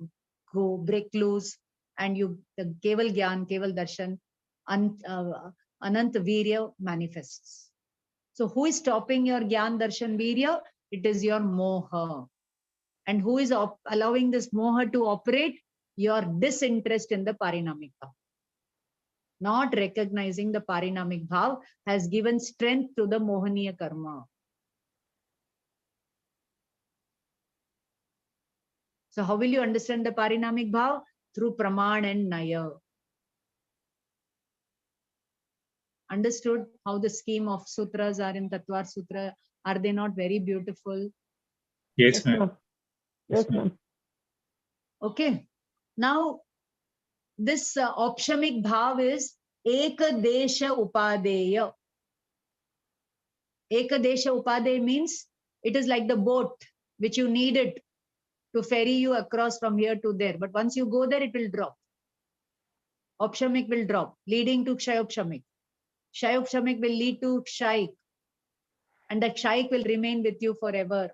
go break loose, and the keval gyan, keval darshan, anant virya manifests. So who is stopping your gyan, darshan, virya? It is your moha. And who is allowing this moha to operate? Your disinterest in the parinamic bhav. Not recognizing the parinamic bhav has given strength to the mohaniya karma. So how will you understand the parinamic bhav? Through praman and naya. Understood how the scheme of sutras are in Tattvar Sutra? Are they not very beautiful? Yes, ma'am. Yes, ma'am. Okay. Now, this opshamik bhav is ekadesha upadeya. Ekadesha upadeya means it is like the boat which you needed to ferry you across from here to there. But once you go there, it will drop. Opshamik will drop, leading to kshayopshamik. Kshayopshamik will lead to kshaik. And that kshaik will remain with you forever.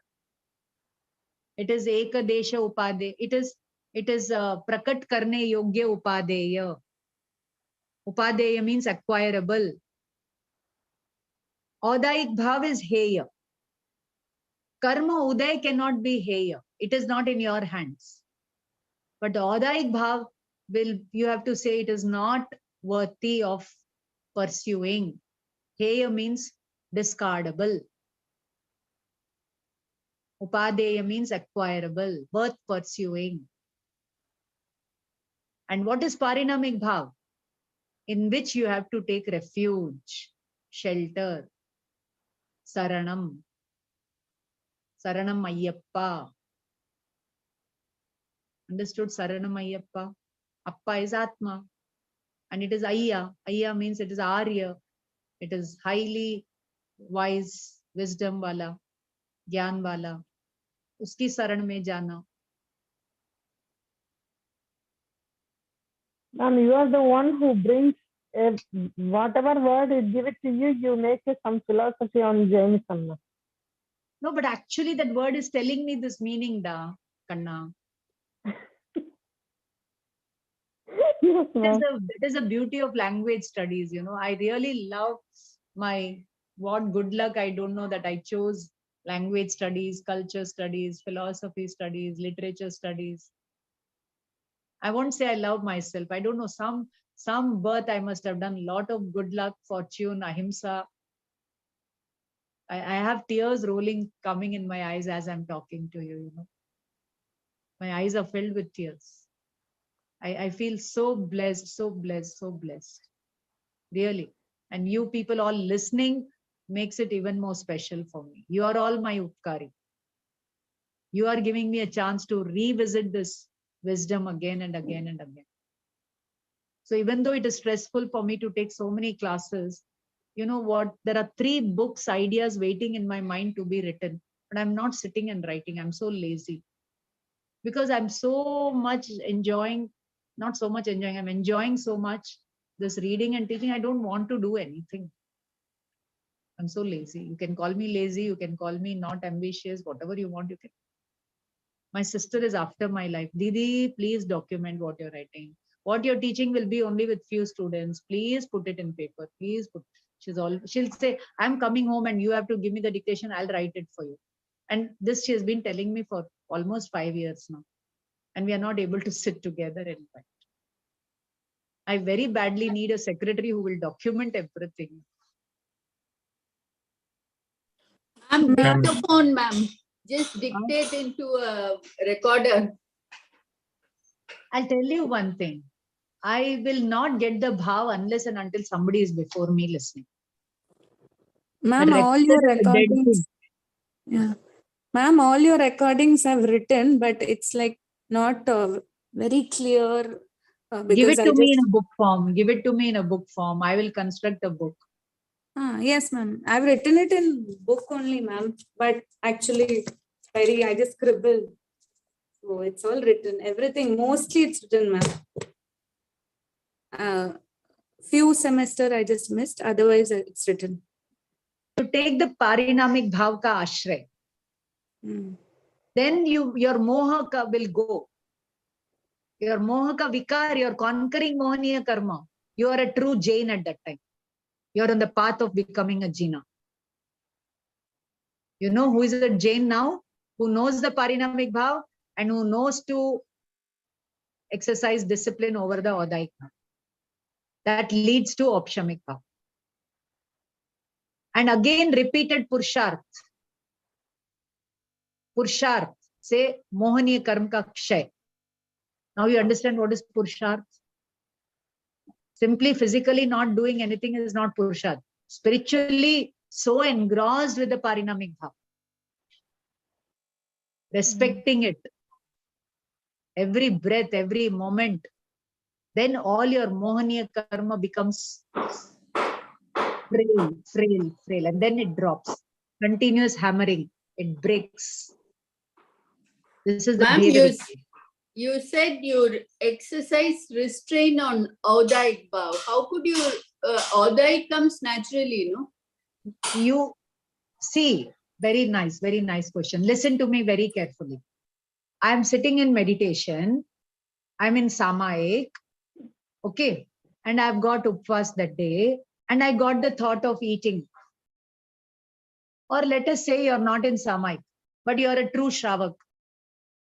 It is ekadesha upadeya. It is prakat karne yogya upadeya. Upadeya means acquirable. Audaik bhav is heya. Karma uday cannot be heya. It is not in your hands. But audaik bhav you have to say it is not worthy of pursuing. Heya means discardable. Upadeya means acquirable, worth pursuing. And what is parinamic bhav? In which you have to take refuge, shelter, saranam, saranam ayyappa. Understood? Saranam ayyappa. Appa is atma. And it is ayya. Ayya means it is arya. It is highly wise, wisdom wala, gyan wala. Uski saran mein jana. Ma'am, you are the one who brings whatever word is given to you, you make some philosophy on Jainism. No, but actually that word is telling me this meaning, da, Kanna. Yes, ma'am. That is a beauty of language studies, you know. I really love what good luck, I don't know, that I chose language studies, culture studies, philosophy studies, literature studies. I won't say I love myself. I don't know, some birth I must have done a lot of good luck, fortune, ahimsa. I have tears coming in my eyes as I'm talking to you, you know. My eyes are filled with tears. I feel so blessed, so blessed, so blessed. Really. And you people all listening makes it even more special for me. You are all my upkari. You are giving me a chance to revisit this wisdom again and again and again. So even though it is stressful for me to take so many classes, you know what? There are 3 books, ideas waiting in my mind to be written, but I'm not sitting and writing. I'm so lazy because I'm so much enjoying, not so much enjoying, I'm enjoying so much this reading and teaching. I don't want to do anything. I'm so lazy. You can call me lazy. You can call me not ambitious, whatever you want, you can. My sister is after my life. Didi, please document what you're writing. What you're teaching will be only with few students. Please put it in paper. Please put. She'll say, I'm coming home and you have to give me the dictation. I'll write it for you. And this she has been telling me for almost 5 years now. And we are not able to sit together and write. I very badly need a secretary who will document everything. Ma'am, Ma'am. dictaphone, ma'am. Just dictate into a recorder. I'll tell you one thing. I will not get the bhav unless and until somebody is before me listening. Ma'am, That all your represents a dead recordings. thing. Yeah. Ma'am, all your recordings I've written, but it's like not very clear. Give Because it to me in a book form. Give it to me in a book form. I will construct a book. Yes, ma'am. I've written it in book only, ma'am. But actually, I just scribble. So it's all written. Everything, mostly it's written, ma'am. Few semester I just missed. Otherwise, it's written. To take the parinamic bhav ka ashray. Then your moha ka will go. Your moha ka vikar, you're conquering mohaniya karma. You are a true Jain at that time. You're on the path of becoming a Jina. You know who is a Jain now? Who knows the parinamic bhav and who knows to exercise discipline over the Audaik bhav. That leads to Opshamik bhav. And again repeated Purusharth. Purusharth, say mohaniya karma ka kshay. Now you understand what is Purusharth? Simply physically not doing anything is not Purusharth. Spiritually so engrossed with the parinamic bhav. Respecting it. Every breath, every moment. Then all your mohaniya karma becomes frail, and then it drops. Continuous hammering, it breaks. This is the Ma'am, you said you exercise restraint on Audaik bhav. How could you, Audaik comes naturally, no? You see, very nice question. Listen to me very carefully. I'm sitting in meditation. I'm in Samayik. Okay. And I've got upvas that day. And I got the thought of eating. Or let us say you're not in Samayik, but you're a true Shravak.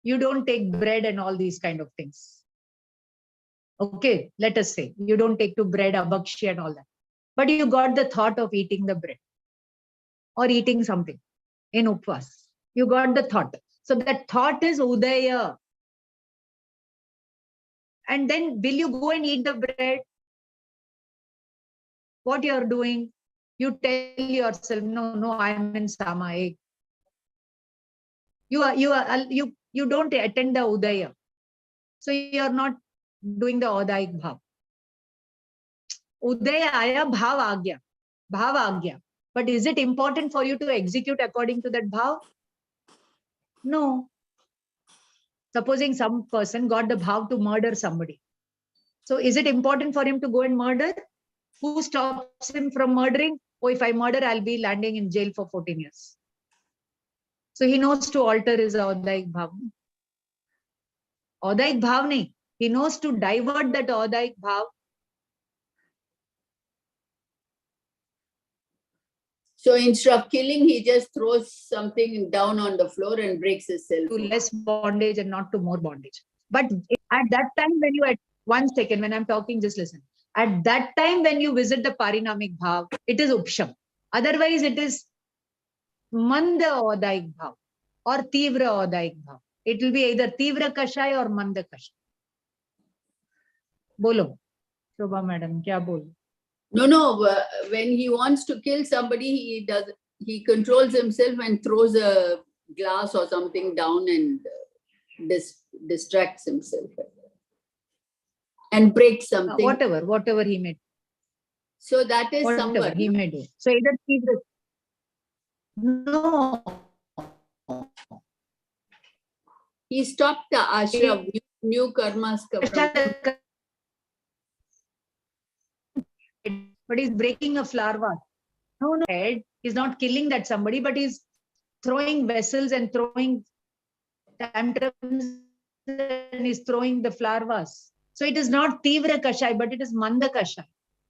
You don't take bread and all these kind of things. Okay, let us say you don't take to bread, abakshi and all that. But you got the thought of eating the bread or eating something in upvas. You got the thought. So that thought is udaya. And then will you go and eat the bread? What you're doing? You tell yourself, no, I'm in Samayik. You don't attend the udaya. So you're not doing the Audaik bhav. Udaya aya bhav agya. But is it important for you to execute according to that bhav? No. Supposing some person got the bhav to murder somebody. So is it important for him to go and murder? Who stops him from murdering? Oh, if I murder, I'll be landing in jail for 14 years. So he knows to alter his Audaik bhav. Audaik bhav nahi. He knows to divert that Audaik bhav. So instead of killing, he just throws something down on the floor and breaks himself. To less bondage and not to more bondage. But at that time when you, 1 second, when I'm talking, just listen. At that time when you visit the parinamic bhav, it is upsham. Otherwise it is manda Audaik bhav or tivra Audaik bhav. It will be either tivra kashay or manda kashay. Bolo. Shobha madam, kya bolo? No. When he wants to kill somebody, he controls himself and throws a glass or something down and distracts himself and breaks something. Whatever he may, So that is whatever somewhat. he may do. So either no. He stopped the ashram, new karmas. But he's breaking a flower vase. No, he's not killing that somebody, but he's throwing vessels and throwing tantrums and he's throwing the flower vase. So it is not Tivra Kashai, but it is Manda Kashai.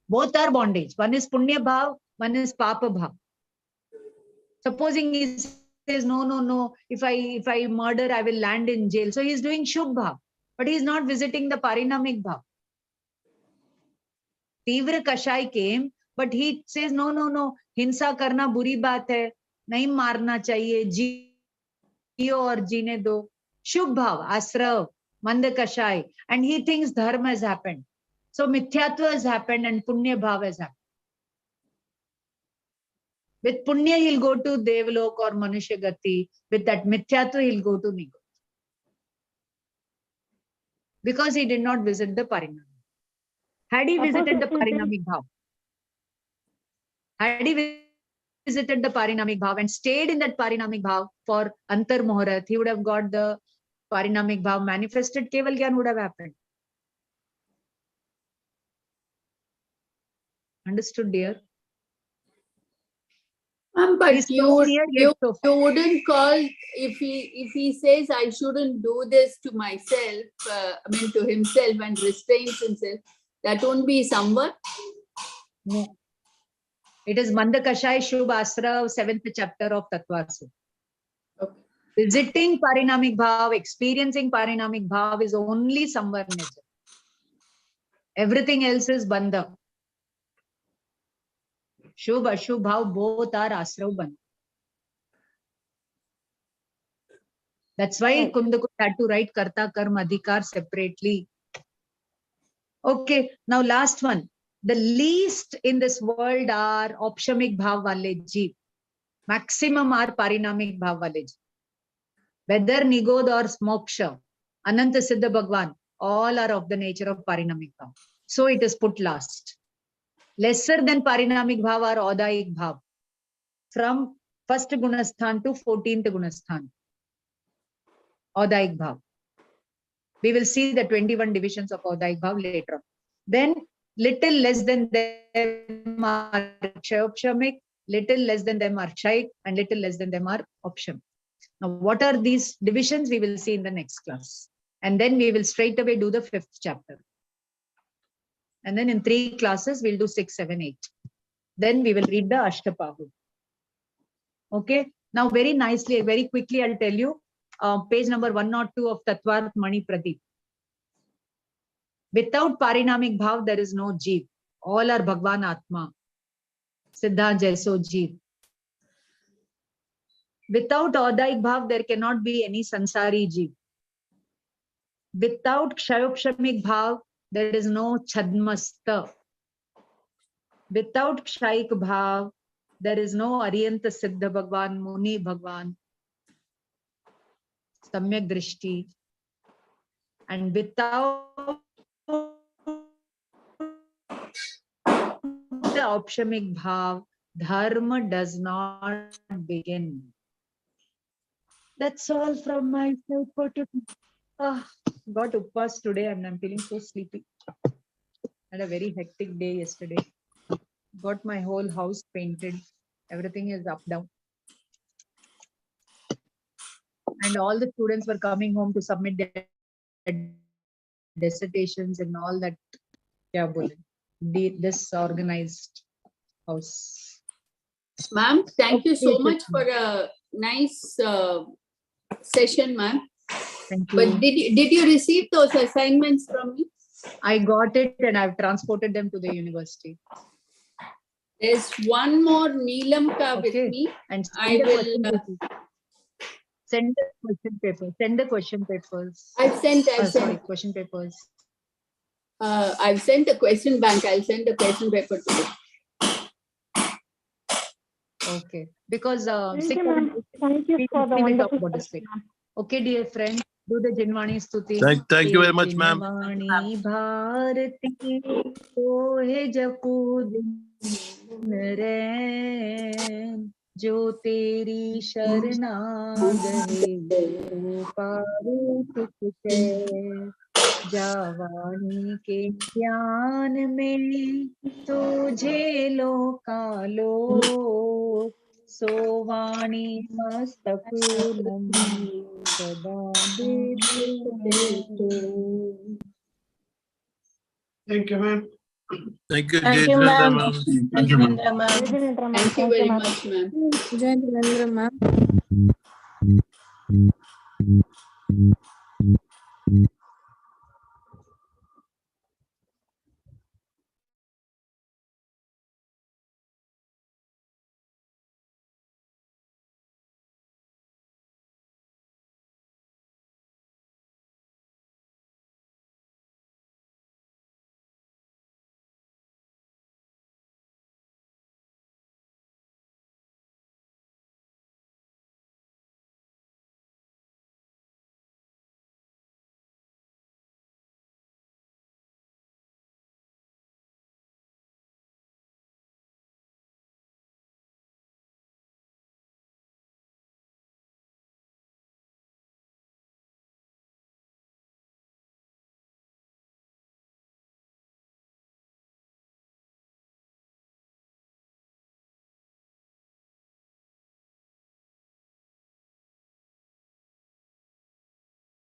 Both are bondage. One is Punya Bhav, one is Papa Bhav. Supposing he says, no, if I murder, I will land in jail. So he's doing Shubh Bhav, but he's not visiting the Parinamik Bhav. Tivra Kashai came, but he says, no, hinsa karna buri baat hai, nahi marna chahiye, jiyo aur jeene do. Shubh Bhav, Asrav, Manda Kashai, and he thinks dharma has happened. So Mithyatva has happened and Punya Bhav has happened. With Punya, he'll go to Devalok or Manushya Gati. With that Mithyatva, he'll go to Nigo. Because he did not visit the Parinamik. Had he visited the Parinamik Bhav, and stayed in that Parinamik Bhav for Antar Muhurat, he would have got the Parinamik Bhav manifested, Keval Gyan would have happened. Understood, dear? But He's you so near, yet so far. wouldn't call if he says I shouldn't do this to myself, to himself and restrains himself. That won't be somewhat. No. It is Manda Kashai Shubh Asra, 7th chapter of Tattvasu. Okay. Visiting Parinamik Bhav, experiencing Parinamik Bhav is only Samvar nature. Everything else is Bandha. Shubh, Ashubh Bhav, both are Asra Bandha. That's why Kundakut had to write Karta Karma Adhikar separately. Okay, now last one. The least in this world are Opshamik Bhav Wale Jeev. Maximum are Parinamik Bhav Wale Jeev. Whether Nigod or Moksha, Ananta Siddha Bhagwan, all are of the nature of Parinamik Bhav. So it is put last. Lesser than Parinamik Bhav are Odaik Bhav. From 1st Gunasthan to 14th Gunasthan. Odaik Bhav. We will see the 21 divisions of Odaik Bhav later on. Then little less than them are Kshayopshamik, little less than them are Kshaik, and little less than them are Opshamik. Now, what are these divisions? We will see in the next class. And then we will straight away do the 5th chapter. And then in 3 classes, we'll do 6, 7, 8. Then we will read the Ashtapahu. Okay. Now, very nicely, very quickly, I'll tell you. Page number 102 of Tattvarth Mani Pradeep. Without Parinamik Bhav, there is no Jeev. All are Bhagwan Atma. Siddha Jaiso Jeev. Without Odaik Bhav, there cannot be any Sansari Jeev. Without Kshayopshamik Bhav, there is no Chadmasta. Without Kshaik Bhav, there is no Aryanta Siddha Bhagwan, Muni Bhagwan, Samyak Drishti. And without the Opshamik Bhav, Dharma does not begin. That's all from my side for today. Got Uppas today and I'm feeling so sleepy. Had a very hectic day yesterday. Got my whole house painted. Everything is up down. And all the students were coming home to submit their dissertations and all that. Yeah, this organized house. Ma'am, thank you so much for a nice session, ma'am. Thank you. But did you receive those assignments from me? I got it and I've transported them to the university. There's one more Neelamka with me. And I will. Send the question papers. Send the question papers. I've sent. Sorry, question papers. I've sent a question bank. I'll send a question paper today. Okay, because Thank sick you, ma'am. Thank you for the we will talk wonderful about the session, sick. ma'am. Okay, dear friend, do the Jinwani Stuti. Thank you very much, ma'am. Jinwani Bharati Kohe Japu din rain, jo teri sharna gahe tu paru tukhe. जावानी के ज्ञान में तुझे लो कालो सोवाणी मस्तक सदा Thank you, ma'am. Thank you, Thank you, Jayendra ma'am. ma'am. Thank you, ma'am. Jayendra, ma'am. Jai Jinendra, ma'am. Thank you Thank you, very ma'am. much, ma'am. Jai Jinendra, ma'am.